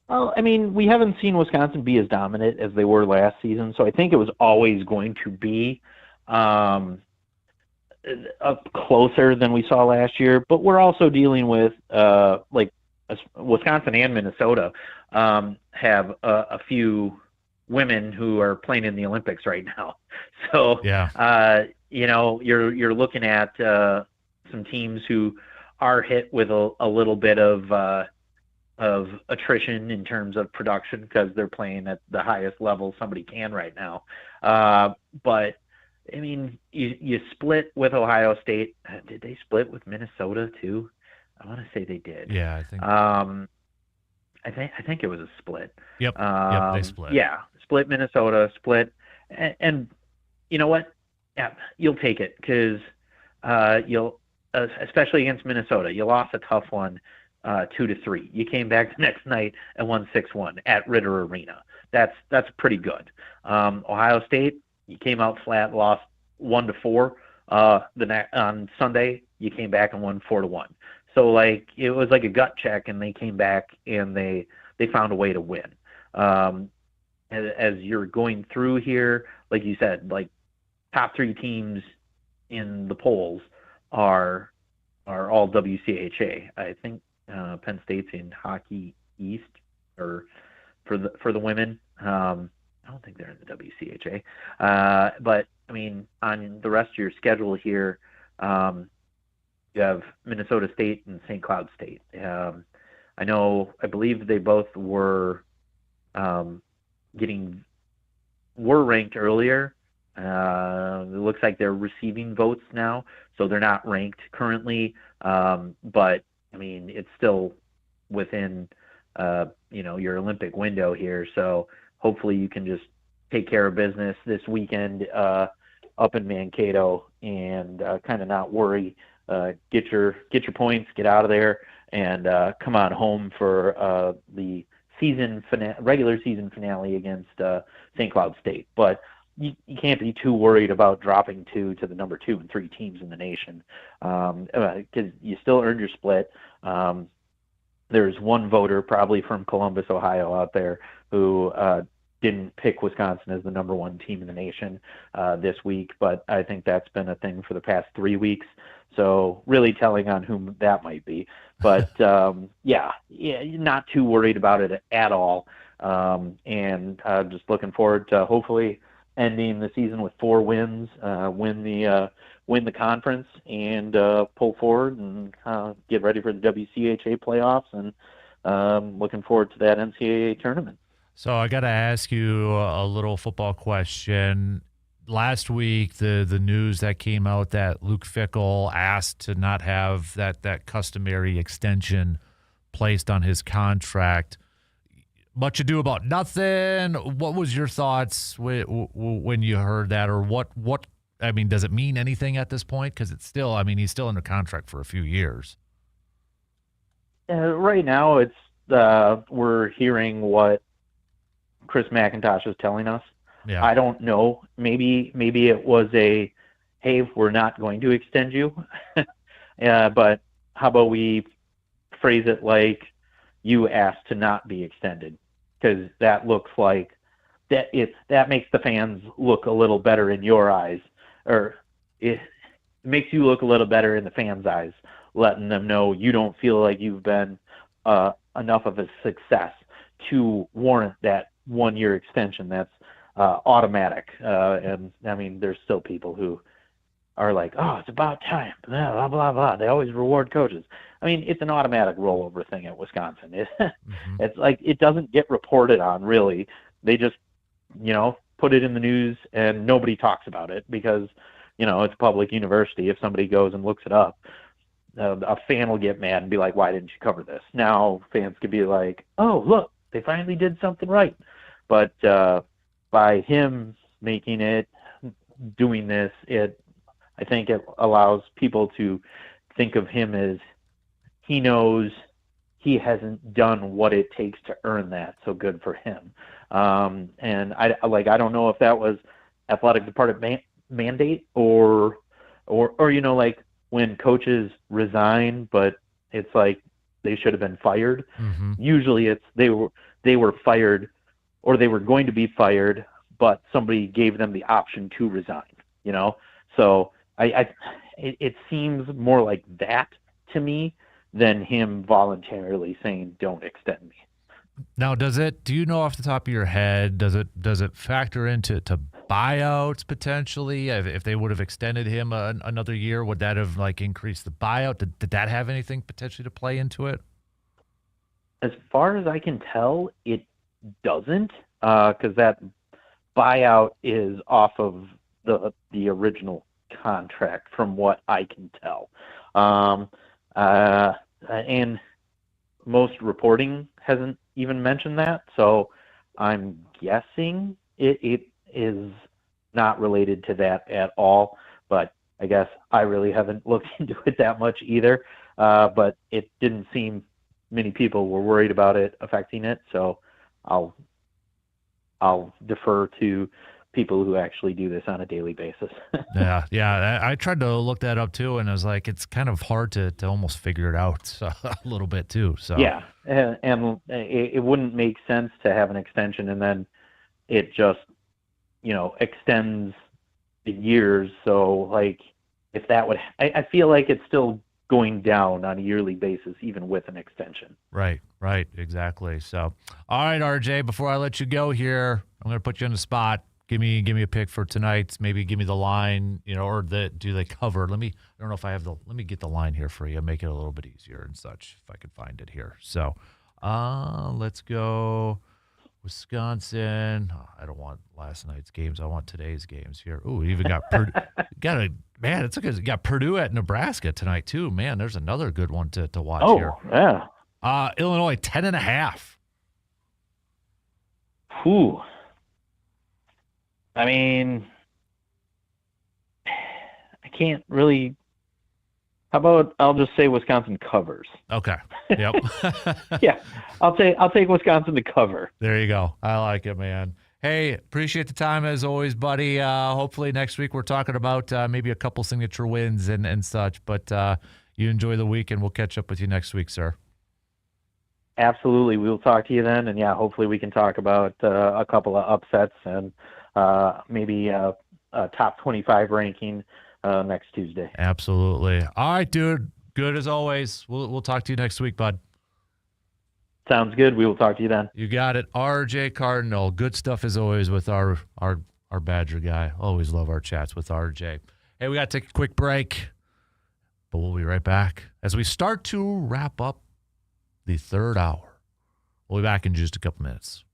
Well, I mean, we haven't seen Wisconsin be as dominant as they were last season, so I think it was always going to be closer than we saw last year. But we're also dealing with Wisconsin and Minnesota have a few women who are playing in the Olympics right now. So yeah. You're looking at some teams who are hit with a little bit of attrition in terms of production, because they're playing at the highest level somebody can right now. But I mean, you split with Ohio State. Did they split with Minnesota too? I want to say they did. Yeah, I think. I think it was a split. Yep. They split. Yeah, split Minnesota, split, and you know what? Yeah, you'll take it, because you'll, especially against Minnesota, you lost a tough one. 2-3. You came back the next night and won 6-1 at Ritter Arena. that's pretty good. Ohio State, you came out flat, lost 1-4. On Sunday, you came back and won 4-1. So like it was like a gut check, and they came back and they found a way to win. As you're going through here, like you said, like top 3 teams in the polls are all WCHA. I think Penn State's in Hockey East or for the women. I don't think they're in the WCHA. But I mean, on the rest of your schedule here, you have Minnesota State and St. Cloud State. I believe they both were ranked earlier. It looks like they're receiving votes now, so they're not ranked currently. But I mean, it's still within your Olympic window here. So hopefully you can just take care of business this weekend up in Mankato and kind of not worry. Get your points, get out of there, and come on home for the regular season finale against St. Cloud State. But you can't be too worried about dropping to the number 2 and 3 teams in the nation, because you still earned your split. There's one voter, probably from Columbus, Ohio, out there who didn't pick Wisconsin as the number 1 team in the nation this week, but I think that's been a thing for the past 3 weeks. So really telling on whom that might be. But yeah, not too worried about it at all. And just looking forward to hopefully ending the season with 4 wins, win the conference, and pull forward and get ready for the WCHA playoffs, and looking forward to that NCAA tournament. So I got to ask you a little football question. Last week, the news that came out that Luke Fickell asked to not have that customary extension placed on his contract. Much ado about nothing. What was your thoughts when you heard that, or what? I mean, does it mean anything at this point? Because it's still, I mean, he's still under contract for a few years. Right now, it's we're hearing what Chris McIntosh is telling us. Yeah. I don't know. Maybe it was a, hey, we're not going to extend you. But how about we phrase it like you asked to not be extended? Because that looks like that makes the fans look a little better in your eyes, or it makes you look a little better in the fans' eyes, letting them know you don't feel like you've been enough of a success to warrant that 1-year extension that's automatic. And I mean, there's still people who are like, oh, it's about time, blah, blah, blah, blah. They always reward coaches. I mean, it's an automatic rollover thing at Wisconsin. It's like it doesn't get reported on, really. They just, put it in the news and nobody talks about it because, it's a public university. If somebody goes and looks it up, a fan will get mad and be like, why didn't you cover this? Now fans could be like, oh, look, they finally did something right. But by him doing this, I think it allows people to think of him as he knows he hasn't done what it takes to earn that. So good for him. And I don't know if that was athletic department mandate or like when coaches resign, but it's like they should have been fired. Mm-hmm. Usually it's they were fired, or they were going to be fired, but somebody gave them the option to resign. So it seems more like that to me than him voluntarily saying, don't extend me. Now, do you know off the top of your head, does it factor into buyouts potentially? If they would have extended him another year, would that have increased the buyout? Did that have anything potentially to play into it? As far as I can tell, it doesn't, because that buyout is off of the original contract, from what I can tell. And most reporting hasn't even mentioned that, so I'm guessing it is not related to that at all. But I guess I really haven't looked into it that much either. But it didn't seem many people were worried about it affecting it, so I'll I'll defer to people who actually do this on a daily basis. Yeah. I tried to look that up too, and I was like, it's kind of hard to almost figure it out a little bit too. So Yeah, and it wouldn't make sense to have an extension and then it just, extends the years. So like, if that would, I feel like it's still going down on a yearly basis, even with an extension. Right, exactly. So, all right, RJ, before I let you go here, I'm going to put you on the spot. Give me a pick for tonight. Maybe give me the line, or do they cover? I don't know if I have let me get the line here for you. Make it a little bit easier and such if I can find it here. So, let's go Wisconsin. Oh, I don't want last night's games. I want today's games here. Ooh, even got Purdue. Got Purdue at Nebraska tonight too. Man, there's another good one to watch here. Oh, yeah. Illinois 10.5. Whew. I mean, I can't really. How about I'll just say Wisconsin covers? Okay. Yep. Yeah, I'll take Wisconsin to cover. There you go. I like it, man. Hey, appreciate the time as always, buddy. Hopefully next week we're talking about maybe a couple signature wins and such. But you enjoy the week, and we'll catch up with you next week, sir. Absolutely, we will talk to you then, and yeah, hopefully we can talk about a couple of upsets and maybe a top 25 ranking next Tuesday. Absolutely. All right, dude. Good as always. We'll talk to you next week, bud. Sounds good. We will talk to you then. You got it. RJ Cardinal. Good stuff as always with our Badger guy. Always love our chats with RJ. Hey, we got to take a quick break, but we'll be right back as we start to wrap up the third hour. We'll be back in just a couple minutes.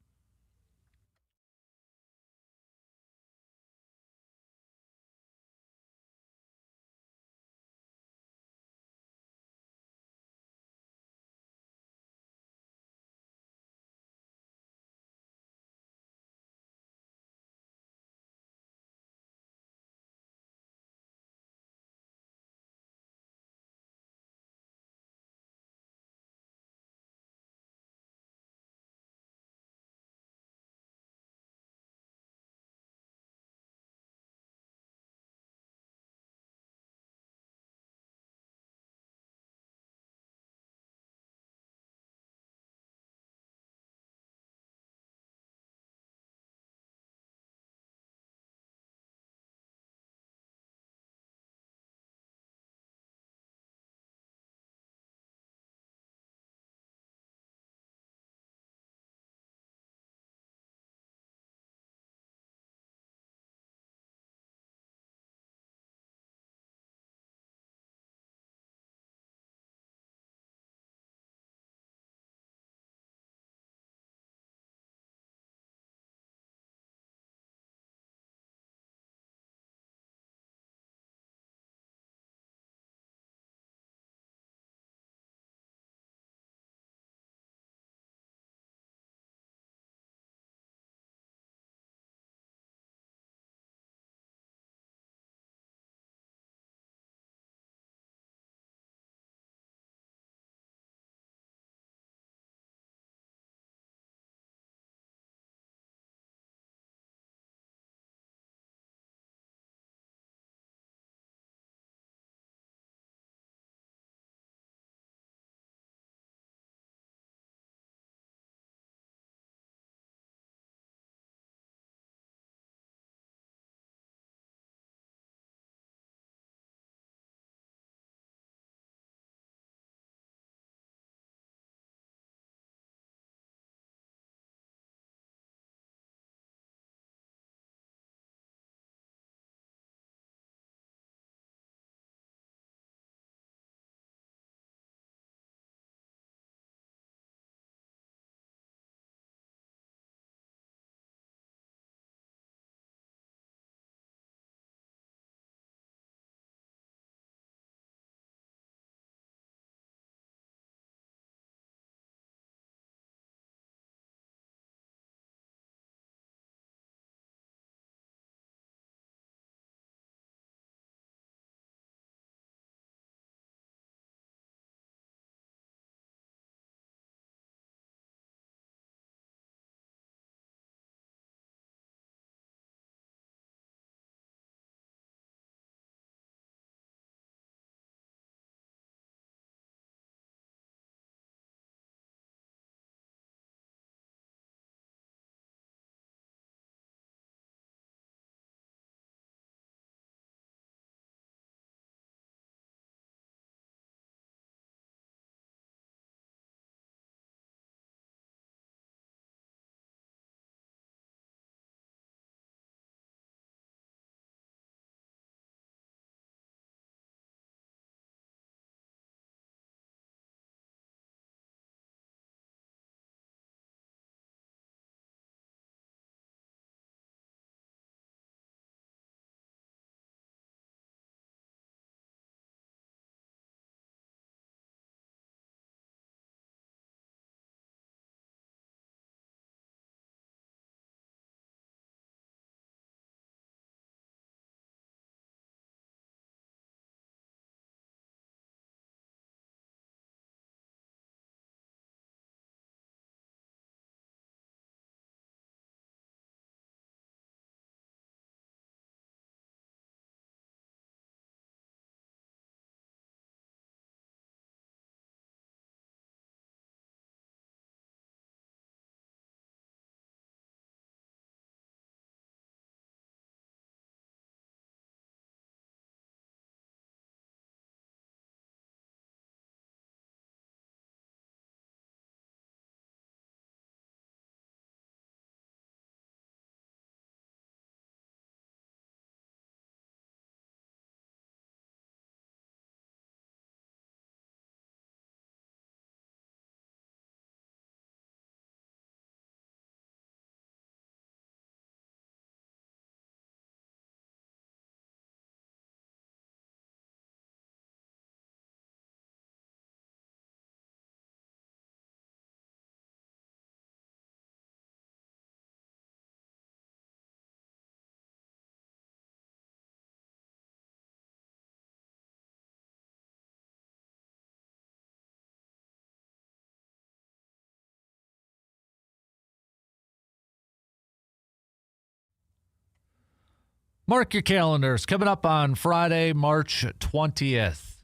Mark your calendars. Coming up on Friday, March 20th,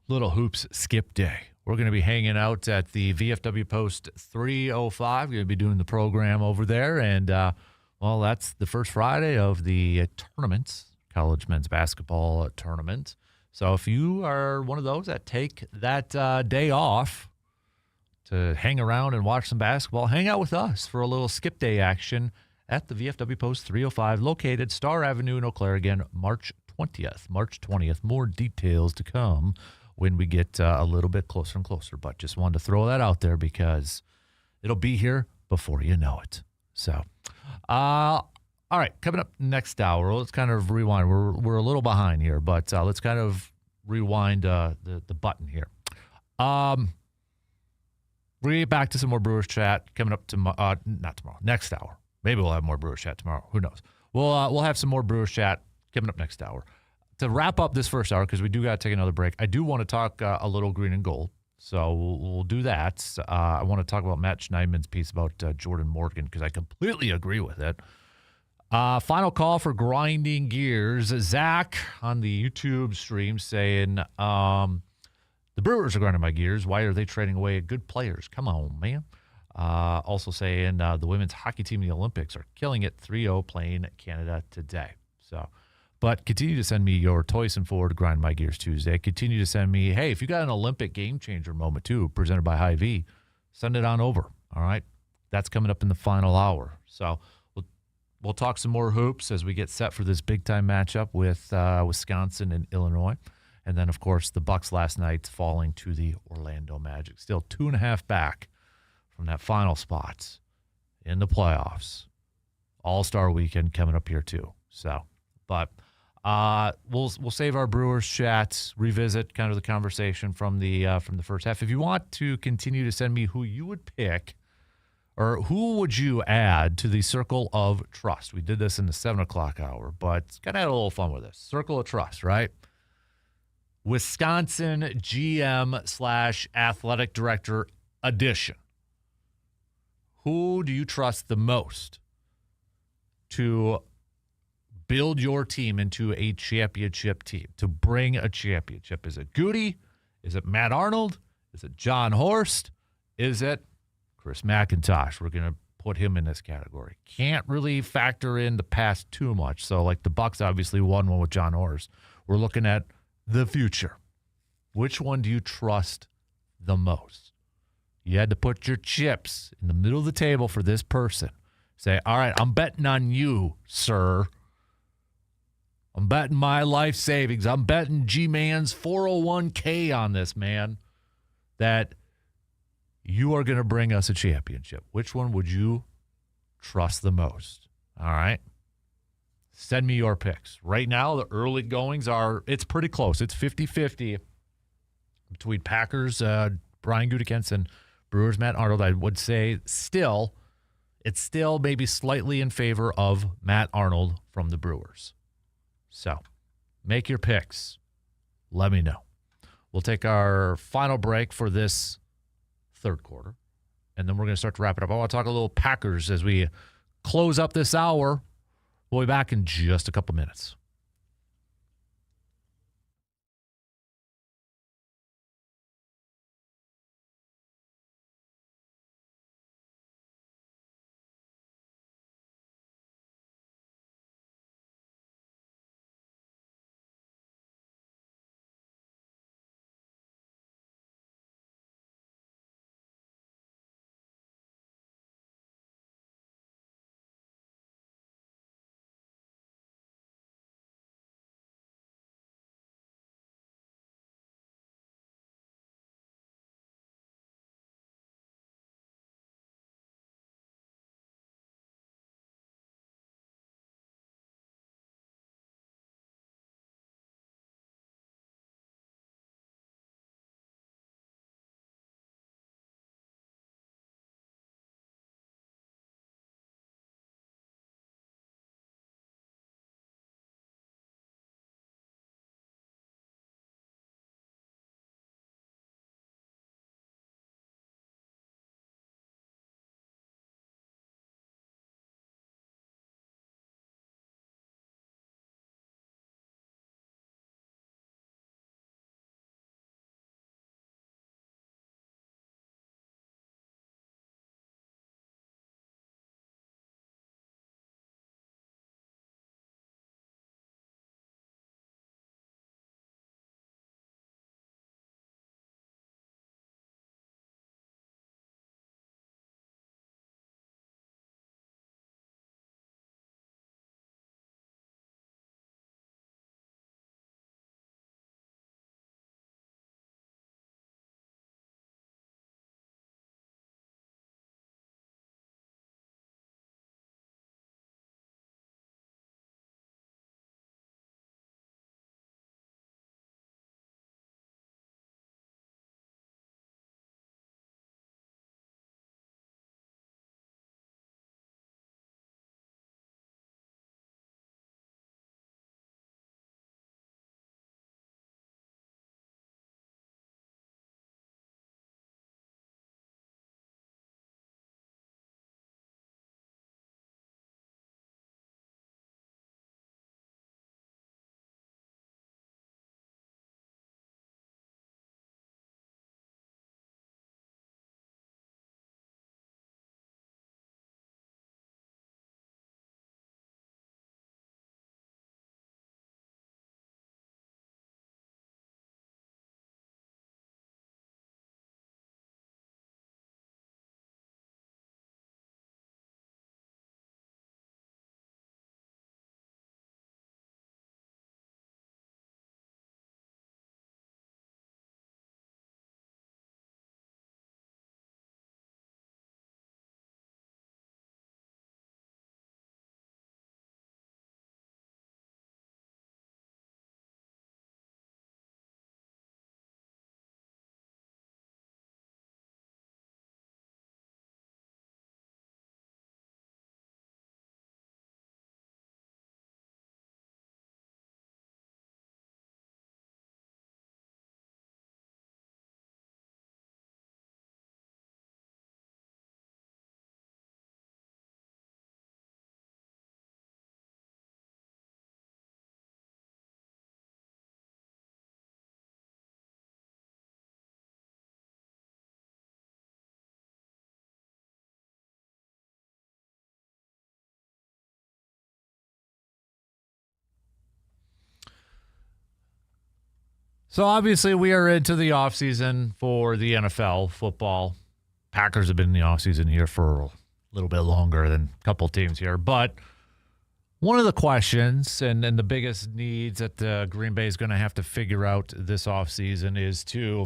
Little Hoops Skip Day. We're going to be hanging out at the VFW Post 305. We're going to be doing the program over there. And, well, that's the first Friday of the tournament, college men's basketball tournament. So if you are one of those that take that day off to hang around and watch some basketball, hang out with us for a little skip day action at the VFW Post 305, located Star Avenue in Eau Claire. Again, March 20th. March 20th. More details to come when we get a little bit closer and closer. But just wanted to throw that out there because it'll be here before you know it. So, all right, coming up next hour, let's kind of rewind. We're a little behind here, but let's kind of rewind the button here. We're going to get back to some more Brewers chat coming up not tomorrow, next hour. Maybe we'll have more Brewers chat tomorrow. Who knows? We'll have some more Brewers chat coming up next hour. To wrap up this first hour, because we do got to take another break, I do want to talk a little green and gold. So we'll do that. I want to talk about Matt Schneidman's piece about Jordan Morgan, because I completely agree with it. Final call for grinding gears. Zach on the YouTube stream saying, the Brewers are grinding my gears. Why are they trading away good players? Come on, man. Also saying the women's hockey team in the Olympics are killing it 3-0 playing Canada today. So, but continue to send me your toys and forward to Grind My Gears Tuesday. Continue to send me, hey, if you got an Olympic game changer moment too, presented by Hy-Vee, send it on over. All right. That's coming up in the final hour. So we'll talk some more hoops as we get set for this big time matchup with Wisconsin and Illinois. And then, of course, the Bucks last night falling to the Orlando Magic. Still 2.5 back from that final spot in the playoffs. All-Star weekend coming up here too. So, but we'll save our Brewers chats, revisit kind of the conversation from the first half. If you want to continue to send me who you would pick or who would you add to the Circle of Trust. We did this in the 7 o'clock hour, but got to have a little fun with this. Circle of Trust, right? Wisconsin GM/athletic director edition. Who do you trust the most to build your team into a championship team, to bring a championship? Is it Goody? Is it Matt Arnold? Is it John Horst? Is it Chris McIntosh? We're going to put him in this category. Can't really factor in the past too much. So, like the Bucks obviously won one with John Horst. We're looking at the future. Which one do you trust the most? You had to put your chips in the middle of the table for this person. Say, all right, I'm betting on you, sir. I'm betting my life savings. I'm betting G-Man's 401k on this, man, that you are going to bring us a championship. Which one would you trust the most? All right. Send me your picks. Right now, the early goings it's pretty close. It's 50-50 between Packers, Brian Gutekunst, and Brewers, Matt Arnold. I would say it's still maybe slightly in favor of Matt Arnold from the Brewers. So make your picks. Let me know. We'll take our final break for this third quarter, and then we're going to start to wrap it up. I want to talk a little Packers as we close up this hour. We'll be back in just a couple minutes. So obviously we are into the offseason for the NFL football. Packers have been in the offseason here for a little bit longer than a couple teams here. But one of the questions and the biggest needs that Green Bay is going to have to figure out this offseason is to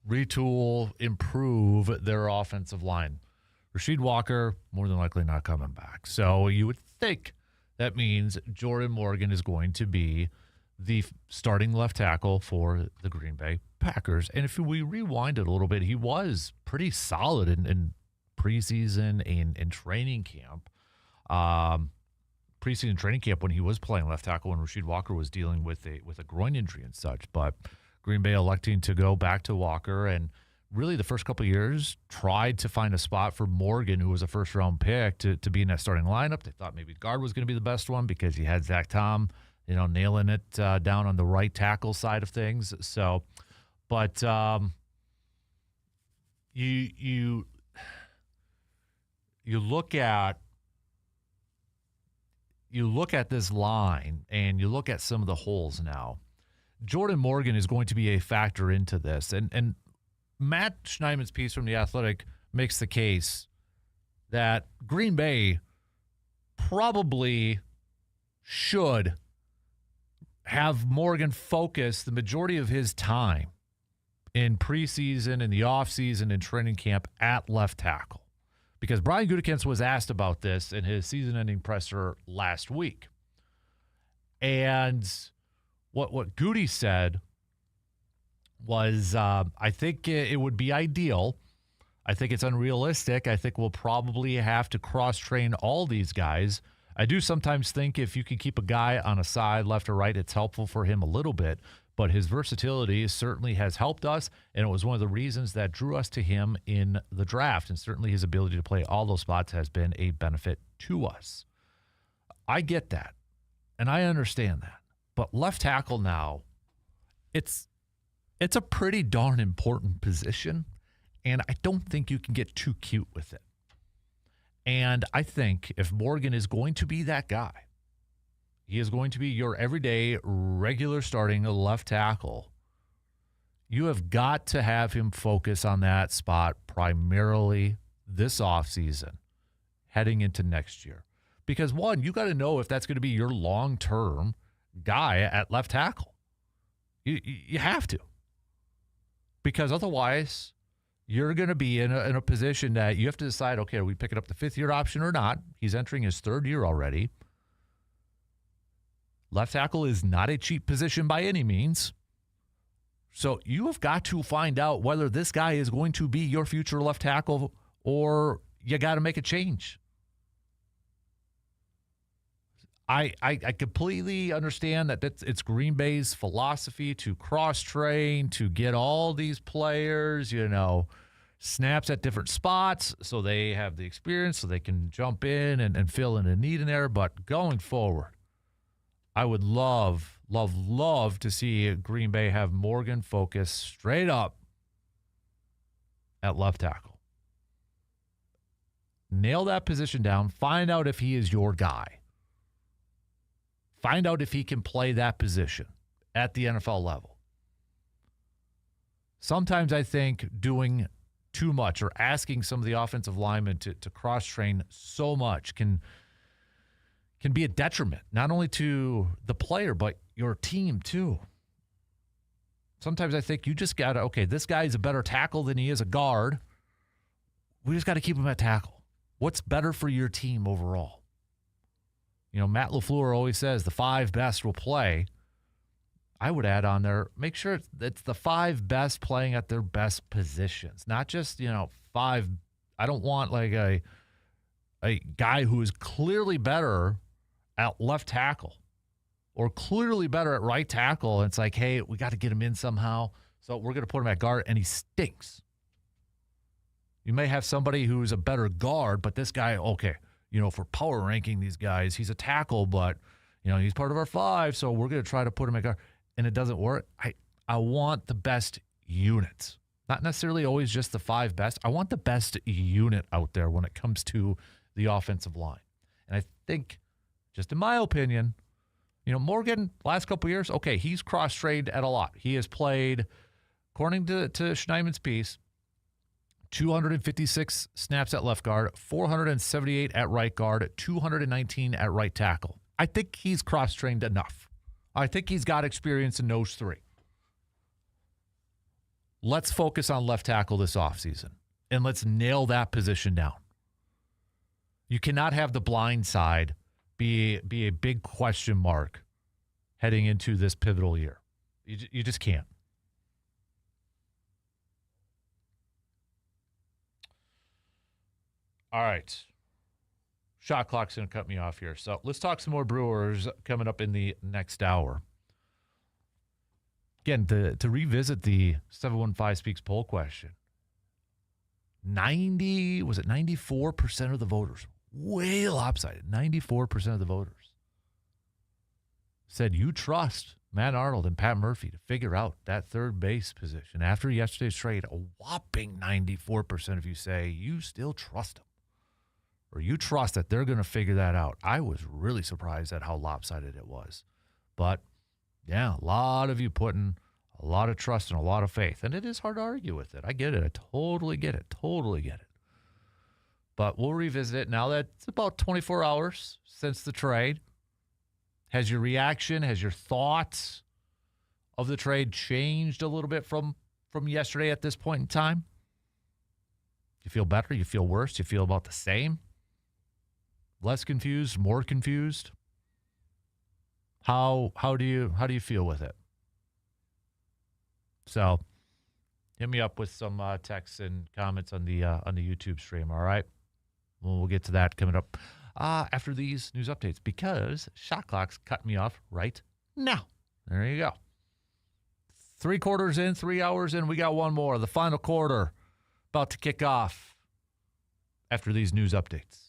retool, improve their offensive line. Rasheed Walker, more than likely not coming back. So you would think that means Jordan Morgan is going to be the starting left tackle for the Green Bay Packers. And if we rewind it a little bit, he was pretty solid in preseason and training camp. Preseason training camp when he was playing left tackle when Rasheed Walker was dealing with a groin injury and such. But Green Bay electing to go back to Walker and really the first couple of years tried to find a spot for Morgan, who was a first-round pick, to be in that starting lineup. They thought maybe guard was going to be the best one because he had Zach Tom, nailing it down on the right tackle side of things. So, but you look at this line and you look at some of the holes now. Jordan Morgan is going to be a factor into this, and Matt Schneidman's piece from The Athletic makes the case that Green Bay probably should have Morgan focus the majority of his time in preseason, in the offseason, in training camp at left tackle. Because Brian Gutekunst was asked about this in his season-ending presser last week. And what Goody said was, I think it would be ideal. I think it's unrealistic. I think we'll probably have to cross-train all these guys. I do sometimes think if you can keep a guy on a side, left or right, it's helpful for him a little bit. But his versatility certainly has helped us, and it was one of the reasons that drew us to him in the draft. And certainly his ability to play all those spots has been a benefit to us. I get that, and I understand that. But left tackle now, it's a pretty darn important position, and I don't think you can get too cute with it. And I think if Morgan is going to be that guy, he is going to be your everyday, regular starting left tackle, you have got to have him focus on that spot primarily this offseason, heading into next year. Because, one, you got to know if that's going to be your long-term guy at left tackle. You have to. Because otherwise, you're going to be in a position that you have to decide, okay, are we picking up the fifth-year option or not? He's entering his third year already. Left tackle is not a cheap position by any means. So you have got to find out whether this guy is going to be your future left tackle or you got to make a change. I completely understand that it's Green Bay's philosophy to cross-train, to get all these players, snaps at different spots so they have the experience so they can jump in and fill in a need in there. But going forward, I would love to see Green Bay have Morgan focus straight up at left tackle. Nail that position down. Find out if he is your guy. Find out if he can play that position at the NFL level. Sometimes I think doing too much or asking some of the offensive linemen to cross-train so much can be a detriment, not only to the player, but your team too. Sometimes I think you just got to, okay, this guy's a better tackle than he is a guard. We just got to keep him at tackle. What's better for your team overall? Matt LaFleur always says the 5 best will play. I would add on there, make sure it's the 5 best playing at their best positions, not just, 5. I don't want like a guy who is clearly better at left tackle or clearly better at right tackle. And it's like, hey, we got to get him in somehow. So we're going to put him at guard and he stinks. You may have somebody who's a better guard, but this guy, okay, for power ranking these guys, he's a tackle, but, he's part of our 5. So we're going to try to put him at guard and it doesn't work. I want the best units, not necessarily always just the 5 best. I want the best unit out there when it comes to the offensive line. And I think, just in my opinion, Morgan, last couple years, okay, he's cross-trained at a lot. He has played, according to Schneiman's piece, 256 snaps at left guard, 478 at right guard, 219 at right tackle. I think he's cross-trained enough. I think he's got experience in those three. Let's focus on left tackle this offseason, and let's nail that position down. You cannot have the blind side be a big question mark heading into this pivotal year. You just can't. All right. Shot clock's going to cut me off here. So let's talk some more Brewers coming up in the next hour. Again, to revisit the 715 Speaks poll question, 94% of the voters, way lopsided, 94% of the voters said you trust Matt Arnold and Pat Murphy to figure out that third base position. After yesterday's trade, a whopping 94% of you say you still trust them, or you trust that they're going to figure that out. I was really surprised at how lopsided it was. But, yeah, a lot of you putting a lot of trust and a lot of faith. And it is hard to argue with it. I get it. I totally get it. Totally get it. But we'll revisit it now that it's about 24 hours since the trade. Has your reaction, has your thoughts of the trade changed a little bit from yesterday at this point in time? You feel better? You feel worse? You feel about the same? Less confused? More confused? How do you feel with it? So, hit me up with some texts and comments on the YouTube stream. All right, we'll get to that coming up after these news updates, because shot clock's cut me off right now. There you go. 3 quarters in, 3 hours in, we got one more. The final quarter about to kick off after these news updates.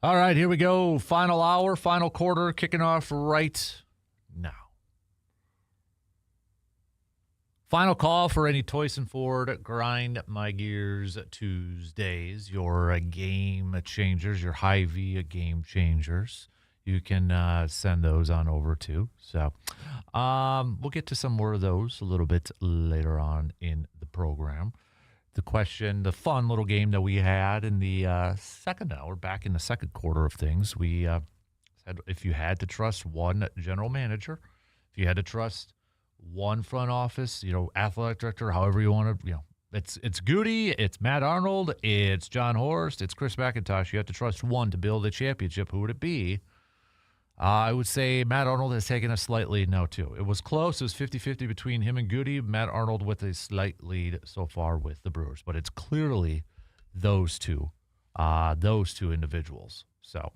All right, here we go. Final hour, final quarter, kicking off right now. Final call for any Toyson Ford Grind My Gears Tuesdays, your game changers, your Hy-Vee game changers. You can send those on over too. So we'll get to some more of those a little bit later on in the program. The question, the fun little game that we had in the second hour, back in the second quarter of things, we said if you had to trust one general manager, if you had to trust one front office, athletic director, however you want to, it's Goody, it's Matt Arnold, it's John Horst, it's Chris McIntosh. You have to trust one to build a championship. Who would it be? I would say Matt Arnold has taken a slight lead now, too. It was close. It was 50-50 between him and Goody. Matt Arnold with a slight lead so far with the Brewers. But it's clearly those two individuals. So,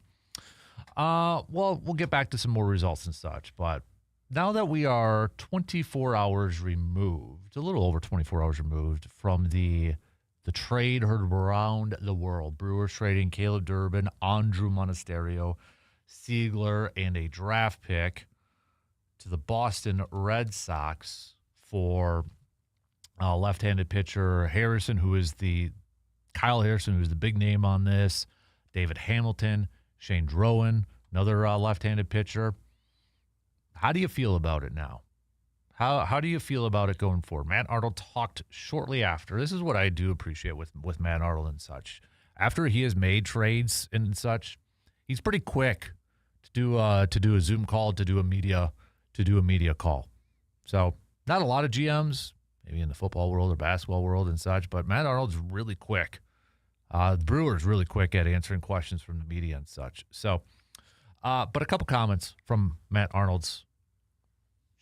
we'll get back to some more results and such. But now that we are 24 hours removed, a little over 24 hours removed from the trade heard around the world, Brewers trading Caleb Durbin, Andrew Monasterio, Siegler, and a draft pick to the Boston Red Sox for left-handed pitcher Harrison, Kyle Harrison, who's the big name on this, David Hamilton, Shane Drowan, another left-handed pitcher. How do you feel about it now? How do you feel about it going forward? Matt Arnold talked shortly after. This is what I do appreciate with Matt Arnold and such. After he has made trades and such, he's pretty quick to do a Zoom call, to do a media call. So not a lot of GMs, maybe in the football world or basketball world and such, but Matt Arnold's really quick. The Brewers really quick at answering questions from the media and such. So, but a couple comments from Matt Arnold's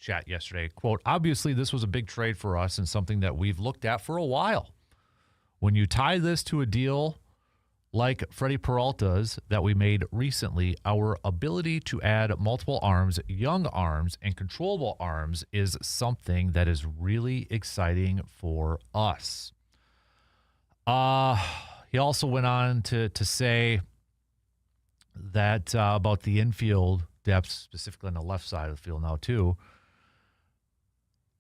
chat yesterday. Quote, obviously this was a big trade for us and something that we've looked at for a while. When you tie this to a deal like Freddie Peralta's that we made recently, our ability to add multiple arms, young arms, and controllable arms is something that is really exciting for us. He also went on to say that about the infield depth, specifically on the left side of the field now too,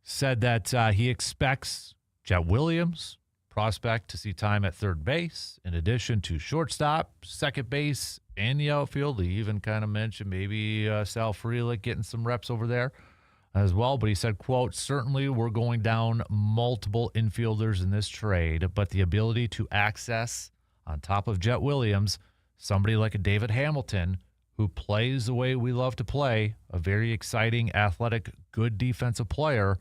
said that he expects Jet Williams, prospect, to see time at third base, in addition to shortstop, second base, and the outfield. He even kind of mentioned maybe Sal Frelick getting some reps over there as well. But he said, quote, certainly we're going down multiple infielders in this trade, but the ability to access, on top of Jet Williams, somebody like a David Hamilton, who plays the way we love to play, a very exciting, athletic, good defensive player,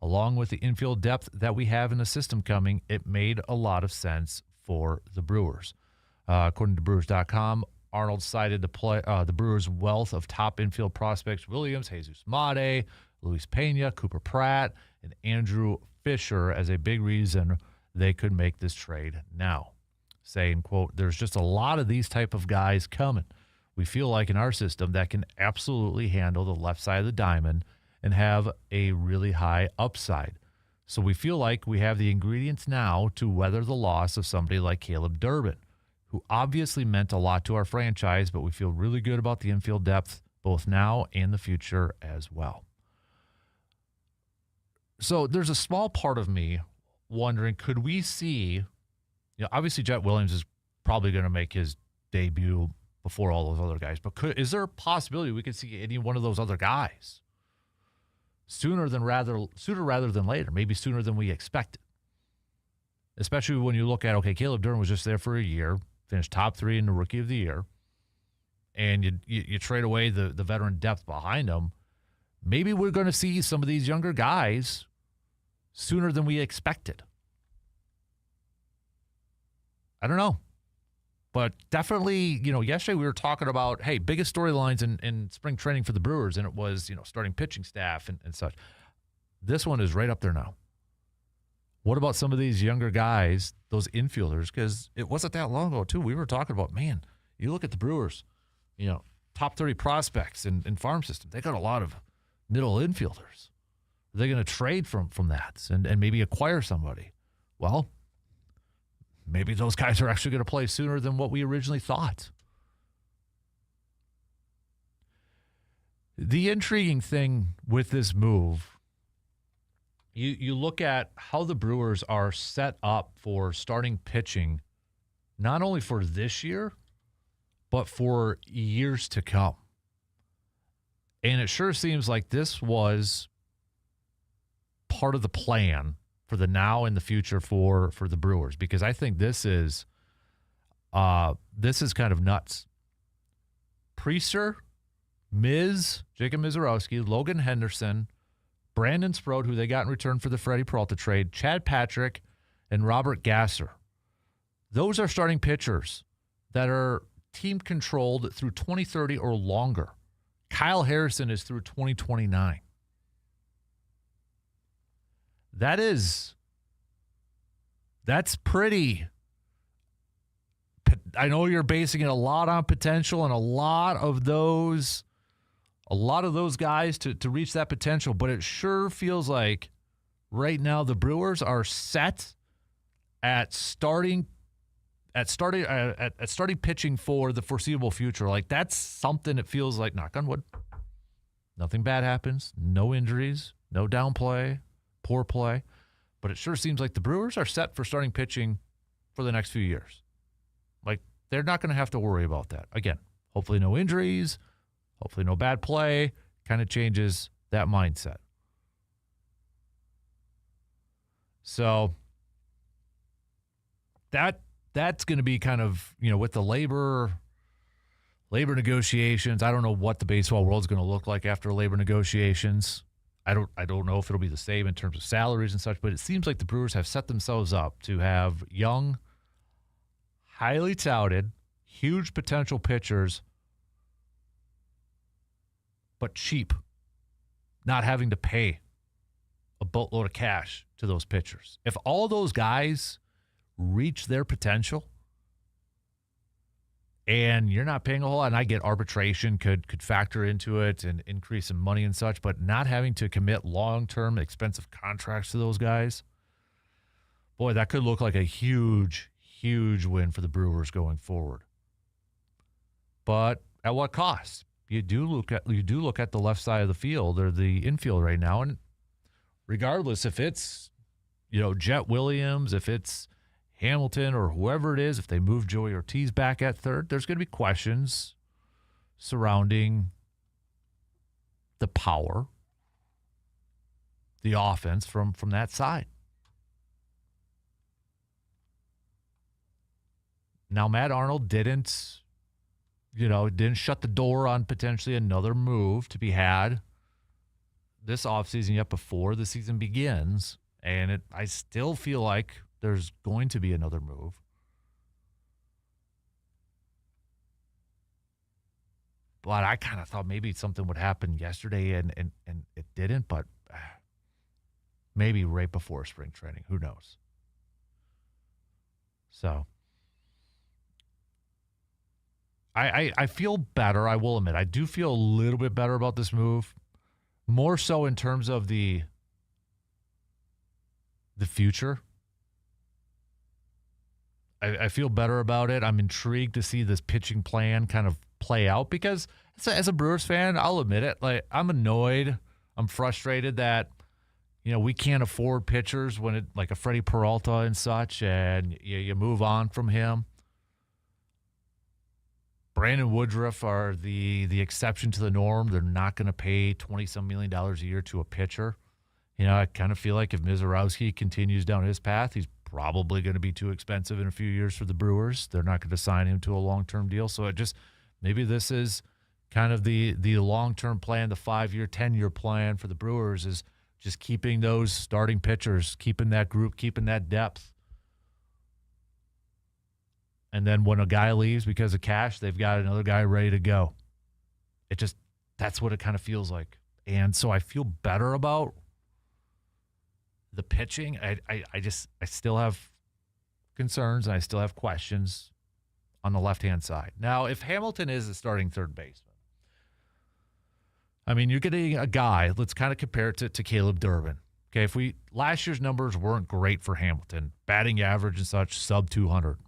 along with the infield depth that we have in the system coming, it made a lot of sense for the Brewers. According to Brewers.com, Arnold cited the Brewers' wealth of top infield prospects: Williams, Jesus Mate, Luis Pena, Cooper Pratt, and Andrew Fisher as a big reason they could make this trade now. Saying, quote, there's just a lot of these type of guys coming. We feel like in our system that can absolutely handle the left side of the diamond and have a really high upside. So we feel like we have the ingredients now to weather the loss of somebody like Caleb Durbin, who obviously meant a lot to our franchise, but we feel really good about the infield depth both now and the future as well. So there's a small part of me wondering, could we see, obviously Jet Williams is probably going to make his debut before all those other guys, but is there a possibility we could see any one of those other guys sooner rather than later, maybe sooner than we expected? Especially when you look at, okay, Caleb Durbin was just there for a year, finished top 3 in the Rookie of the Year, and you trade away the veteran depth behind him. Maybe we're going to see some of these younger guys sooner than we expected. I don't know. But definitely, yesterday we were talking about, hey, biggest storylines in spring training for the Brewers, and it was, starting pitching staff and such. This one is right up there now. What about some of these younger guys, those infielders? Because it wasn't that long ago, too. We were talking about, man, you look at the Brewers, top 30 prospects in farm system. They got a lot of middle infielders. Are they going to trade from that and maybe acquire somebody? Well, maybe those guys are actually going to play sooner than what we originally thought. The intriguing thing with this move, you look at how the Brewers are set up for starting pitching, not only for this year, but for years to come. And it sure seems like this was part of the plan for the now and the future for the Brewers, because I think this is kind of nuts. Priester, Jacob Mizorowski, Logan Henderson, Brandon Sprode, who they got in return for the Freddie Peralta trade, Chad Patrick, and Robert Gasser. Those are starting pitchers that are team-controlled through 2030 or longer. Kyle Harrison is through 2029. That's pretty. I know you're basing it a lot on potential and a lot of those guys to reach that potential, but it sure feels like right now the Brewers are set at starting pitching for the foreseeable future. Like, that's something it feels like, knock on wood, nothing bad happens, no injuries, no downplay, poor play, but it sure seems like the Brewers are set for starting pitching for the next few years. Like, they're not going to have to worry about that. Again, hopefully no injuries, hopefully no bad play, kind of changes that mindset. So that's going to be kind of, with the labor negotiations. I don't know what the baseball world is going to look like after labor negotiations. I don't know if it'll be the same in terms of salaries and such, but it seems like the Brewers have set themselves up to have young, highly touted, huge potential pitchers, but cheap, not having to pay a boatload of cash to those pitchers. If all those guys reach their potential and you're not paying a whole lot, and I get arbitration could factor into it and increase in money and such, but not having to commit long-term expensive contracts to those guys, boy, that could look like a huge, huge win for the Brewers going forward. But at what cost? You do look at the left side of the field or the infield right now, and regardless if it's Jet Williams, if it's Hamilton or whoever it is, if they move Joey Ortiz back at third, there's going to be questions surrounding the power, the offense from that side. Now, Matt Arnold didn't shut the door on potentially another move to be had this offseason yet before the season begins. And I still feel like there's going to be another move. But I kind of thought maybe something would happen yesterday and it didn't, but maybe right before spring training. Who knows? So I feel better, I will admit. I do feel a little bit better about this move. More so in terms of the future. I feel better about it. I'm intrigued to see this pitching plan kind of play out because as a Brewers fan, I'll admit it. Like, I'm annoyed. I'm frustrated that, we can't afford pitchers when like a Freddie Peralta and such, and you move on from him. Brandon Woodruff are the exception to the norm. They're not going to pay $20-some million a year to a pitcher. I kind of feel like if Mizorowski continues down his path, he's probably going to be too expensive in a few years for the Brewers. They're not going to sign him to a long-term deal. So maybe this is kind of the long-term plan, the 5-year, 10-year plan for the Brewers is just keeping those starting pitchers, keeping that group, keeping that depth. And then when a guy leaves because of cash, they've got another guy ready to go. That's what it kind of feels like. And so I feel better about the pitching. I still have concerns and I still have questions on the left-hand side. Now, if Hamilton is a starting third baseman, I mean, you're getting a guy, let's kind of compare it to Caleb Durbin. Okay, last year's numbers weren't great for Hamilton, batting average and such, sub 200.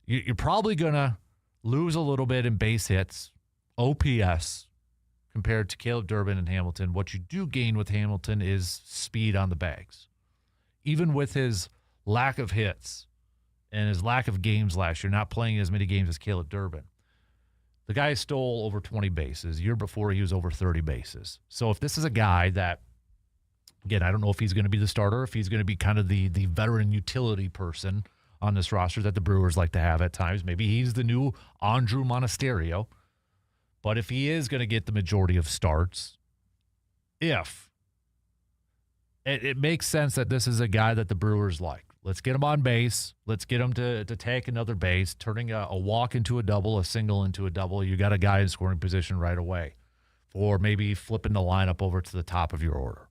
You're probably going to lose a little bit in base hits, OPS, compared to Caleb Durbin and Hamilton. What you do gain with Hamilton is speed on the bags. Even with his lack of hits and his lack of games last year, not playing as many games as Caleb Durbin, the guy stole over 20 bases. Year before, he was over 30 bases. So if this is a guy that, again, I don't know if he's going to be the starter, if he's going to be kind of the veteran utility person on this roster that the Brewers like to have at times. Maybe he's the new Andrew Monasterio. But if he is going to get the majority of starts, it makes sense that this is a guy that the Brewers like. Let's get him on base. Let's get him to take another base, turning a walk into a double, a single into a double. You got a guy in scoring position right away. Or maybe flipping the lineup over to the top of your order.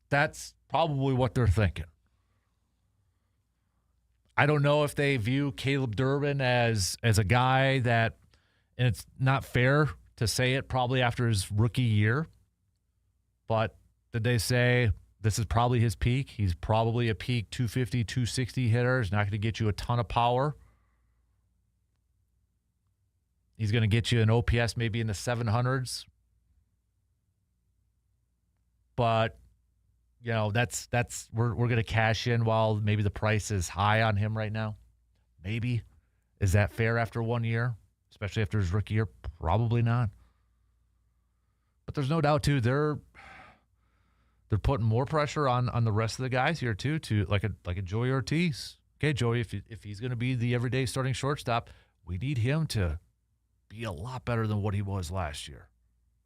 That's probably what they're thinking. I don't know if they view Caleb Durbin as a guy that, and it's not fair to say it probably after his rookie year, but did they say this is probably his peak? He's probably a peak 250, 260 hitter. He's not going to get you a ton of power. He's going to get you an OPS maybe in the 700s. But, you know, that's we're going to cash in while maybe the price is high on him right now. Maybe. Is that fair after 1 year? Especially after his rookie year? Probably not. But there's no doubt, too, they're putting more pressure on the rest of the guys here, too, to like a Joey Ortiz. Okay, Joey, if he's going to be the everyday starting shortstop, we need him to be a lot better than what he was last year.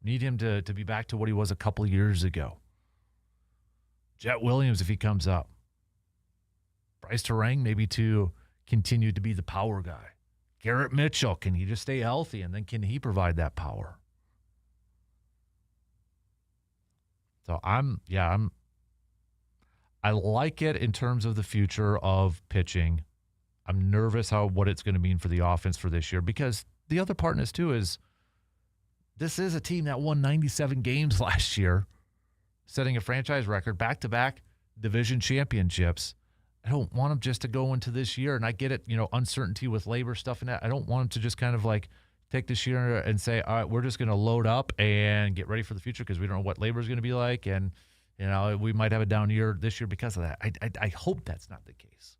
We need him to be back to what he was a couple years ago. Jet Williams, if he comes up. Bryce Terang, maybe to continue to be the power guy. Garrett Mitchell, can he just stay healthy, and then can he provide that power? So I like it in terms of the future of pitching. I'm nervous what it's going to mean for the offense for this year, because the other part in this too is this is a team that won 97 games last year, setting a franchise record, back-to-back division championships. I don't want them just to go into this year, and I get it, uncertainty with labor stuff and that. I don't want them to just kind of like take this year and say, all right, we're just going to load up and get ready for the future because we don't know what labor is going to be like, and we might have a down year this year because of that. I hope that's not the case.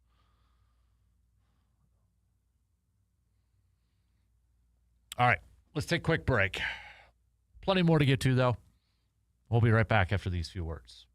All right, let's take a quick break. Plenty more to get to, though. We'll be right back after these few words.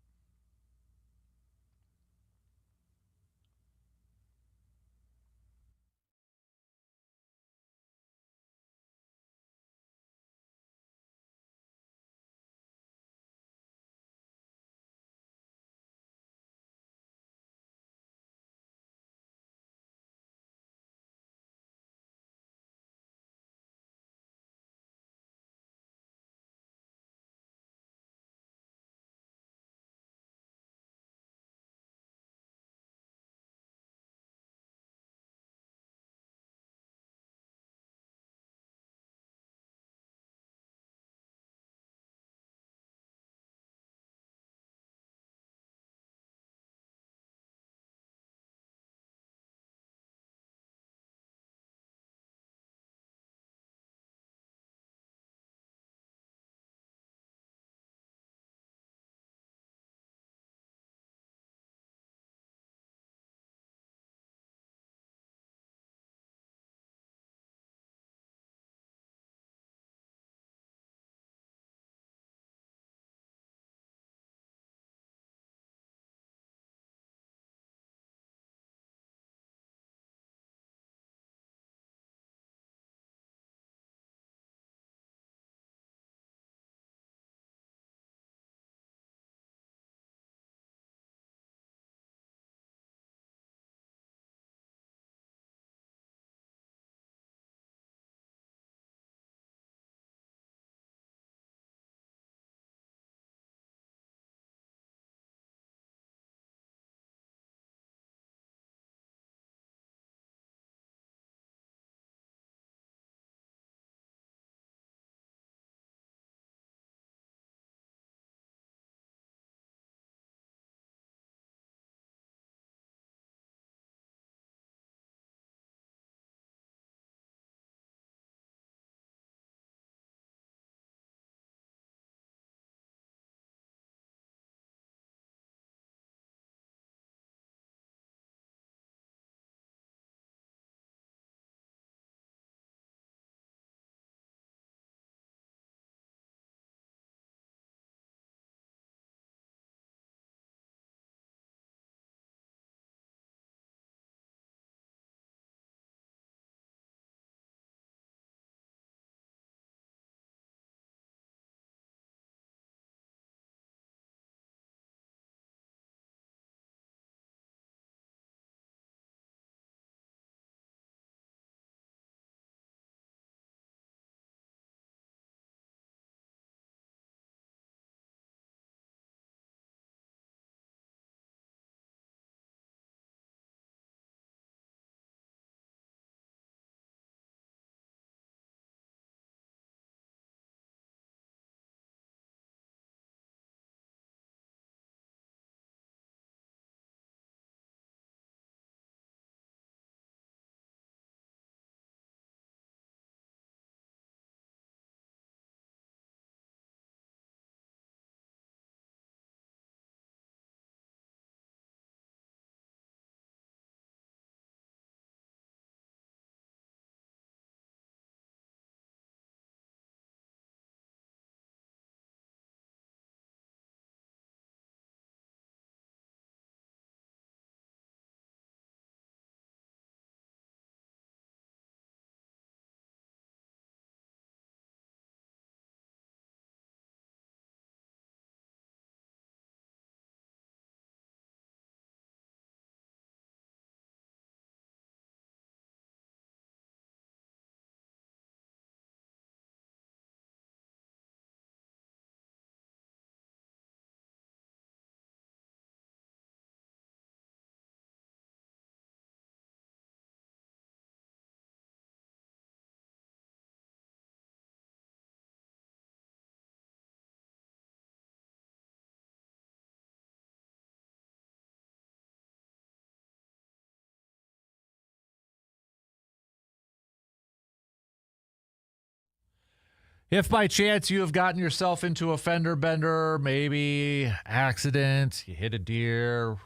If by chance you have gotten yourself into a fender bender, maybe accident, you hit a deer,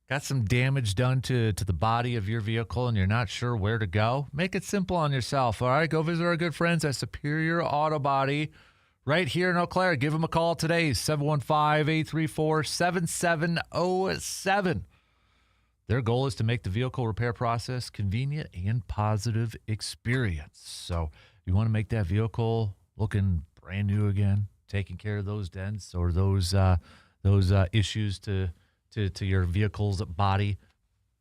got some damage done to the body of your vehicle and you're not sure where to go, make it simple on yourself, all right? Go visit our good friends at Superior Auto Body right here in Eau Claire. Give them a call today, 715-834-7707. Their goal is to make the vehicle repair process convenient and positive experience. So you want to make that vehicle looking brand new again, taking care of those dents or those issues to your vehicle's body,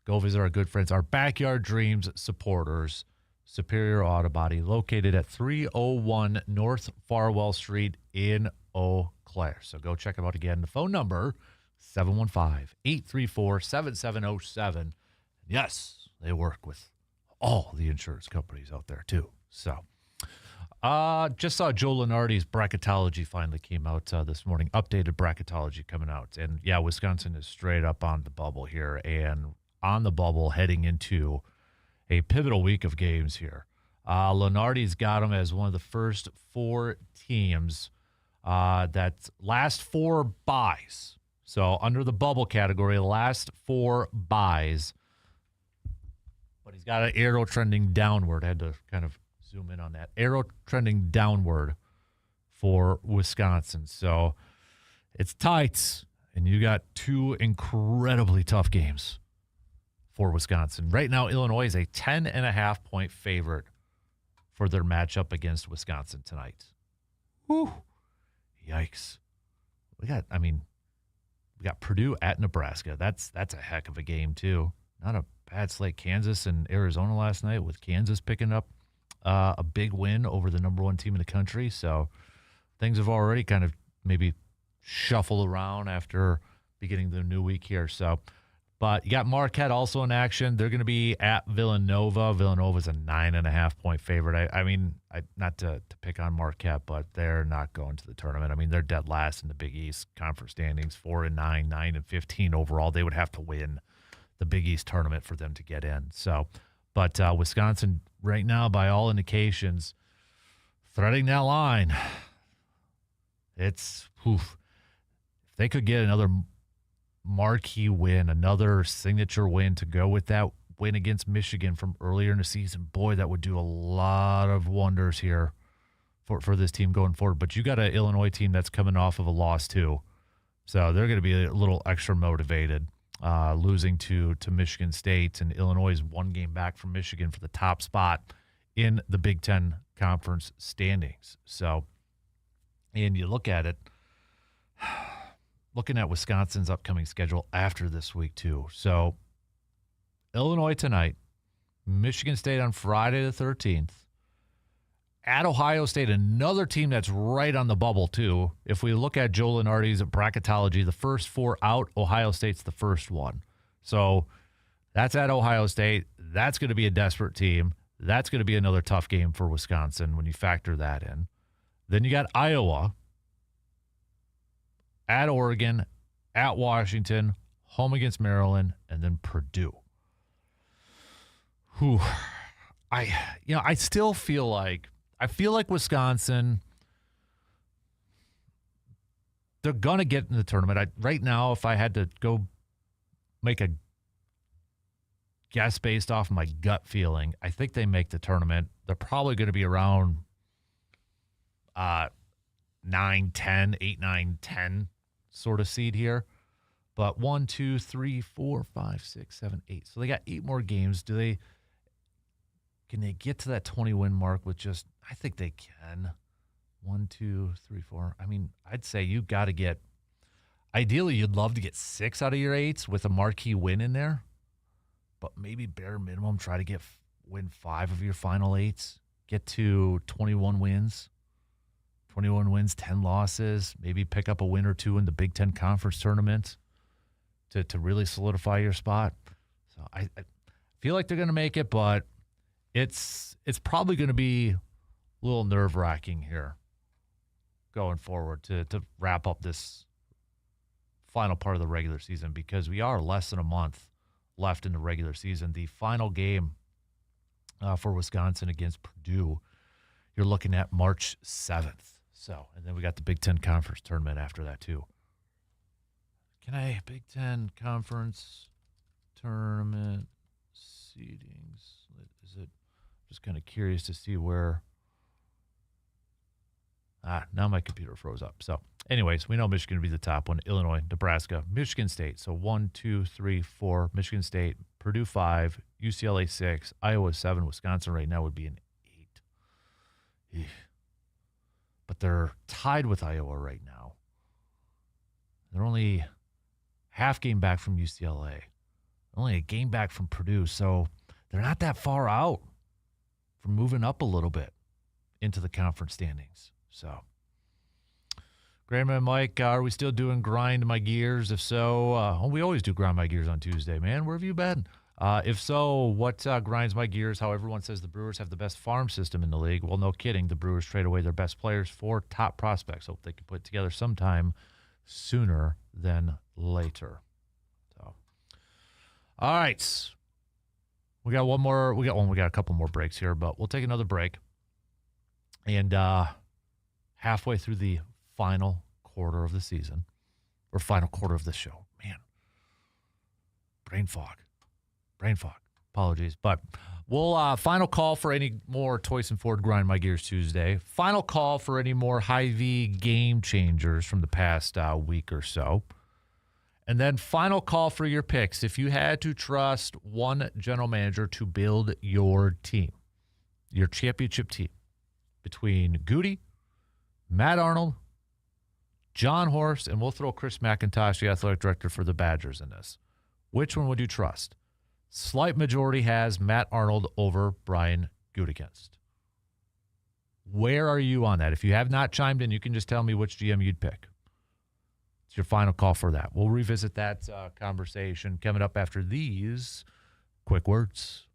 go visit our good friends, our Backyard Dreams supporters, Superior Auto Body, located at 301 North Farwell Street in Eau Claire. So go check them out again. The phone number, 715-834-7707. Yes, they work with all the insurance companies out there too. So just saw Joe Lenardi's bracketology finally came out this morning. Updated bracketology coming out. And, yeah, Wisconsin is straight up on the bubble here and on the bubble heading into a pivotal week of games here. Lenardi's got them as one of the first 4 teams that last 4 buys. So under the bubble category, the last 4 buys. But he's got an arrow trending downward. I had to kind of zoom in on that. Arrow trending downward for Wisconsin. So it's tight, and you got 2 incredibly tough games for Wisconsin. Right now, Illinois is a 10.5-point favorite for their matchup against Wisconsin tonight. Whew. Yikes. We got Purdue at Nebraska. That's a heck of a game, too. Not a bad slate. Kansas and Arizona last night, with Kansas picking up a big win over the number 1 team in the country. So things have already kind of maybe shuffled around after beginning the new week here. So, but you got Marquette also in action. They're going to be at Villanova. Villanova's a 9.5-point favorite. I mean, not to pick on Marquette, but they're not going to the tournament. I mean, they're dead last in the Big East conference standings, 4-9, 9-15 overall. They would have to win the Big East tournament for them to get in. So, but Wisconsin right now, by all indications, threading that line. It's, if they could get another marquee win, another signature win to go with that win against Michigan from earlier in the season, boy, that would do a lot of wonders here for this team going forward. But you got an Illinois team that's coming off of a loss too. So they're going to be a little extra motivated. Losing to Michigan State, and Illinois is 1 game back from Michigan for the top spot in the Big Ten Conference standings. So, and you look at it, looking at Wisconsin's upcoming schedule after this week too. So, Illinois tonight, Michigan State on Friday the 13th, at Ohio State, another team that's right on the bubble, too. If we look at Joe Lenardi's bracketology, the first 4 out, Ohio State's the first one. So that's at Ohio State. That's going to be a desperate team. That's going to be another tough game for Wisconsin when you factor that in. Then you got Iowa, at Oregon, at Washington, home against Maryland, and then Purdue. I still feel like Wisconsin, they're going to get in the tournament. Right now, if I had to go make a guess based off my gut feeling, I think they make the tournament. They're probably going to be around 9, 10, 8, 9, 10 sort of seed here. But 1, 2, 3, 4, 5, 6, 7, 8. So they got 8 more games. Can they get to that 20-win mark with just, I think they can. 1, 2, 3, 4. I mean, I'd say you got to get, ideally, you'd love to get 6 out of your 8s with a marquee win in there. But maybe bare minimum, try to win 5 of your final 8s. Get to 21 wins. 21 wins, 10 losses. Maybe pick up a win or 2 in the Big Ten Conference tournament to really solidify your spot. So I feel like they're going to make it, but it's probably going to be a little nerve-wracking here going forward to wrap up this final part of the regular season, because we are less than a month left in the regular season. The final game for Wisconsin against Purdue you're looking at March 7th. So, and then we got the Big Ten Conference tournament after that too. Big Ten Conference tournament seedings? Is it? Just kind of curious to see where. Now my computer froze up. So, anyways, we know Michigan will be the top one. Illinois, Nebraska, Michigan State. So 1, 2, 3, 4. Michigan State, Purdue 5, UCLA 6, Iowa 7, Wisconsin right now would be an 8. Eesh. But they're tied with Iowa right now. They're only half game back from UCLA, only a game back from Purdue. So they're not that far out from moving up a little bit into the conference standings. So, Grandma and Mike, are we still doing Grind My Gears? If so, we always do Grind My Gears on Tuesday, man. Where have you been? If so, what grinds my gears? How everyone says the Brewers have the best farm system in the league. Well, no kidding. The Brewers trade away their best players for top prospects. Hope they can put it together sometime sooner than later. So, all right. We got one more. We got a couple more breaks here, but we'll take another break. And halfway through the final quarter of the season, or final quarter of the show, man, brain fog. Apologies. But we'll final call for any more Toyson Ford Grind My Gears Tuesday. Final call for any more Hy-Vee game changers from the past week or so. And then final call for your picks. If you had to trust one general manager to build your team, your championship team, between Goody, Matt Arnold, John Horst, and we'll throw Chris McIntosh, the athletic director for the Badgers, in this, which one would you trust? Slight majority has Matt Arnold over Brian Gutekunst. Where are you on that? If you have not chimed in, you can just tell me which GM you'd pick. It's your final call for that. We'll revisit that conversation coming up after these quick words.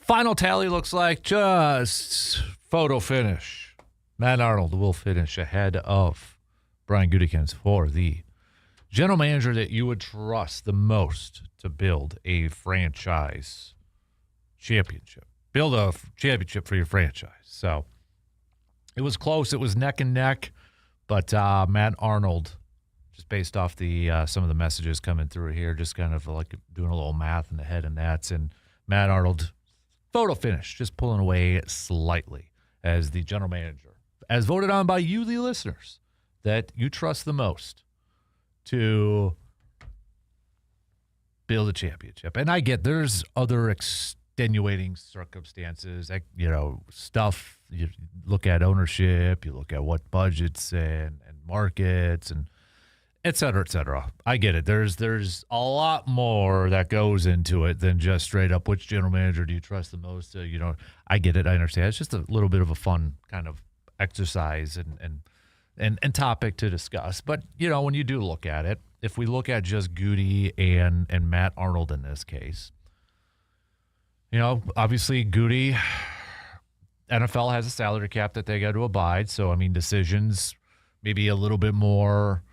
Final tally looks like just photo finish. Matt Arnold will finish ahead of Brian Gutekunst for the general manager that you would trust the most to build a franchise championship. Build a championship for your franchise. So it was close. It was neck and neck. But Matt Arnold, just based off the some of the messages coming through here, just kind of like doing a little math in the head and that's, and Matt Arnold, photo finish, just pulling away slightly as the general manager, as voted on by you, the listeners, that you trust the most to build a championship. And I get there's other extenuating circumstances, like, stuff. You look at ownership, you look at what budgets and markets and et cetera, et cetera. I get it. There's a lot more that goes into it than just straight up which general manager do you trust the most. I get it. I understand. It's just a little bit of a fun kind of exercise and topic to discuss. But, when you do look at it, if we look at just Goody and Matt Arnold in this case, obviously Goody, NFL has a salary cap that they got to abide. So, I mean, decisions maybe a little bit more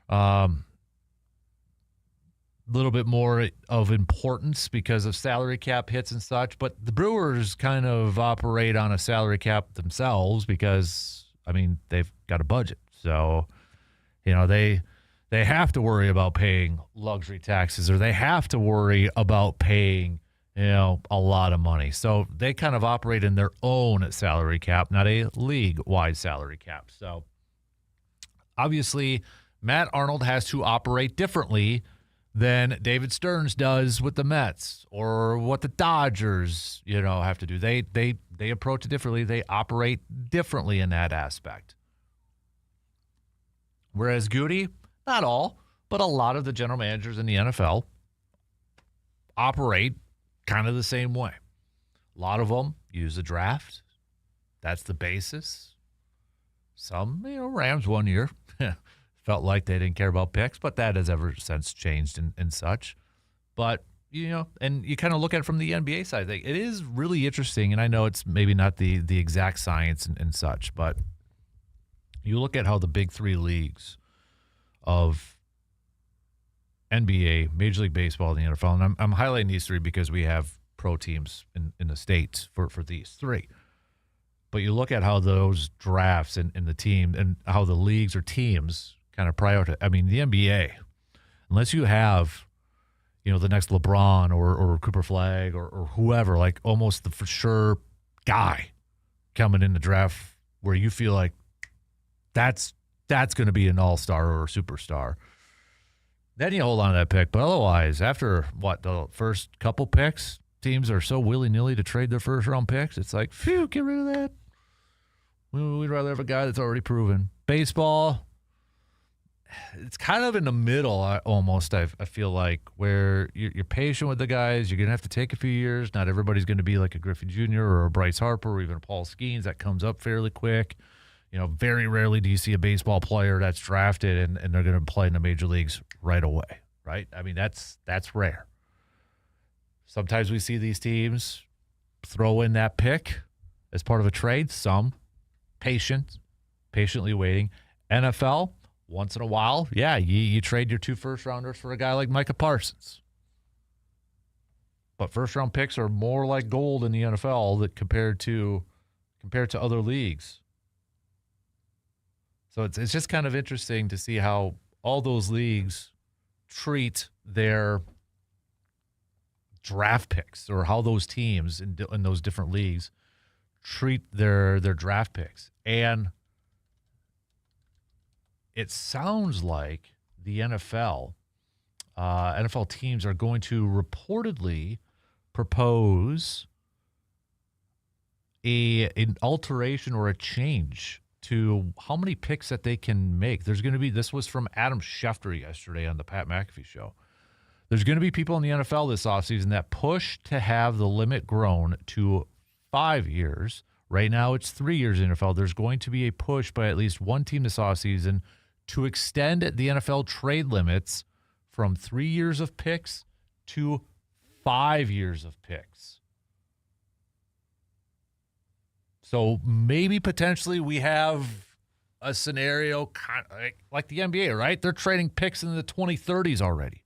of importance because of salary cap hits and such. But the Brewers kind of operate on a salary cap themselves because, I mean, they've got a budget. So, they have to worry about paying luxury taxes, or they have to worry about paying, a lot of money. So they kind of operate in their own salary cap, not a league-wide salary cap. So obviously, Matt Arnold has to operate differently than David Stearns does with the Mets, or what the Dodgers, have to do. They approach it differently. They operate differently in that aspect. Whereas Goody, not all, but a lot of the general managers in the NFL operate kind of the same way. A lot of them use the draft. That's the basis. Some, Rams 1 year felt like they didn't care about picks, but that has ever since changed and such. But, and you kind of look at it from the NBA side. It is really interesting, and I know it's maybe not the exact science and such, but you look at how the big three leagues of NBA, Major League Baseball, and the NFL, and I'm highlighting these three because we have pro teams in the States for these three. But you look at how those drafts and the team and how the leagues or teams kind of prioritize. I mean, the NBA, unless you have, the next LeBron or Cooper Flag or whoever, like almost the for sure guy coming in the draft where you feel like that's going to be an all-star or a superstar, then you hold on to that pick. But otherwise, after the first couple picks, teams are so willy-nilly to trade their first-round picks. It's like, phew, get rid of that. We'd rather have a guy that's already proven. Baseball, it's kind of in the middle almost, I feel like, where you're patient with the guys. You're going to have to take a few years. Not everybody's going to be like a Griffey Jr. or a Bryce Harper or even a Paul Skeens. That comes up fairly quick. Very rarely do you see a baseball player that's drafted and they're going to play in the major leagues right away, right? I mean, that's rare. Sometimes we see these teams throw in that pick as part of a trade. Some patiently waiting. NFL, once in a while, yeah, you trade your 2 first-rounders for a guy like Micah Parsons. But first-round picks are more like gold in the NFL that compared to other leagues. So it's just kind of interesting to see how all those leagues treat their draft picks, or how those teams in those different leagues treat their draft picks. And it sounds like the NFL teams are going to reportedly propose an alteration or a change to how many picks that they can make. There's going to be, this was from Adam Schefter yesterday on the Pat McAfee show. There's going to be people in the NFL this offseason that push to have the limit grown to 5 years. Right now it's 3 years in the NFL. There's going to be a push by at least one team this offseason to extend the NFL trade limits from 3 years of picks to 5 years of picks. So maybe potentially we have a scenario kind of like the NBA, right? They're trading picks in the 2030s already.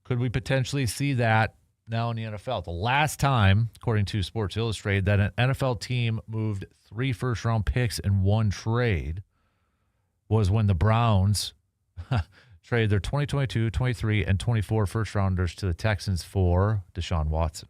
Could we potentially see that now in the NFL? The last time, according to Sports Illustrated, that an NFL team moved 3 first-round picks in one trade was when the Browns traded their 2022, 23, and 24 first-rounders to the Texans for Deshaun Watson.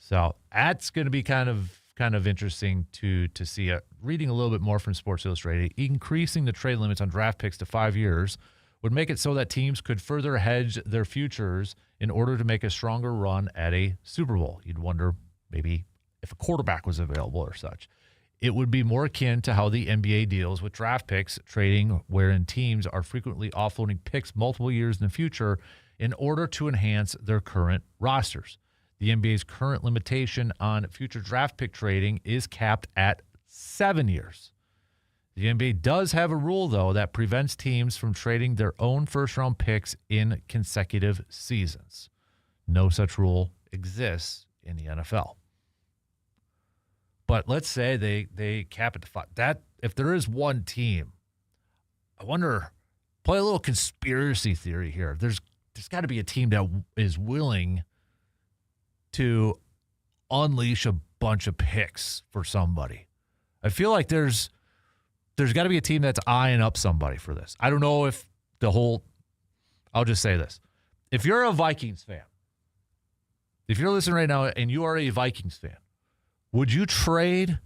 So that's going to be kind of interesting to see. Reading a little bit more from Sports Illustrated, increasing the trade limits on draft picks to 5 years would make it so that teams could further hedge their futures in order to make a stronger run at a Super Bowl. You'd wonder maybe if a quarterback was available or such. It would be more akin to how the NBA deals with draft picks trading, wherein teams are frequently offloading picks multiple years in the future in order to enhance their current rosters. The NBA's current limitation on future draft pick trading is capped at 7 years. The NBA does have a rule, though, that prevents teams from trading their own first-round picks in consecutive seasons. No such rule exists in the NFL. But let's say they cap it to 5. That, if there is one team, I wonder, play a little conspiracy theory here. There's got to be a team that is willing to unleash a bunch of picks for somebody. I feel like there's got to be a team that's eyeing up somebody for this. I don't know if I'll just say this. If you're a Vikings fan, if you're listening right now and you are a Vikings fan, would you trade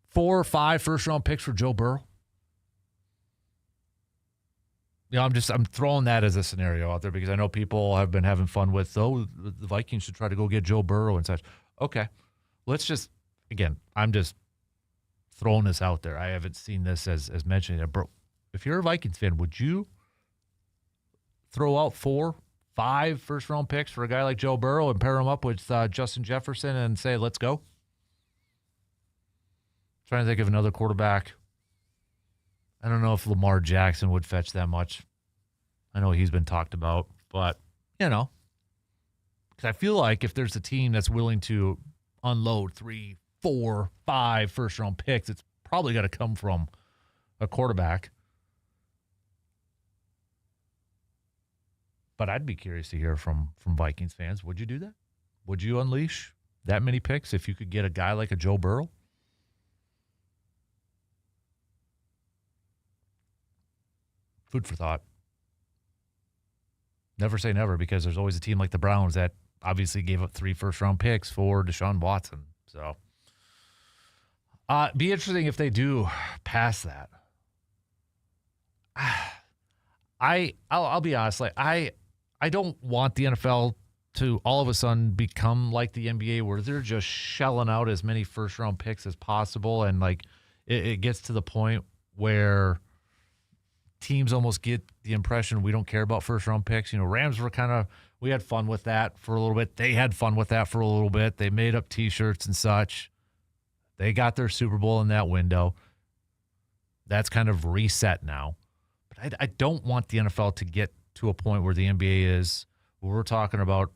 4 or 5 first-round picks for Joe Burrow? You know, I'm throwing that as a scenario out there because I know people have been having fun with, the Vikings should try to go get Joe Burrow and such. Okay, let's just, again, I'm just throwing this out there. I haven't seen this as mentioned. Bro, if you're a Vikings fan, would you throw out 4, 5 first-round picks for a guy like Joe Burrow and pair him up with Justin Jefferson and say, let's go? Trying to think of another quarterback. I don't know if Lamar Jackson would fetch that much. I know he's been talked about, but, because I feel like if there's a team that's willing to unload 3, 4, 5 first-round picks, it's probably got to come from a quarterback. But I'd be curious to hear from Vikings fans. Would you do that? Would you unleash that many picks if you could get a guy like a Joe Burrow? Food for thought. Never say never, because there's always a team like the Browns that obviously gave up 3 first-round picks for Deshaun Watson. So, be interesting if they do pass that. I'll be honest. Like I don't want the NFL to all of a sudden become like the NBA, where they're just shelling out as many first-round picks as possible, and like it gets to the point where teams almost get the impression we don't care about first-round picks. Rams were we had fun with that for a little bit. They had fun with that for a little bit. They made up T-shirts and such. They got their Super Bowl in that window. That's kind of reset now. But I don't want the NFL to get to a point where the NBA is, where we're talking about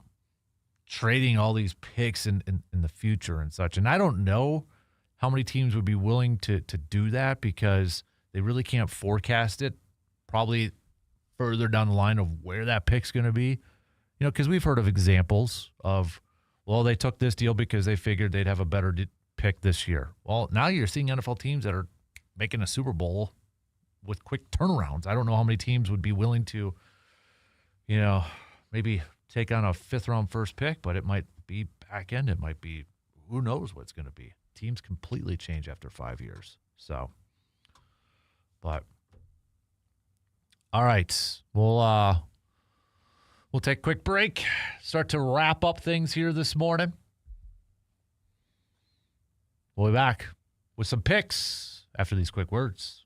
trading all these picks in the future and such. And I don't know how many teams would be willing to do that, because they really can't forecast it. Probably further down the line of where that pick's going to be. Because we've heard of examples of, well, they took this deal because they figured they'd have a better pick this year. Well, now you're seeing NFL teams that are making a Super Bowl with quick turnarounds. I don't know how many teams would be willing to, maybe take on a 5th-round first pick, but it might be back end. It might be, who knows what it's going to be. Teams completely change after 5 years. So, but all right, we'll take a quick break, start to wrap up things here this morning. We'll be back with some picks after these quick words.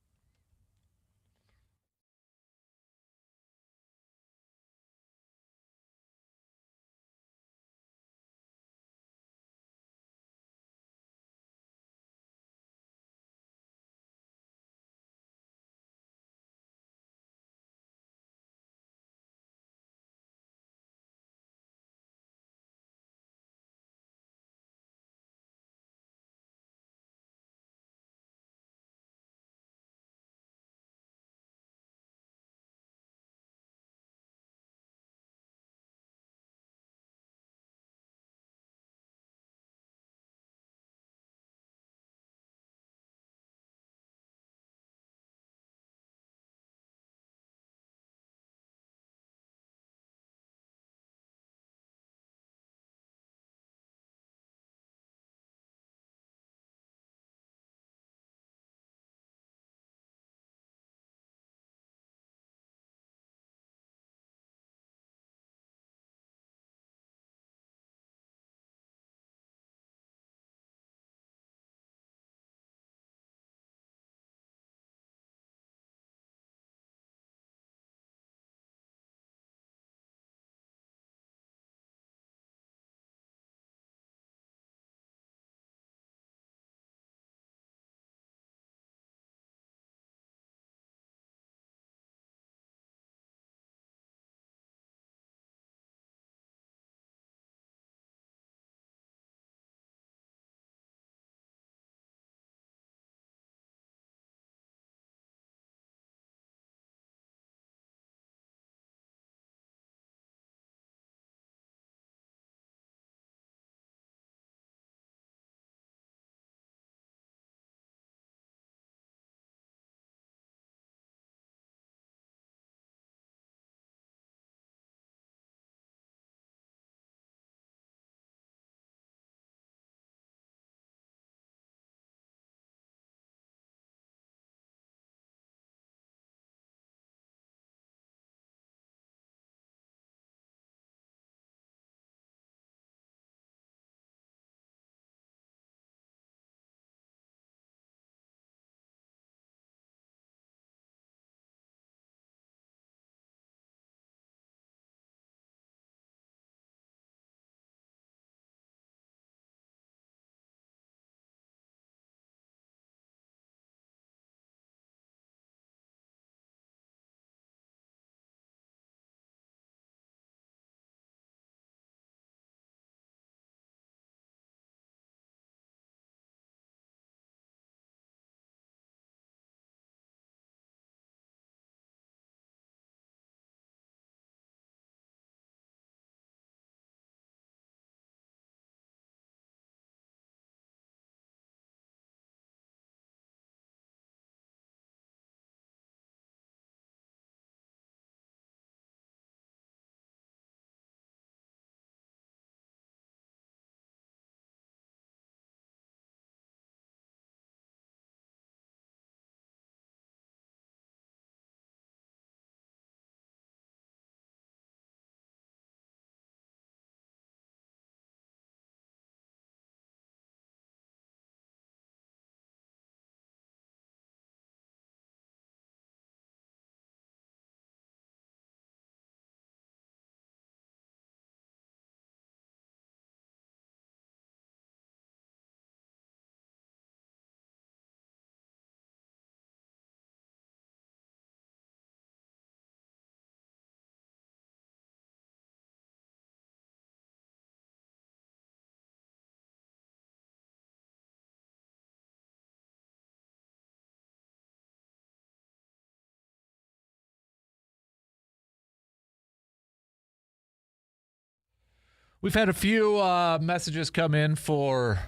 We've had a few messages come in for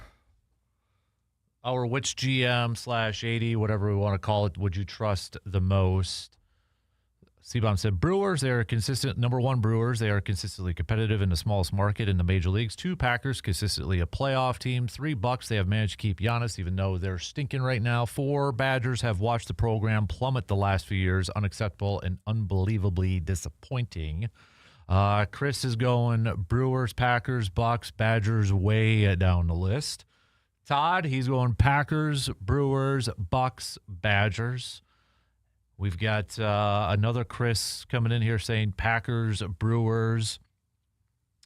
our which GM/AD, whatever we want to call it, would you trust the most? C-Bomb said, Brewers, they are consistent. Number one, Brewers, they are consistently competitive in the smallest market in the major leagues. 2, Packers, consistently a playoff team. 3, Bucks, they have managed to keep Giannis, even though they're stinking right now. 4, Badgers have watched the program plummet the last few years. Unacceptable and unbelievably disappointing. Chris is going Brewers, Packers, Bucks, Badgers way down the list. Todd, he's going Packers, Brewers, Bucks, Badgers. We've got another Chris coming in here saying Packers, Brewers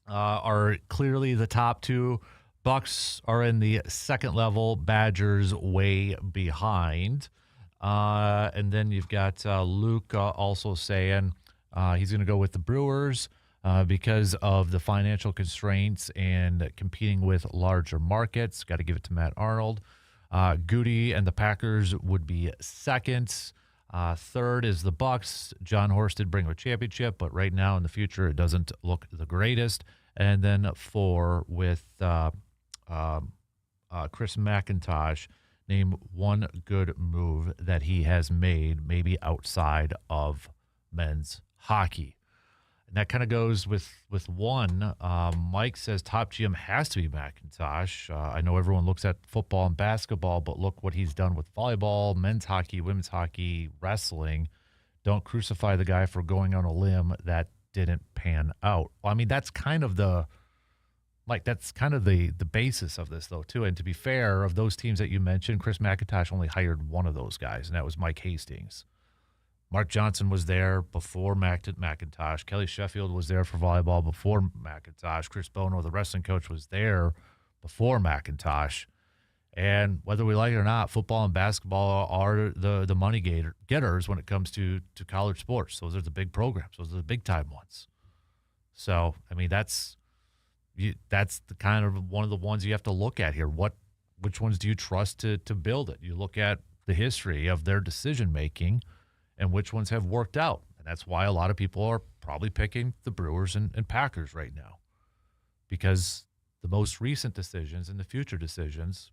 are clearly the top 2. Bucks are in the second level. Badgers way behind. And then you've got Luke also saying he's going to go with the Brewers because of the financial constraints and competing with larger markets. Got to give it to Matt Arnold. Goody and the Packers would be second. Third is the Bucks. John Horst did bring a championship, but right now in the future it doesn't look the greatest. And then 4 with Chris McIntosh. Name one good move that he has made, maybe outside of men's hockey. And that kind of goes with one. Mike says top GM has to be McIntosh. I know everyone looks at football and basketball, but look what he's done with volleyball, men's hockey, women's hockey, wrestling. Don't crucify the guy for going on a limb that didn't pan out. Well, I mean, that's kind of the basis of this, though, too. And to be fair, of those teams that you mentioned, Chris McIntosh only hired one of those guys, and that was Mike Hastings. Mark Johnson was there before McIntosh. Kelly Sheffield was there for volleyball before McIntosh. Chris Bono, the wrestling coach, was there before McIntosh. And whether we like it or not, football and basketball are the money getters when it comes to college sports. Those are the big programs. Those are the big-time ones. So, I mean, that's the kind of one of the ones you have to look at here. Which ones do you trust to build it? You look at the history of their decision-making and which ones have worked out. And that's why a lot of people are probably picking the Brewers and Packers right now, because the most recent decisions and the future decisions,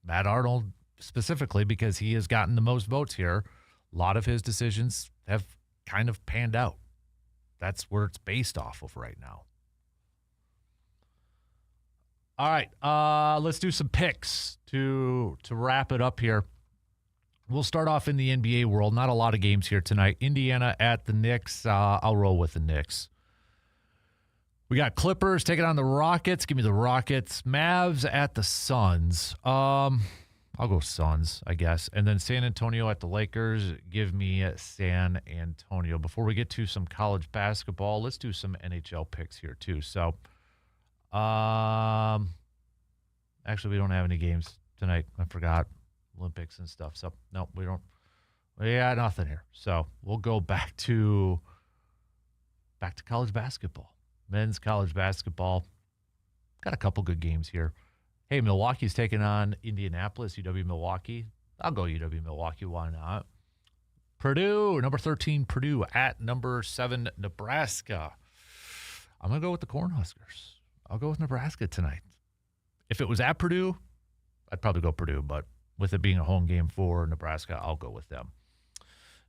Matt Arnold specifically, because he has gotten the most votes here, a lot of his decisions have kind of panned out. That's where it's based off of right now. All right, let's do some picks to wrap it up here. We'll start off in the NBA world. Not a lot of games here tonight. Indiana at the Knicks. I'll roll with the Knicks. We got Clippers taking on the Rockets. Give me the Rockets. Mavs at the Suns. I'll go Suns, I guess. And then San Antonio at the Lakers. Give me San Antonio. Before we get to some college basketball, let's do some NHL picks here too. So, actually, we don't have any games tonight. I forgot. Olympics and stuff. So, no, we don't. Yeah, nothing here. So, we'll go back to college basketball. Men's college basketball. Got a couple good games here. Hey, Milwaukee's taking on Indianapolis, UW-Milwaukee. I'll go UW-Milwaukee. Why not? Purdue, number 13, Purdue at number 7, Nebraska. I'm going to go with the Cornhuskers. I'll go with Nebraska tonight. If it was at Purdue, I'd probably go Purdue, but with it being a home game for Nebraska, I'll go with them.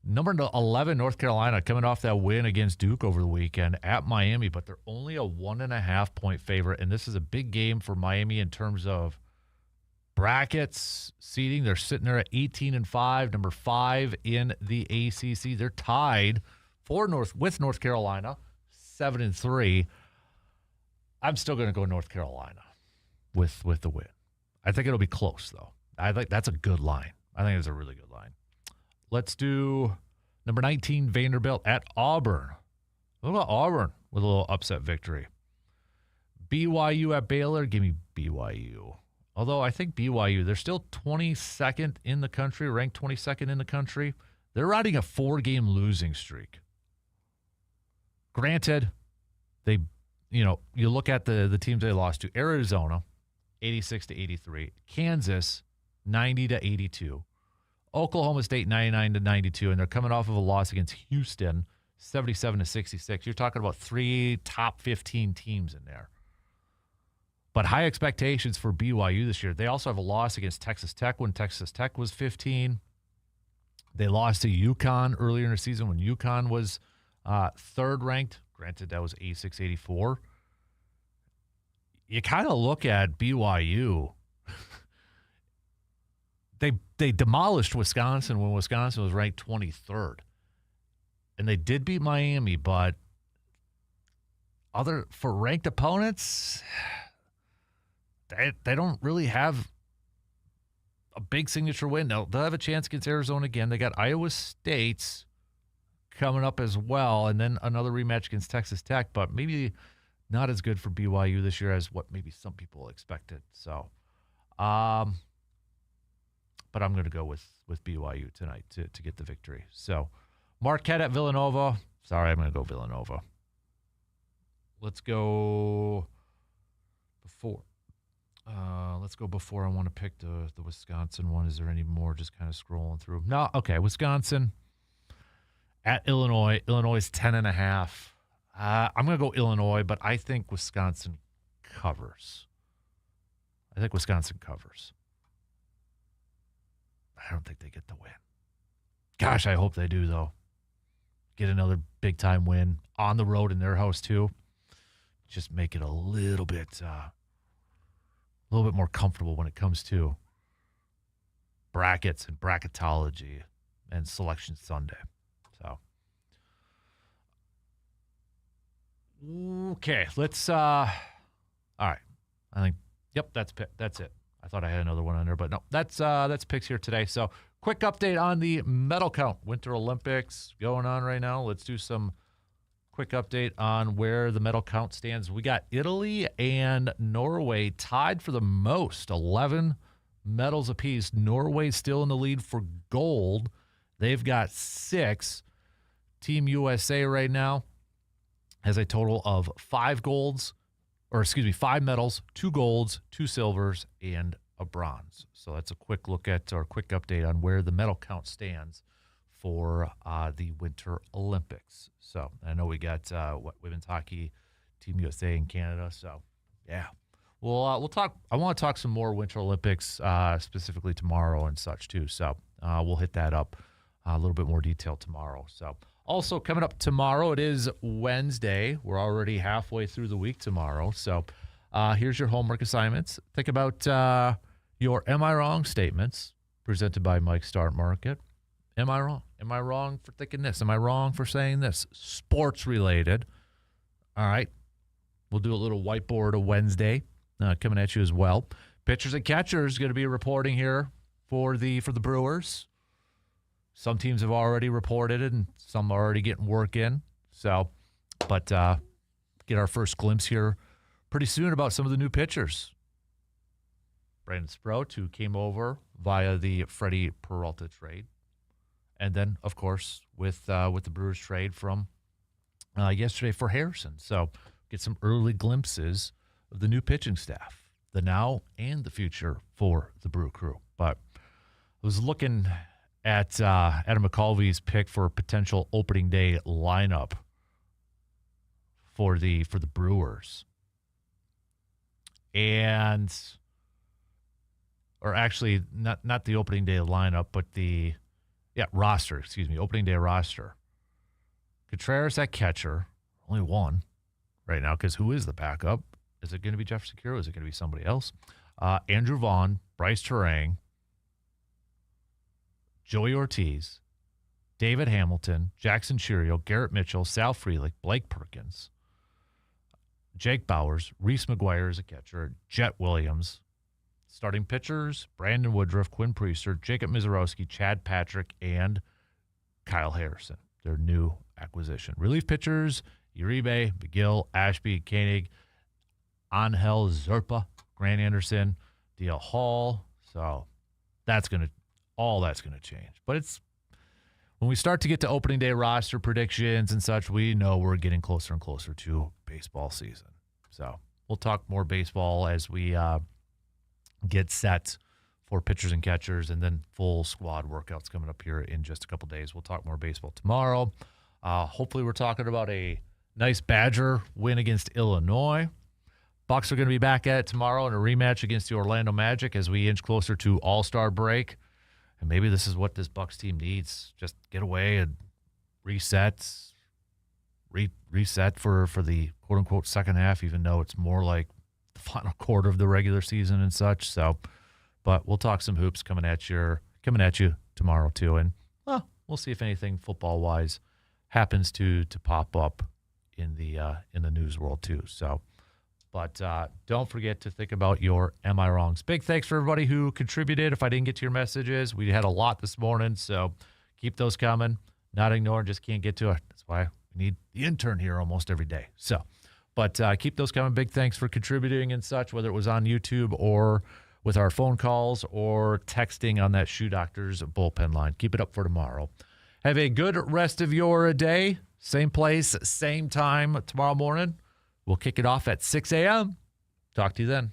Number 11, North Carolina, coming off that win against Duke over the weekend at Miami, but they're only a 1.5-point favorite, and this is a big game for Miami in terms of brackets, seeding. They're sitting there at 18-5, number 5 in the ACC. They're tied with North Carolina, 7-3. I'm still going to go North Carolina with the win. I think it'll be close, though. I think that's a good line. I think it's a really good line. Let's do number 19, Vanderbilt at Auburn. What about Auburn with a little upset victory? BYU at Baylor. Give me BYU. Although I think BYU, they're still 22nd in the country, ranked 22nd in the country. They're riding a 4-game losing streak. Granted, you look at the teams they lost to. Arizona, 86-83. Kansas, 90-82. Oklahoma State, 99-92. And they're coming off of a loss against Houston, 77-66. You're talking about 3 top 15 teams in there. But high expectations for BYU this year. They also have a loss against Texas Tech when Texas Tech was 15. They lost to UConn earlier in the season when UConn was third ranked. Granted, that was 86-84. You kind of look at BYU. They demolished Wisconsin when Wisconsin was ranked 23rd. And they did beat Miami, but for ranked opponents, they don't really have a big signature win. They'll have a chance against Arizona again. They got Iowa State coming up as well, and then another rematch against Texas Tech, but maybe not as good for BYU this year as what maybe some people expected. So, but I'm going to go with BYU tonight to get the victory. So, Marquette at Villanova. Sorry, I'm going to go Villanova. Let's go before. I want to pick the Wisconsin one. Is there any more? Just kind of scrolling through. No, okay. Wisconsin at Illinois. Illinois is 10.5. I'm going to go Illinois, but I think Wisconsin covers. I don't think they get the win. Gosh, I hope they do, though. Get another big-time win on the road in their house, too. Just make it a little bit more comfortable when it comes to brackets and bracketology and Selection Sunday. So, okay, let's. All right, I think. Yep, that's it. I thought I had another one on there, but no, that's picks here today. So, quick update on the medal count. Winter Olympics going on right now. Let's do some quick update on where the medal count stands. We got Italy and Norway tied for the most, 11 medals apiece. Norway's still in the lead for gold. They've got 6. Team USA right now has a total of 5 medals, 2 golds, 2 silvers, and a bronze. So that's a quick look at or quick update on where the medal count stands for the Winter Olympics. So I know we got women's hockey, Team USA in Canada. So yeah, we'll talk. I want to talk some more Winter Olympics specifically tomorrow and such too. So we'll hit that up a little bit more detail tomorrow. So also coming up tomorrow, it is Wednesday. We're already halfway through the week tomorrow. So here's your homework assignments. Think about your "Am I Wrong" statements presented by Mike Start Market. Am I wrong? Am I wrong for thinking this? Am I wrong for saying this? Sports related. All right. We'll do a little whiteboard of Wednesday coming at you as well. Pitchers and catchers going to be reporting here for the Brewers. Some teams have already reported it, and some are already getting work in. So, but get our first glimpse here pretty soon about some of the new pitchers. Brandon Sprout, who came over via the Freddie Peralta trade. And then, of course, with the Brewers trade from yesterday for Harrison. So get some early glimpses of the new pitching staff, the now and the future for the Brew Crew. But I was looking at Adam McCulvey's pick for a potential opening day lineup for the Brewers. And, or actually, not the opening day lineup, but roster, opening day roster. Contreras at catcher, only one right now, because who is the backup? Is it going to be Jefferson Kiro? Is it going to be somebody else? Andrew Vaughn, Bryce Terang, Joey Ortiz, David Hamilton, Jackson Churio, Garrett Mitchell, Sal Frelick, Blake Perkins, Jake Bowers, Reese McGuire as a catcher, Jet Williams. Starting pitchers, Brandon Woodruff, Quinn Priester, Jacob Mizorowski, Chad Patrick, and Kyle Harrison, their new acquisition. Relief pitchers, Uribe, McGill, Ashby, Koenig, Angel Zerpa, Grant Anderson, D.L. Hall. So all that's going to change. But it's when we start to get to opening day roster predictions and such, we know we're getting closer and closer to baseball season. So we'll talk more baseball as we get set for pitchers and catchers, and then full squad workouts coming up here in just a couple days. We'll talk more baseball tomorrow. Hopefully we're talking about a nice Badger win against Illinois. Bucks are going to be back at it tomorrow in a rematch against the Orlando Magic as we inch closer to All-Star break. And maybe this is what this Bucks team needs. Just get away and reset for the quote-unquote second half, even though it's more like the final quarter of the regular season and such. So, but we'll talk some hoops coming at you tomorrow too. And we'll see if anything football-wise happens to pop up in the news world too. So, but don't forget to think about your Am I Wrongs. Big thanks for everybody who contributed. If I didn't get to your messages, we had a lot this morning, so keep those coming. Not ignoring, just can't get to it. That's why we need the intern here almost every day. So, but keep those coming. Big thanks for contributing and such, whether it was on YouTube or with our phone calls or texting on that Shoe Doctor's bullpen line. Keep it up for tomorrow. Have a good rest of your day. Same place, same time tomorrow morning. We'll kick it off at 6 a.m. Talk to you then.